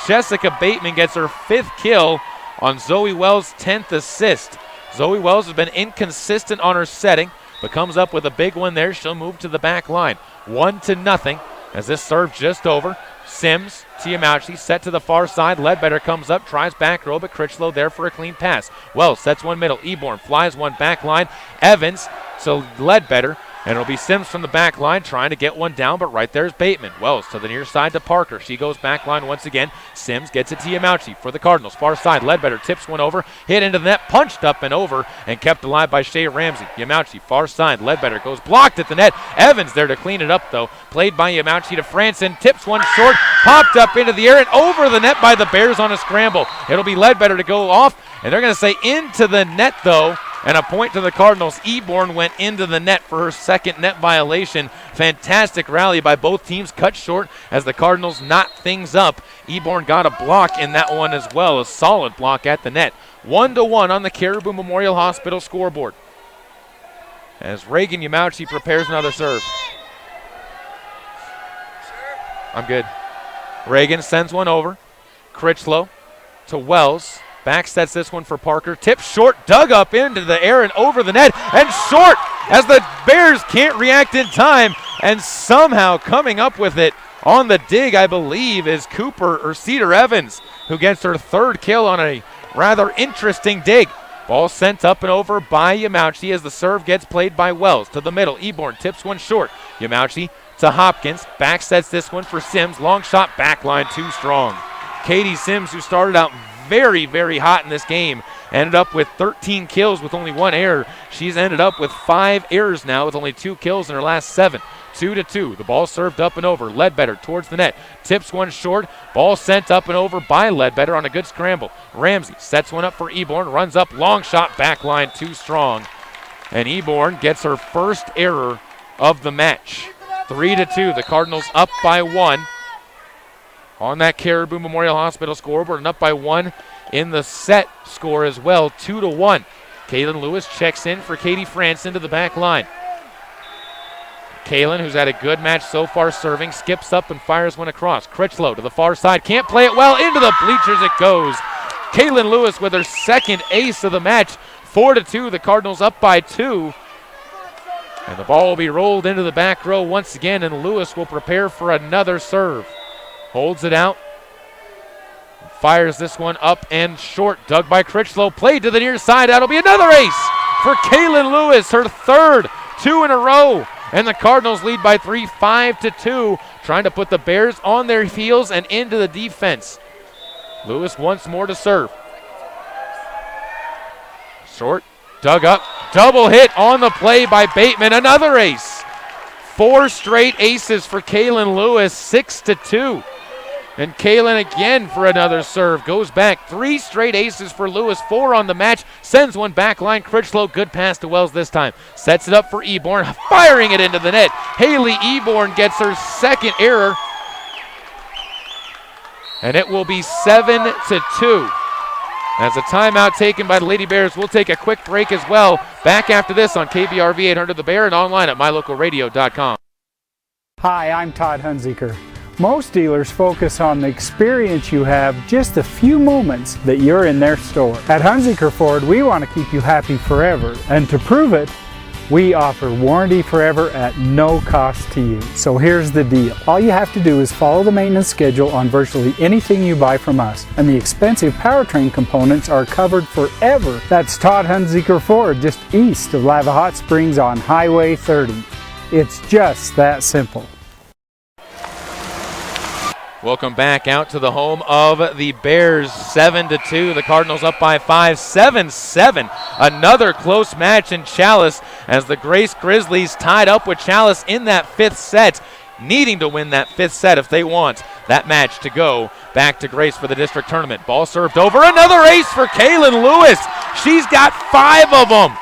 Jessica Bateman gets her 5th kill on Zoe Wells' 10th assist. Zoe Wells has been inconsistent on her setting, but comes up with a big one there. She'll move to the back line. 1-0 as this serve just over. Sims, Tiamauchi set to the far side. Ledbetter comes up, tries back row, but Critchlow there for a clean pass. Wells sets one middle. Eborn flies one back line. Evans, so Ledbetter. And it'll be Sims from the back line trying to get one down, but right there's Bateman. Wells to the near side to Parker. She goes back line once again. Sims gets it to Tiamauchi for the Cardinals. Far side, Ledbetter tips one over, hit into the net, punched up and over, and kept alive by Shea Ramsey. Tiamauchi, far side, Ledbetter goes blocked at the net. Evans there to clean it up, though. Played by Tiamauchi to Franson, tips one short, popped up into the air and over the net by the Bears on a scramble. It'll be Ledbetter to go off, and they're going to say into the net, though. And a point to the Cardinals. Eborn went into the net for her 2nd net violation. Fantastic rally by both teams, cut short as the Cardinals knot things up. Eborn got a block in that one as well, a solid block at the net. 1-1 on the Caribou Memorial Hospital scoreboard as Reagan Yamauchi prepares another serve. I'm good. Reagan sends one over. Critchlow to Wells. Back sets this one for Parker. Tip short, dug up into the air and over the net. And short as the Bears can't react in time. And somehow coming up with it on the dig, I believe, is Cedar Evans, who gets her 3rd kill on a rather interesting dig. Ball sent up and over by Yamauchi as the serve gets played by Wells. To the middle, Eborn tips one short. Yamauchi to Hopkins. Back sets this one for Sims. Long shot, back line too strong. Katie Sims, who started out very, very hot in this game, ended up with 13 kills with only 1 error. She's ended up with 5 errors now with only 2 kills in her last 7. 2-2. The ball served up and over. Ledbetter towards the net. Tips one short. Ball sent up and over by Ledbetter on a good scramble. Ramsey sets one up for Eborn. Runs up. Long shot. Back line too strong. And Eborn gets her 1st error of the match. 3-2. The Cardinals up by 1. On that Caribou Memorial Hospital scoreboard, and up by 1 in the set score as well, 2-1. Kaylin Lewis checks in for Katie Franson to the back line. Kaylin, who's had a good match so far serving, skips up and fires one across. Critchlow to the far side, can't play it well, into the bleachers it goes. Kaylin Lewis with her 2nd ace of the match, 4-2, the Cardinals up by 2. And the ball will be rolled into the back row once again, and Lewis will prepare for another serve. Holds it out. Fires this one up and short. Dug by Critchlow. Played to the near side. That'll be another ace for Kaylin Lewis. Her 3rd, 2 in a row. And the Cardinals lead by 3, 5-2. Trying to put the Bears on their heels and into the defense. Lewis once more to serve. Short. Dug up. Double hit on the play by Bateman. Another ace. 4 straight aces for Kaylin Lewis, 6-2. And Kaylin again for another serve. Goes back. 3 straight aces for Lewis. 4 on the match. Sends one back line. Critchlow, good pass to Wells this time. Sets it up for Eborn. Firing it into the net. Haley Eborn gets her second error. And it will be 7-2. As a timeout taken by the Lady Bears. We'll take a quick break as well. Back after this on KBRV 800 The Bear and online at mylocalradio.com. Hi, I'm Todd Hunziker. Most dealers focus on the experience you have just a few moments that you're in their store. At Hunziker Ford, we want to keep you happy forever. And to prove it, we offer warranty forever at no cost to you. So here's the deal. All you have to do is follow the maintenance schedule on virtually anything you buy from us. And the expensive powertrain components are covered forever. That's Todd Hunziker Ford, just east of Lava Hot Springs on Highway 30. It's just that simple. Welcome back out to the home of the Bears, 7-2. The Cardinals up by 5, 7-7. Another close match in Chalice as the Grace Grizzlies tied up with Chalice in that 5th set, needing to win that 5th set if they want that match to go back to Grace for the district tournament. Ball served over. Another ace for Kaylin Lewis. She's got 5 of them.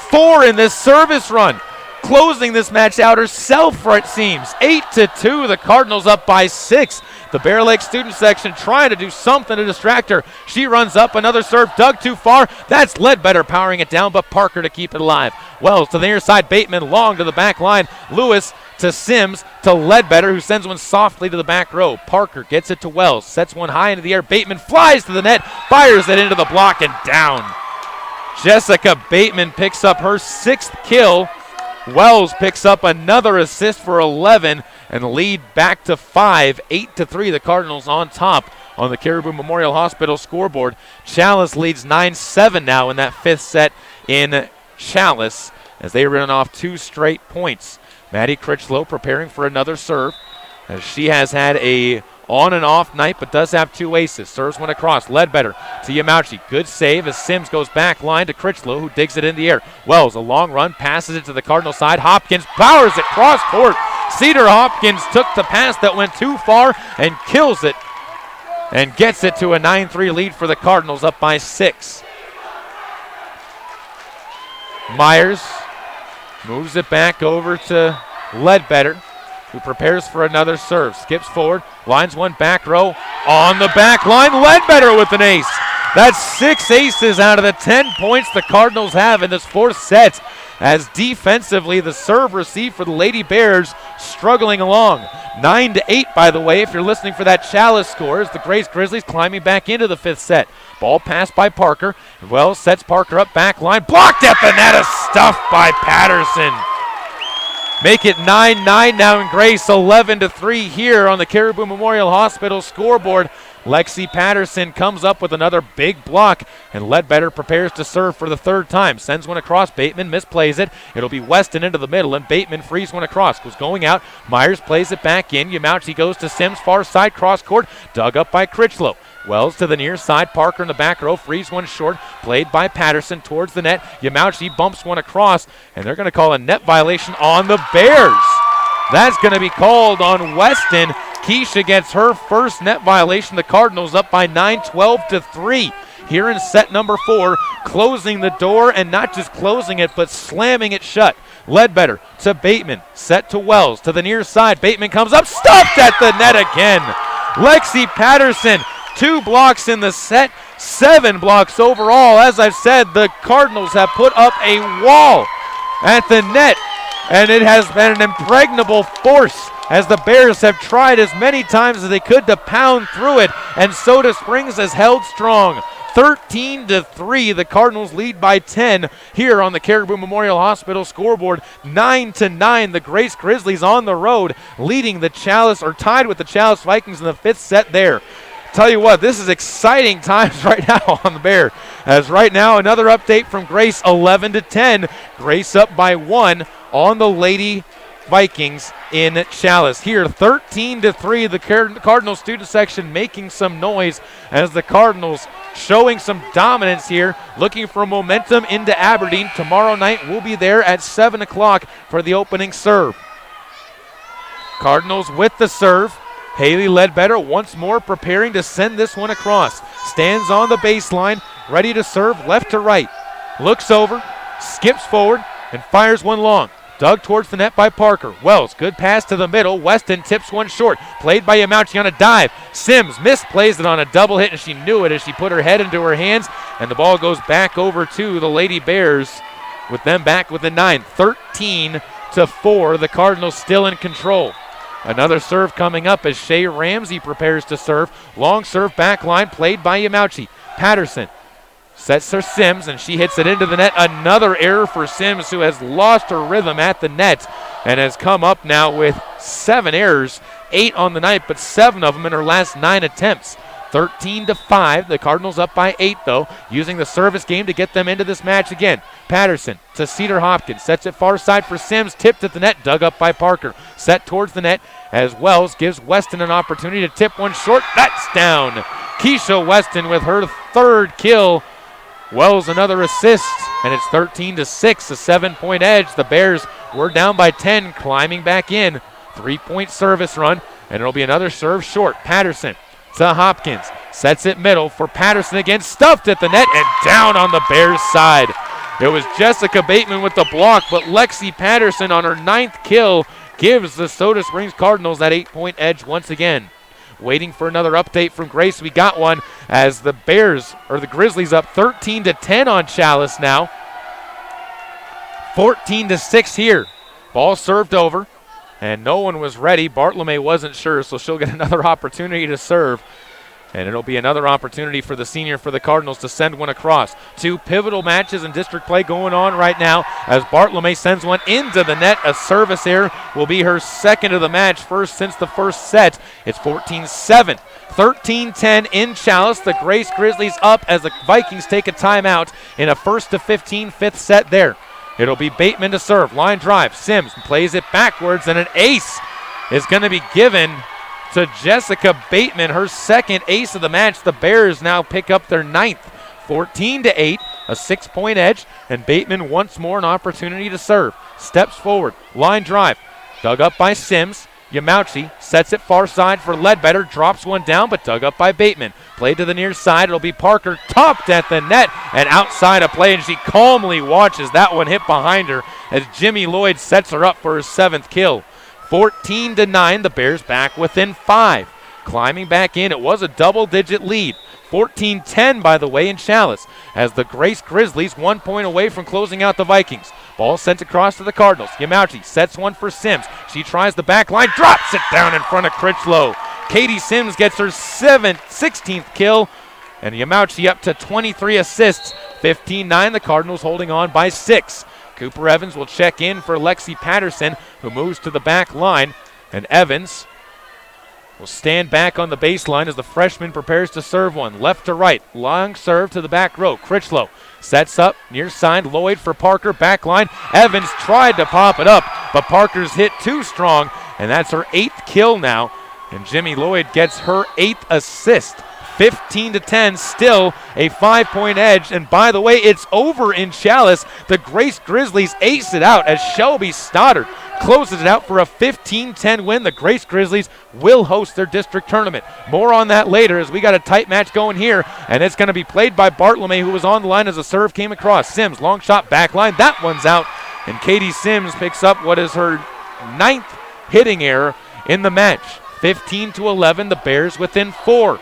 4 in this service run. Closing this match out herself, it seems. 8-2, the Cardinals up by 6. The Bear Lake student section trying to do something to distract her. She runs up, another serve dug too far. That's Ledbetter powering it down, but Parker to keep it alive. Wells to the near side, Bateman long to the back line. Lewis to Sims to Ledbetter, who sends one softly to the back row. Parker gets it to Wells, sets one high into the air. Bateman flies to the net, fires it into the block and down. Jessica Bateman picks up her 6th kill. Wells picks up another assist for 11 and lead back to 5, 8-3. The Cardinals on top on the Caribou Memorial Hospital scoreboard. Chalice leads 9-7 now in that 5th set in Chalice as they run off 2 straight points. Maddie Critchlow preparing for another serve as she has had a on and off night, but does have 2 aces. Serves one across. Ledbetter to Yamauchi. Good save as Sims goes back line to Critchlow, who digs it in the air. Wells, a long run, passes it to the Cardinal side. Hopkins powers it cross court. Cedar Hopkins took the pass that went too far and kills it and gets it to a 9-3 lead for the Cardinals, up by 6. Myers moves it back over to Ledbetter, who prepares for another serve. Skips forward, lines one back row. On the back line, Ledbetter with an ace. That's 6 aces out of the 10 points the Cardinals have in this 4th set, as defensively the serve received for the Lady Bears struggling along. 9-8, by the way, if you're listening for that Chalice score, as the Grace Grizzlies climbing back into the 5th set. Ball passed by Parker. Wells sets Parker up back line. Blocked at the net, a stuff by Patterson. Make it 9-9 now in Grace, 11-3 here on the Caribou Memorial Hospital scoreboard. Lexi Patterson comes up with another big block, and Ledbetter prepares to serve for the 3rd time. Sends one across, Bateman misplays it. It'll be Weston into the middle, and Bateman frees one across. Goes going out, Myers plays it back in. Yamauchi goes to Sims, far side cross court, dug up by Critchlow. Wells to the near side, Parker in the back row, frees one short, played by Patterson towards the net. Yamauchi bumps one across, and they're going to call a net violation on the Bears. That's going to be called on Weston. Keisha gets her first net violation. The Cardinals up by 9, 12-3. Here in set number 4, closing the door, and not just closing it, but slamming it shut. Ledbetter to Bateman, set to Wells, to the near side. Bateman comes up, stuffed at the net again. Lexi Patterson, 2 blocks in the set, 7 blocks overall. As I've said, the Cardinals have put up a wall at the net, and it has been an impregnable force as the Bears have tried as many times as they could to pound through it, and Soda Springs has held strong. 13-3, the Cardinals lead by 10 here on the Caribou Memorial Hospital scoreboard. 9-9, the Grace Grizzlies on the road, leading the Chalice, or tied with the Chalice Vikings in the 5th set there. Tell you what, this is exciting times right now on the Bear, as right now another update from Grace, 11-10. Grace up by 1 on the Lady Vikings in Chalice. Here, 13-3, the Cardinal student section making some noise as the Cardinals showing some dominance here, looking for momentum into Aberdeen. Tomorrow night we'll be there at 7 o'clock for the opening serve. Cardinals with the serve. Haley Ledbetter once more preparing to send this one across. Stands on the baseline, ready to serve left to right. Looks over, skips forward, and fires one long. Dug towards the net by Parker. Wells, good pass to the middle. Weston tips one short. Played by Yamauchi on a dive. Sims misplays it on a double hit, and she knew it as she put her head into her hands, and the ball goes back over to the Lady Bears with them back within 9. 13-4, the Cardinals still in control. Another serve coming up as Shea Ramsey prepares to serve. Long serve back line played by Yamauchi. Patterson sets her Sims, and she hits it into the net. Another error for Sims, who has lost her rhythm at the net and has come up now with 7 errors, 8 on the night, but 7 of them in her last 9 attempts. 13-5. The Cardinals up by 8, though, using the service game to get them into this match again. Patterson to Cedar Hopkins. Sets it far side for Sims. Tipped at the net. Dug up by Parker. Set towards the net as Wells gives Weston an opportunity to tip one short. That's down. Keisha Weston with her 3rd kill. Wells another assist, and it's 13-6, a 7-point edge. The Bears were down by 10, climbing back in. 3-point service run, and it'll be another serve short. Patterson to Hopkins. Sets it middle for Patterson again. Stuffed at the net and down on the Bears side. It was Jessica Bateman with the block, but Lexi Patterson on her 9th kill gives the Soda Springs Cardinals that 8-point edge once again. Waiting for another update from Grace. We got one as the Grizzlies up 13-10 on Chalice now. 14-6 here. Ball served over, and no one was ready. Bartolome wasn't sure, so she'll get another opportunity to serve. And it'll be another opportunity for the senior for the Cardinals to send one across. 2 pivotal matches in district play going on right now as Bartolome sends one into the net. A service error will be her 2nd of the match, first since the first set. It's 14-7. 13-10 in Chalice. The Grace Grizzlies up as the Vikings take a timeout in a 1-15 5th set there. It'll be Bateman to serve. Line drive. Sims plays it backwards, and an ace is going to be given to Jessica Bateman, her 2nd ace of the match. The Bears now pick up their 9th. 14-8, a 6-point edge, and Bateman once more an opportunity to serve. Steps forward, line drive, dug up by Sims. Yamauchi sets it far side for Ledbetter, drops one down, but dug up by Bateman. Played to the near side, it'll be Parker, topped at the net and outside of play, and she calmly watches that one hit behind her as Jimmy Lloyd sets her up for her 7th kill. 14-9, the Bears back within 5. Climbing back in, it was a double-digit lead. 14-10, by the way, in Chalice, as the Grace Grizzlies 1 point away from closing out the Vikings. Ball sent across to the Cardinals. Yamauchi sets one for Sims. She tries the back line, drops it down in front of Critchlow. Katie Sims gets her 16th kill, and Yamauchi up to 23 assists. 15-9, the Cardinals holding on by 6. Cooper Evans will check in for Lexi Patterson, who moves to the back line. And Evans will stand back on the baseline as the freshman prepares to serve one. Left to right. Long serve to the back row. Critchlow sets up near side. Lloyd for Parker. Back line. Evans tried to pop it up, but Parker's hit too strong, and that's her 8th kill now. And Jimmy Lloyd gets her 8th assist. 15-10, still a 5-point edge. And by the way, it's over in Chalice. The Grace Grizzlies ace it out as Shelby Stoddard closes it out for a 15-10 win. The Grace Grizzlies will host their district tournament. More on that later as we got a tight match going here, and it's going to be played by Bartolome, who was on the line as a serve came across. Sims, long shot, back line. That one's out, and Katie Sims picks up what is her 9th hitting error in the match. 15-11, the Bears within 4.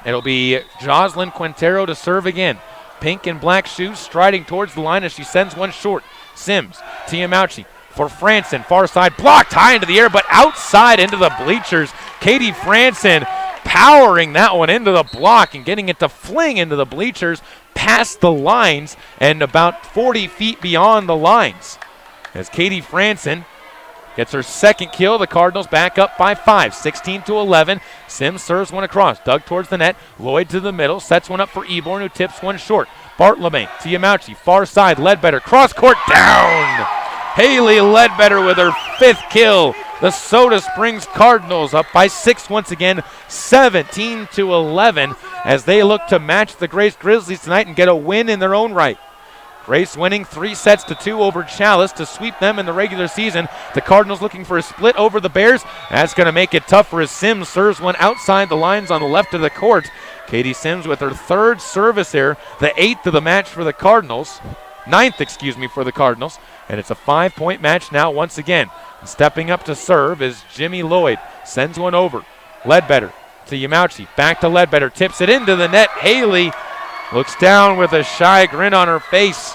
It'll be Jocelyn Quintero to serve again. Pink and black shoes striding towards the line as she sends one short. Sims, Yamauchi for Franson, far side, blocked high into the air, but outside into the bleachers. Katie Franson powering that one into the block and getting it to fling into the bleachers past the lines and about 40 feet beyond the lines. As Katie Franson gets her 2nd kill, the Cardinals back up by 5, 16-11. Sims serves one across, dug towards the net. Lloyd to the middle, sets one up for Eborn, who tips one short. Bartolome to Yamauchi, far side, Ledbetter, cross court, down! Haley Ledbetter with her 5th kill. The Soda Springs Cardinals up by 6 once again, 17-11, as they look to match the Grace Grizzlies tonight and get a win in their own right. Grace winning 3-2 over Chalice to sweep them in the regular season. The Cardinals looking for a split over the Bears. That's going to make it tough for as Sims serves one outside the lines on the left of the court. Katie Sims with her third service error, the 8th of the match for the Cardinals. 9th, for the Cardinals. And it's a 5-point match now once again. And stepping up to serve is Jimmy Lloyd. Sends one over. Ledbetter to Yamauchi. Back to Ledbetter. Tips it into the net. Haley looks down with a shy grin on her face.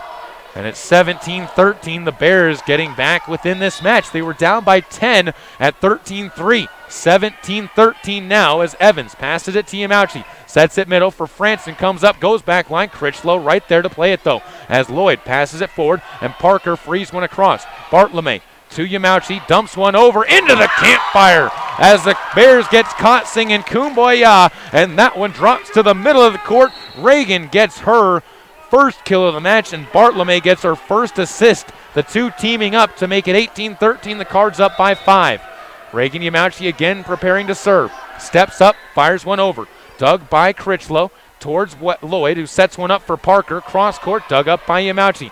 And it's 17-13. The Bears getting back within this match. They were down by 10 at 13-3. 17-13 now as Evans passes it to Yamauchi. Sets it middle for Franson. Comes up, goes back line. Critchlow right there to play it though. As Lloyd passes it forward and Parker frees one across. Bartlome to Yamauchi. Dumps one over into the campfire as the Bears gets caught singing Kumbaya. And that one drops to the middle of the court. Reagan gets her first kill of the match and Bartlome gets her first assist. The two teaming up to make it 18-13. The Cards up by 5. Reagan Yamauchi again preparing to serve. Steps up, fires one over. Dug by Critchlow towards Lloyd, who sets one up for Parker. Cross court, dug up by Yamauchi.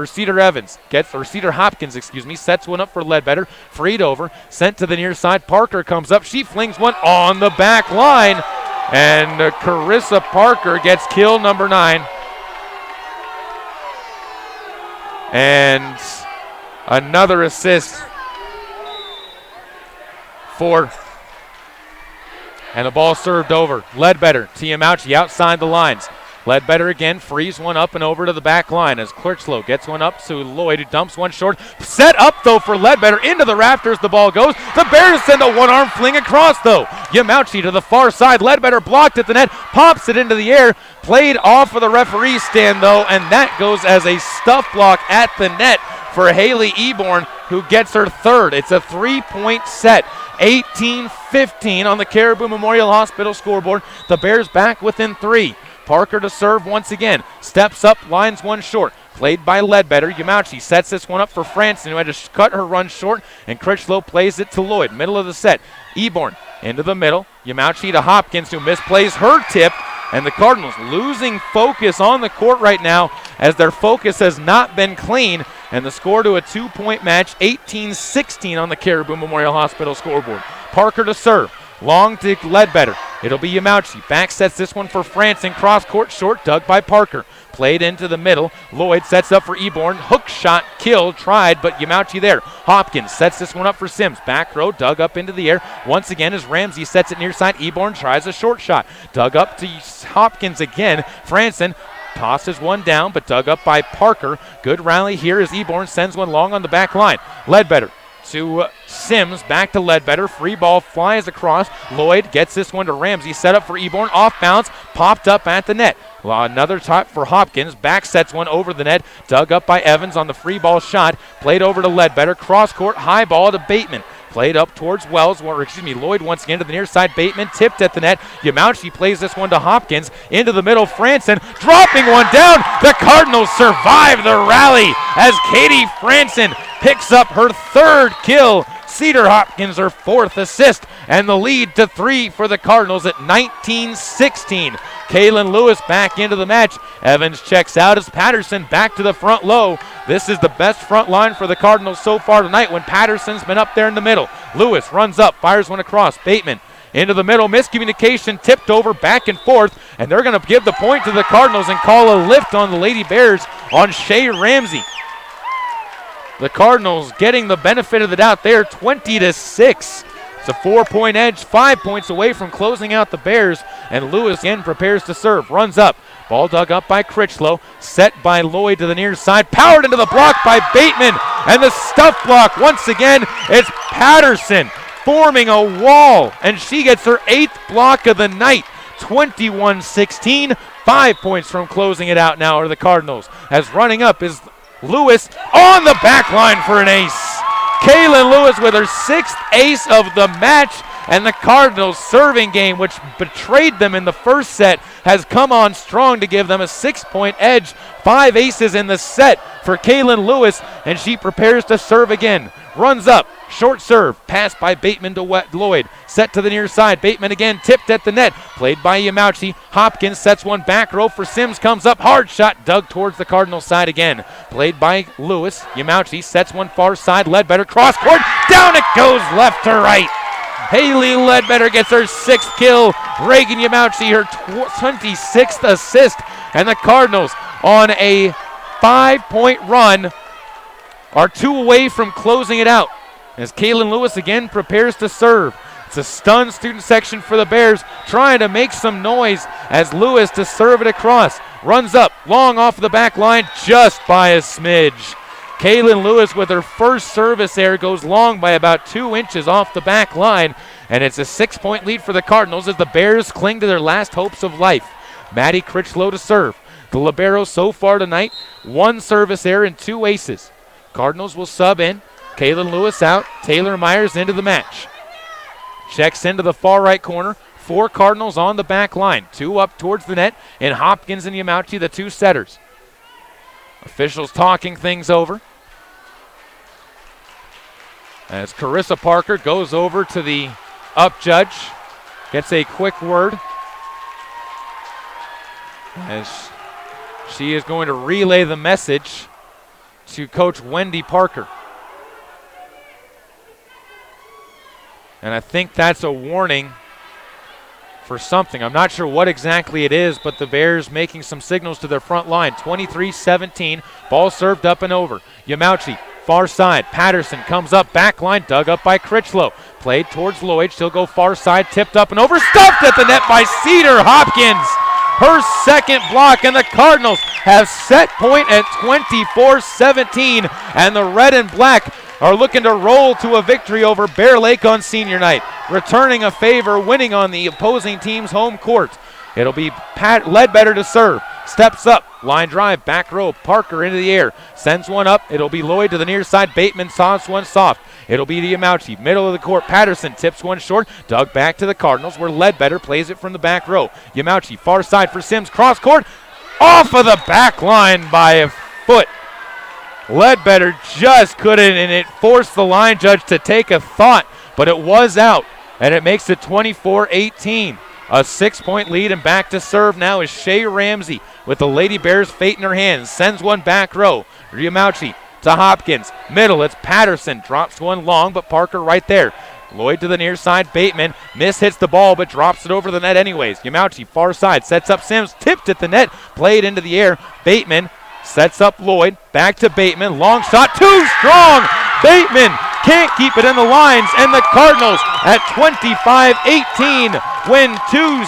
Cedar Hopkins, sets one up for Ledbetter. Freed over, sent to the near side. Parker comes up. She flings one on the back line. And Carissa Parker gets kill number 9. And another assist for, and the ball served over. Ledbetter to Yamauchi outside the lines. Ledbetter again frees one up and over to the back line as Critchlow gets one up to Lloyd, who dumps one short. Set up though for Ledbetter into the rafters. The ball goes. The Bears send a one-arm fling across though. Yamauchi to the far side. Ledbetter blocked at the net, pops it into the air. Played off of the referee stand though, and that goes as a stuff block at the net for Haley Eborn, who gets her third. It's a 3-point set. 18-15 on the Caribou Memorial Hospital scoreboard. The Bears back within 3. Parker to serve once again. Steps up, lines one short. Played by Ledbetter. Yamauchi sets this one up for Franson, who had to cut her run short, and Critchlow plays it to Lloyd. Middle of the set. Eborn into the middle. Yamauchi to Hopkins, who misplays her tip. And the Cardinals losing focus on the court right now as their focus has not been clean. And the score to a 2-point match, 18-16 on the Caribou Memorial Hospital scoreboard. Parker to serve. Long to Ledbetter. It'll be Yamauchi. Back sets this one for Franson. Cross court short, dug by Parker. Played into the middle. Lloyd sets up for Eborn. Hook shot, kill, tried, but Yamauchi there. Hopkins sets this one up for Sims. Back row, dug up into the air. Once again as Ramsey sets it near side. Eborn tries a short shot. Dug up to Hopkins again. Franson tosses one down, but dug up by Parker. Good rally here as Eborn sends one long on the back line. Ledbetter to Sims, back to Ledbetter. Free ball flies across. Lloyd gets this one to Ramsey. Set up for Eborn. Off bounds. Popped up at the net. Well, another top for Hopkins. Back sets one over the net. Dug up by Evans on the free ball shot. Played over to Ledbetter. Cross court. High ball to Bateman. Played up towards Wells. Lloyd once again to the near side. Bateman tipped at the net. Yamauchi plays this one to Hopkins. Into the middle. Franson dropping one down. The Cardinals survive the rally as Katie Franson picks up her third kill. Cedar Hopkins her fourth assist, and the lead to 3 for the Cardinals at 19-16. Kaylin Lewis back into the match. Evans checks out as Patterson back to the front low. This is the best front line for the Cardinals so far tonight when Patterson's been up there in the middle. Lewis runs up, fires one across. Bateman into the middle, miscommunication, tipped over, back and forth, and they're going to give the point to the Cardinals and call a lift on the Lady Bears on Shea Ramsey. The Cardinals getting the benefit of the doubt there, 20-6. It's a 4-point edge, 5 points away from closing out the Bears, and Lewis again prepares to serve, runs up. Ball dug up by Critchlow, set by Lloyd to the near side, powered into the block by Bateman, and the stuff block once again, it's Patterson forming a wall, and she gets her 8th block of the night. 21-16, 5 points from closing it out now are the Cardinals, as running up is Lewis on the back line for an ace. Kaylin Lewis with her 6th ace of the match, and the Cardinals serving game, which betrayed them in the first set, has come on strong to give them a 6-point edge. 5 aces in the set for Kaylin Lewis, and she prepares to serve again. runs up, short serve, pass by Bateman to Lloyd, set to the near side, Bateman again, tipped at the net, played by Yamauchi. Hopkins sets one back row for Sims, comes up, hard shot, dug towards the Cardinals side again, played by Lewis. Yamauchi sets one far side, Ledbetter cross court, down it goes left to right. Haley Ledbetter gets her 6th kill. Reagan Yamauchi her 26th assist. And the Cardinals on a 5-point run are 2 away from closing it out. As Kaylin Lewis again prepares to serve. It's a stunned student section for the Bears, trying to make some noise as Lewis to serve it across. Runs up, long off the back line, just by a smidge. Kaylin Lewis with her first service error goes long by about 2 inches off the back line, and it's a 6-point lead for the Cardinals as the Bears cling to their last hopes of life. Maddie Critchlow to serve. The libero so far tonight, 1 service error and 2 aces. Cardinals will sub in. Kaylin Lewis out. Taylor Myers into the match. Checks into the far right corner. 4 Cardinals on the back line. 2 up towards the net, and Hopkins and Yamauchi, the 2 setters. Officials talking things over. As Carissa Parker goes over to the up judge, gets a quick word. As she is going to relay the message to Coach Wendy Parker. And I think that's a warning for something. I'm not sure what exactly it is, but the Bears making some signals to their front line. 23-17, ball served up and over. Yamauchi, far side. Patterson comes up, back line, dug up by Critchlow. Played towards Lloyd, she'll go far side, tipped up and over, stuffed at the net by Cedar Hopkins. Her 2nd block, and the Cardinals have set point at 24-17, and the red and black are looking to roll to a victory over Bear Lake on senior night. Returning a favor, winning on the opposing team's home court. It'll be Ledbetter to serve. Steps up, line drive, back row, Parker into the air. Sends one up, it'll be Lloyd to the near side. Bateman saws one soft. It'll be to Yamauchi, middle of the court. Patterson tips one short, dug back to the Cardinals where Ledbetter plays it from the back row. Yamauchi, far side for Sims, cross court, off of the back line by a foot. Ledbetter just couldn't, and it forced the line judge to take a thought, but it was out, and it makes it 24-18. A 6-point lead, and back to serve now is Shea Ramsey with the Lady Bears' fate in her hands. Sends one back row. Yamauchi to Hopkins. Middle, it's Patterson. Drops one long, but Parker right there. Lloyd to the near side. Bateman hits the ball, but drops it over the net anyways. Yamauchi, far side, sets up Sims. Tipped at the net. Played into the air. Bateman sets up Lloyd. Back to Bateman. Long shot. Too strong. Bateman can't keep it in the lines, and the Cardinals at 25-18 win 3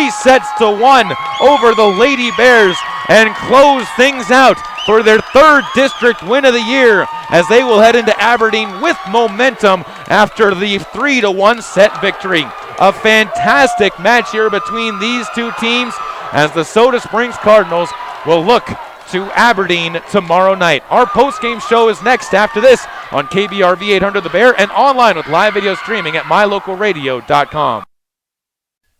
sets to 1 over the Lady Bears and close things out for their 3rd district win of the year as they will head into Aberdeen with momentum after the 3-1 set victory. A fantastic match here between these 2 teams as the Soda Springs Cardinals will look to Aberdeen tomorrow night. Our post-game show is next after this on KBRV 800 The Bear and online with live video streaming at mylocalradio.com.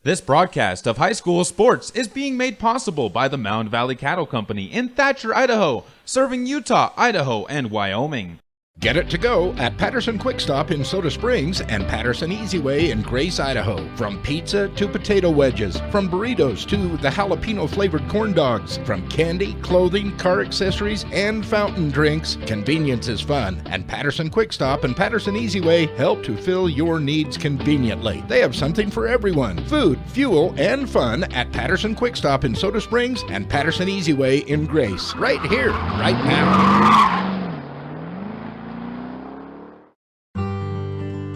This broadcast of high school sports is being made possible by the Mound Valley Cattle Company in Thatcher, Idaho, serving Utah, Idaho, and Wyoming. Get it to go at Patterson Quick Stop in Soda Springs and Patterson Easy Way in Grace, Idaho. From pizza to potato wedges, from burritos to the jalapeno flavored corn dogs, from candy, clothing, car accessories, and fountain drinks, convenience is fun. And Patterson Quick Stop and Patterson Easy Way help to fill your needs conveniently. They have something for everyone: food, fuel, and fun at Patterson Quick Stop in Soda Springs and Patterson Easy Way in Grace. Right here, right now.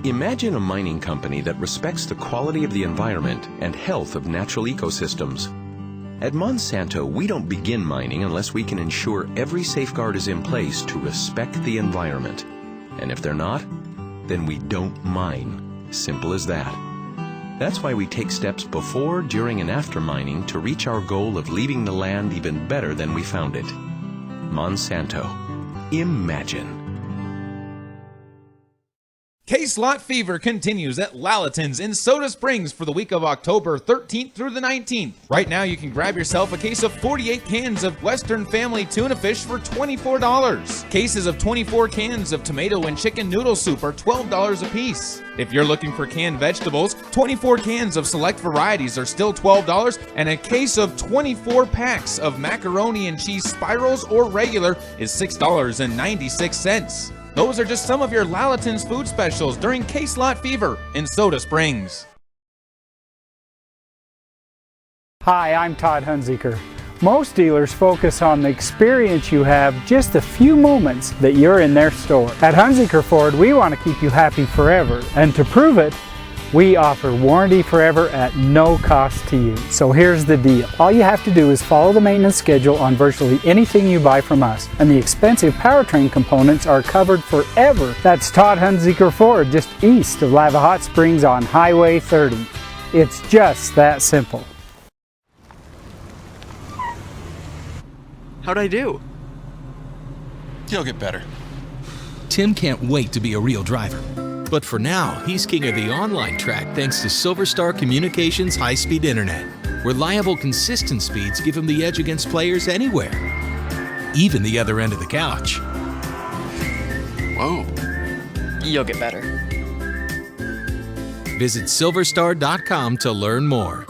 Imagine a mining company that respects the quality of the environment and health of natural ecosystems. At Monsanto, we don't begin mining unless we can ensure every safeguard is in place to respect the environment. And if they're not, then we don't mine. Simple as that. That's why we take steps before, during, and after mining to reach our goal of leaving the land even better than we found it. Monsanto. Imagine. K-Slot fever continues at Lalaton's in Soda Springs for the week of October 13th through the 19th. Right now, you can grab yourself a case of 48 cans of Western Family tuna fish for $24. Cases of 24 cans of tomato and chicken noodle soup are $12 a piece. If you're looking for canned vegetables, 24 cans of select varieties are still $12, and a case of 24 packs of macaroni and cheese spirals or regular is $6.96. Those are just some of your Lalaton's food specials during K-Slot Fever in Soda Springs. Hi, I'm Todd Hunziker. Most dealers focus on the experience you have just a few moments that you're in their store. At Hunziker Ford, we want to keep you happy forever, and to prove it, we offer warranty forever at no cost to you. So here's the deal. All you have to do is follow the maintenance schedule on virtually anything you buy from us, and the expensive powertrain components are covered forever. That's Todd Hunziker Ford, just east of Lava Hot Springs on Highway 30. It's just that simple. How'd I do? He'll get better. Tim can't wait to be a real driver. But for now, he's king of the online track thanks to Silverstar Communications high-speed internet. Reliable, consistent speeds give him the edge against players anywhere, even the other end of the couch. Whoa. You'll get better. Visit silverstar.com to learn more.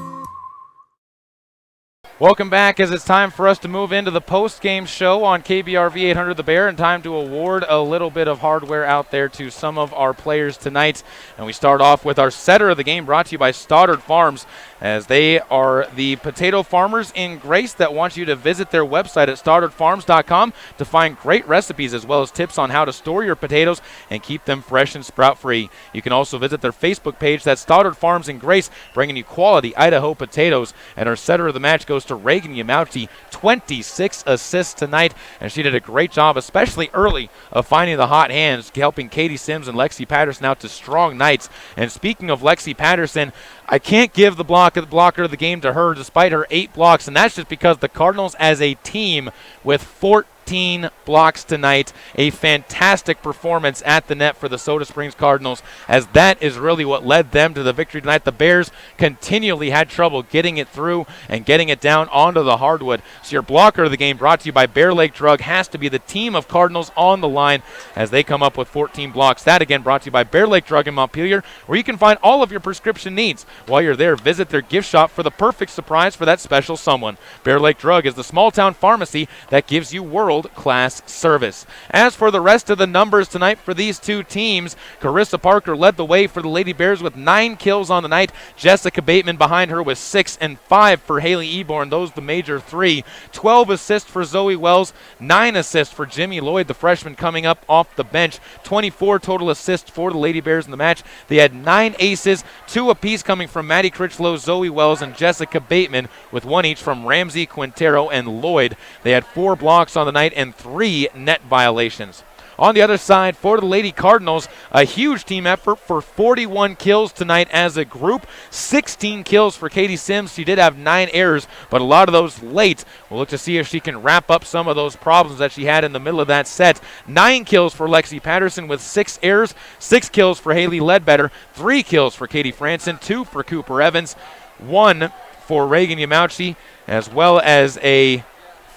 Welcome back as it's time for us to move into the post-game show on KBRV 800 The Bear, and time to award a little bit of hardware out there to some of our players tonight. And we start off with our setter of the game, brought to you by Stoddard Farms, as they are the potato farmers in Grace that want you to visit their website at stoddardfarms.com to find great recipes as well as tips on how to store your potatoes and keep them fresh and sprout-free. You can also visit their Facebook page, that's Stoddard Farms in Grace, bringing you quality Idaho potatoes. And our setter of the match goes to Reagan Yamauchi, 26 assists tonight, and she did a great job, especially early, of finding the hot hands, helping Katie Sims and Lexi Patterson out to strong nights. And speaking of Lexi Patterson, I can't give the blocker of the game to her despite her 8 blocks, and that's just because the Cardinals as a team with 14 blocks tonight, a fantastic performance at the net for the Soda Springs Cardinals, as that is really what led them to the victory tonight. The Bears continually had trouble getting it through and getting it down onto the hardwood. So your blocker of the game, brought to you by Bear Lake Drug, has to be the team of Cardinals on the line as they come up with 14 blocks. That again brought to you by Bear Lake Drug in Montpelier, where you can find all of your prescription needs. While you're there, visit their gift shop for the perfect surprise for that special someone. Bear Lake Drug is the small town pharmacy that gives you world-class service. As for the rest of the numbers tonight for these two teams, Carissa Parker led the way for the Lady Bears with 9 kills on the night. Jessica Bateman behind her with 6 and 5 for Haley Eborn. Those the major 3. 12 assists for Zoe Wells, 9 assists for Jimmy Lloyd, the freshman coming up off the bench. 24 total assists for the Lady Bears in the match. They had 9 aces, 2 apiece coming from Maddie Critchlow, Zoe Wells, and Jessica Bateman, with 1 each from Ramsey, Quintero, and Lloyd. They had 4 blocks on the night and 3 net violations. On the other side, for the Lady Cardinals, a huge team effort for 41 kills tonight as a group. 16 kills for Katie Sims. She did have 9 errors, but a lot of those late. We'll look to see if she can wrap up some of those problems that she had in the middle of that set. 9 kills for Lexi Patterson with 6 errors. 6 kills for Haley Ledbetter. 3 kills for Katie Franson. 2 for Cooper Evans. 1 for Reagan Yamauchi, as well as a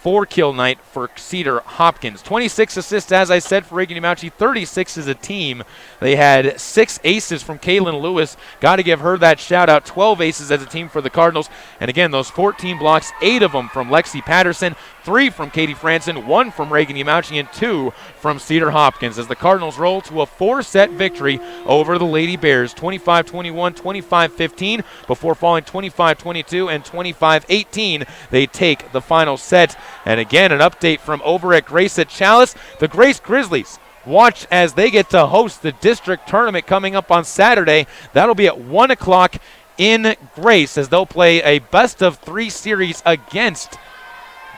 4-kill night for Cedar Hopkins. 26 assists, as I said, for Reagan Yamauchi. 36 as a team. They had 6 aces from Kaylin Lewis. Got to give her that shout out. 12 aces as a team for the Cardinals. And again, those 14 blocks, 8 of them from Lexi Patterson, 3 from Katie Franson, 1 from Reagan Yamauchi, and 2 from Cedar Hopkins, as the Cardinals roll to a 4-set victory over the Lady Bears, 25-21, 25-15, before falling 25-22 and 25-18. They take the final set. And again, an update from over at Grace at Chalice. The Grace Grizzlies watch as they get to host the district tournament coming up on Saturday. That'll be at 1 o'clock in Grace, as they'll play a best-of-3 series against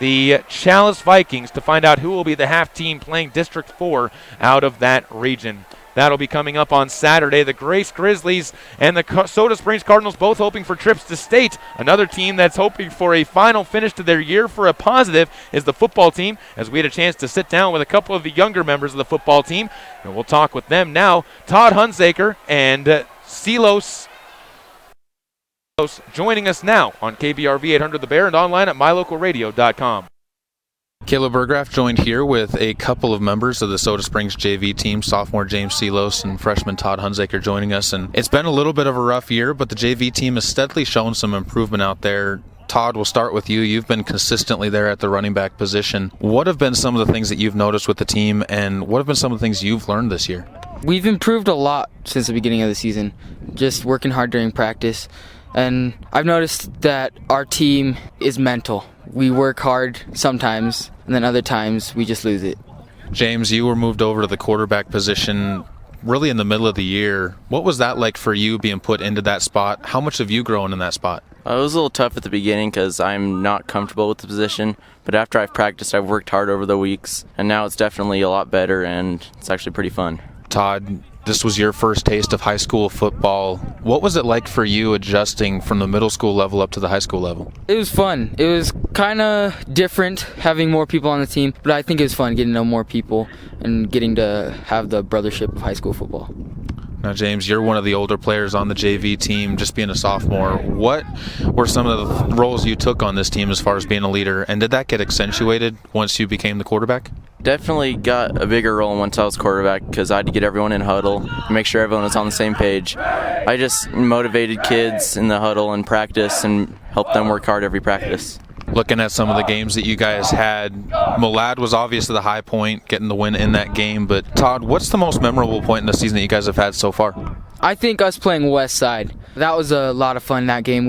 the Chalice Vikings to find out who will be the half team playing District 4 out of that region. That'll be coming up on Saturday. The Grace Grizzlies and the Soda Springs Cardinals both hoping for trips to state. Another team that's hoping for a final finish to their year for a positive is the football team, as we had a chance to sit down with a couple of the younger members of the football team. And we'll talk with them now. Todd Hunsaker and Silos joining us now on KBRV 800 The Bear and online at mylocalradio.com. Caleb Burgraff joined here with a couple of members of the Soda Springs JV team, sophomore James Silos and freshman Todd Hunsaker joining us. And it's been a little bit of a rough year, but the JV team has steadily shown some improvement out there. Todd, we'll start with you. You've been consistently there at the running back position. What have been some of the things that you've noticed with the team, and what have been some of the things you've learned this year? We've improved a lot since the beginning of the season, just working hard during practice. And I've noticed that our team is mental. We work hard sometimes, and then other times we just lose it. James, you were moved over to the quarterback position really in the middle of the year. What was that like for you being put into that spot? How much have you grown in that spot? It was a little tough at the beginning because I'm not comfortable with the position, but after I've practiced, I've worked hard over the weeks, and now it's definitely a lot better, and it's actually pretty fun. Todd, this was your first taste of high school football. What was it like for you adjusting from the middle school level up to the high school level? It was fun. It was kind of different having more people on the team, but I think it was fun getting to know more people and getting to have the brothership of high school football. Now, James, you're one of the older players on the JV team, just being a sophomore. What were some of the roles you took on this team as far as being a leader, and did that get accentuated once you became the quarterback? Definitely got a bigger role once I was quarterback because I had to get everyone in huddle and make sure everyone was on the same page. I just motivated kids in the huddle and practice and helped them work hard every practice. Looking at some of the games that you guys had, Malad was obviously the high point, getting the win in that game. But Todd, what's the most memorable point in the season that you guys have had so far? I think us playing West Side. That was a lot of fun that game.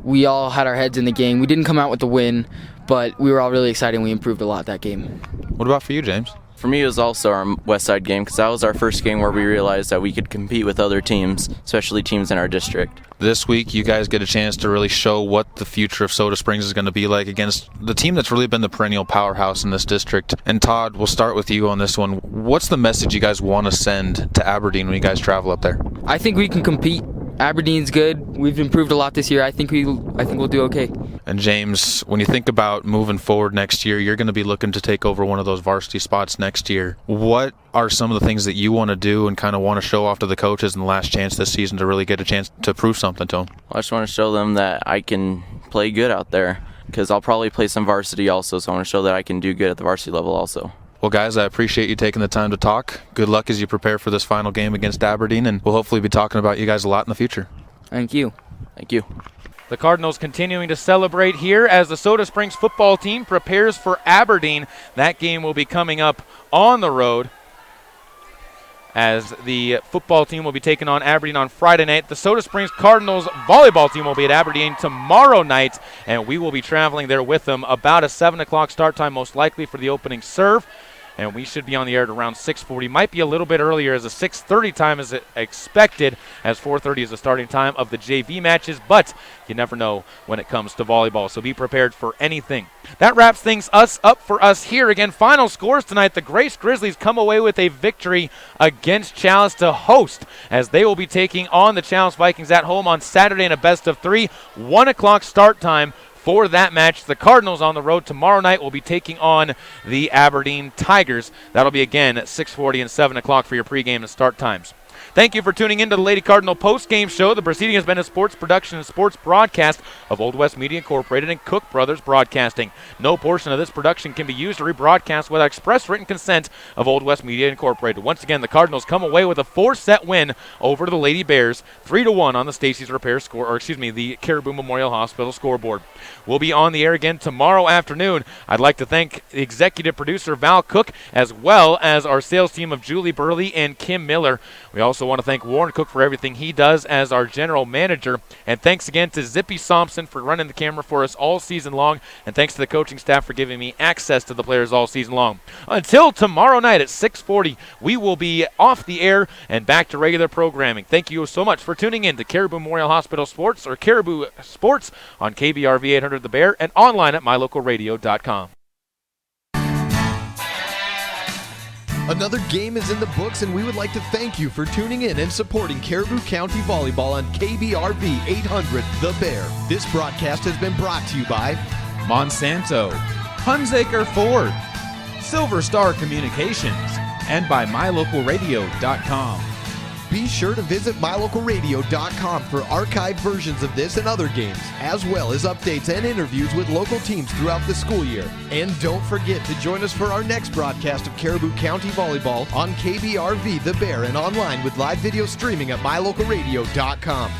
We all had our heads in the game. We didn't come out with the win, but we were all really excited and we improved a lot that game. What about for you, James? For me, it was also our West Side game because that was our first game where we realized that we could compete with other teams, especially teams in our district. This week, you guys get a chance to really show what the future of Soda Springs is going to be like against the team that's really been the perennial powerhouse in this district. And Todd, we'll start with you on this one. What's the message you guys want to send to Aberdeen when you guys travel up there? I think we can compete. Aberdeen's good. We've improved a lot this year. I think we'll do okay. And James, when you think about moving forward next year, you're going to be looking to take over one of those varsity spots next year. What are some of the things that you want to do and kind of want to show off to the coaches in the last chance this season to really get a chance to prove something to them? I just want to show them that I can play good out there because I'll probably play some varsity also, so I want to show that I can do good at the varsity level also. Well, guys, I appreciate you taking the time to talk. Good luck as you prepare for this final game against Aberdeen, and we'll hopefully be talking about you guys a lot in the future. Thank you. Thank you. The Cardinals continuing to celebrate here as the Soda Springs football team prepares for Aberdeen. That game will be coming up on the road as the football team will be taking on Aberdeen on Friday night. The Soda Springs Cardinals volleyball team will be at Aberdeen tomorrow night, and we will be traveling there with them. About a 7 o'clock start time most likely for the opening serve. And we should be on the air at around 6:40. Might be a little bit earlier as a 6:30 time is expected, as 4:30 is the starting time of the JV matches. But you never know when it comes to volleyball, so be prepared for anything. That wraps things up for us here. Again, final scores tonight. The Grace Grizzlies come away with a victory against Chalice to host, as they will be taking on the Chalice Vikings at home on Saturday in a best-of-3. 1 o'clock start time for that match. The Cardinals on the road tomorrow night will be taking on the Aberdeen Tigers. That'll be again at 6:40 and 7 o'clock for your pregame and start times. Thank you for tuning in to the Lady Cardinal post-game show. The proceeding has been a sports production and sports broadcast of Old West Media Incorporated and Cook Brothers Broadcasting. No portion of this production can be used or rebroadcast without express written consent of Old West Media Incorporated. Once again, the Cardinals come away with a 4-set win over the Lady Bears, 3-1 on the Stacey's Repair score, or excuse me, the Caribou Memorial Hospital scoreboard. We'll be on the air again tomorrow afternoon. I'd like to thank the executive producer Val Cook, as well as our sales team of Julie Burley and Kim Miller. We also want to thank Warren Cook for everything he does as our general manager. And thanks again to Zippy Thompson for running the camera for us all season long. And thanks to the coaching staff for giving me access to the players all season long. Until tomorrow night at 6:40, we will be off the air and back to regular programming. Thank you so much for tuning in to Caribou Memorial Hospital Sports, or Caribou Sports, on KBRV 800 The Bear and online at mylocalradio.com. Another game is in the books, and we would like to thank you for tuning in and supporting Caribou County Volleyball on KBRV 800 The Bear. This broadcast has been brought to you by Monsanto, Hunsaker Ford, Silver Star Communications, and by MyLocalRadio.com. Be sure to visit MyLocalRadio.com for archived versions of this and other games, as well as updates and interviews with local teams throughout the school year. And don't forget to join us for our next broadcast of Caribou County Volleyball on KBRV The Bear and online with live video streaming at MyLocalRadio.com.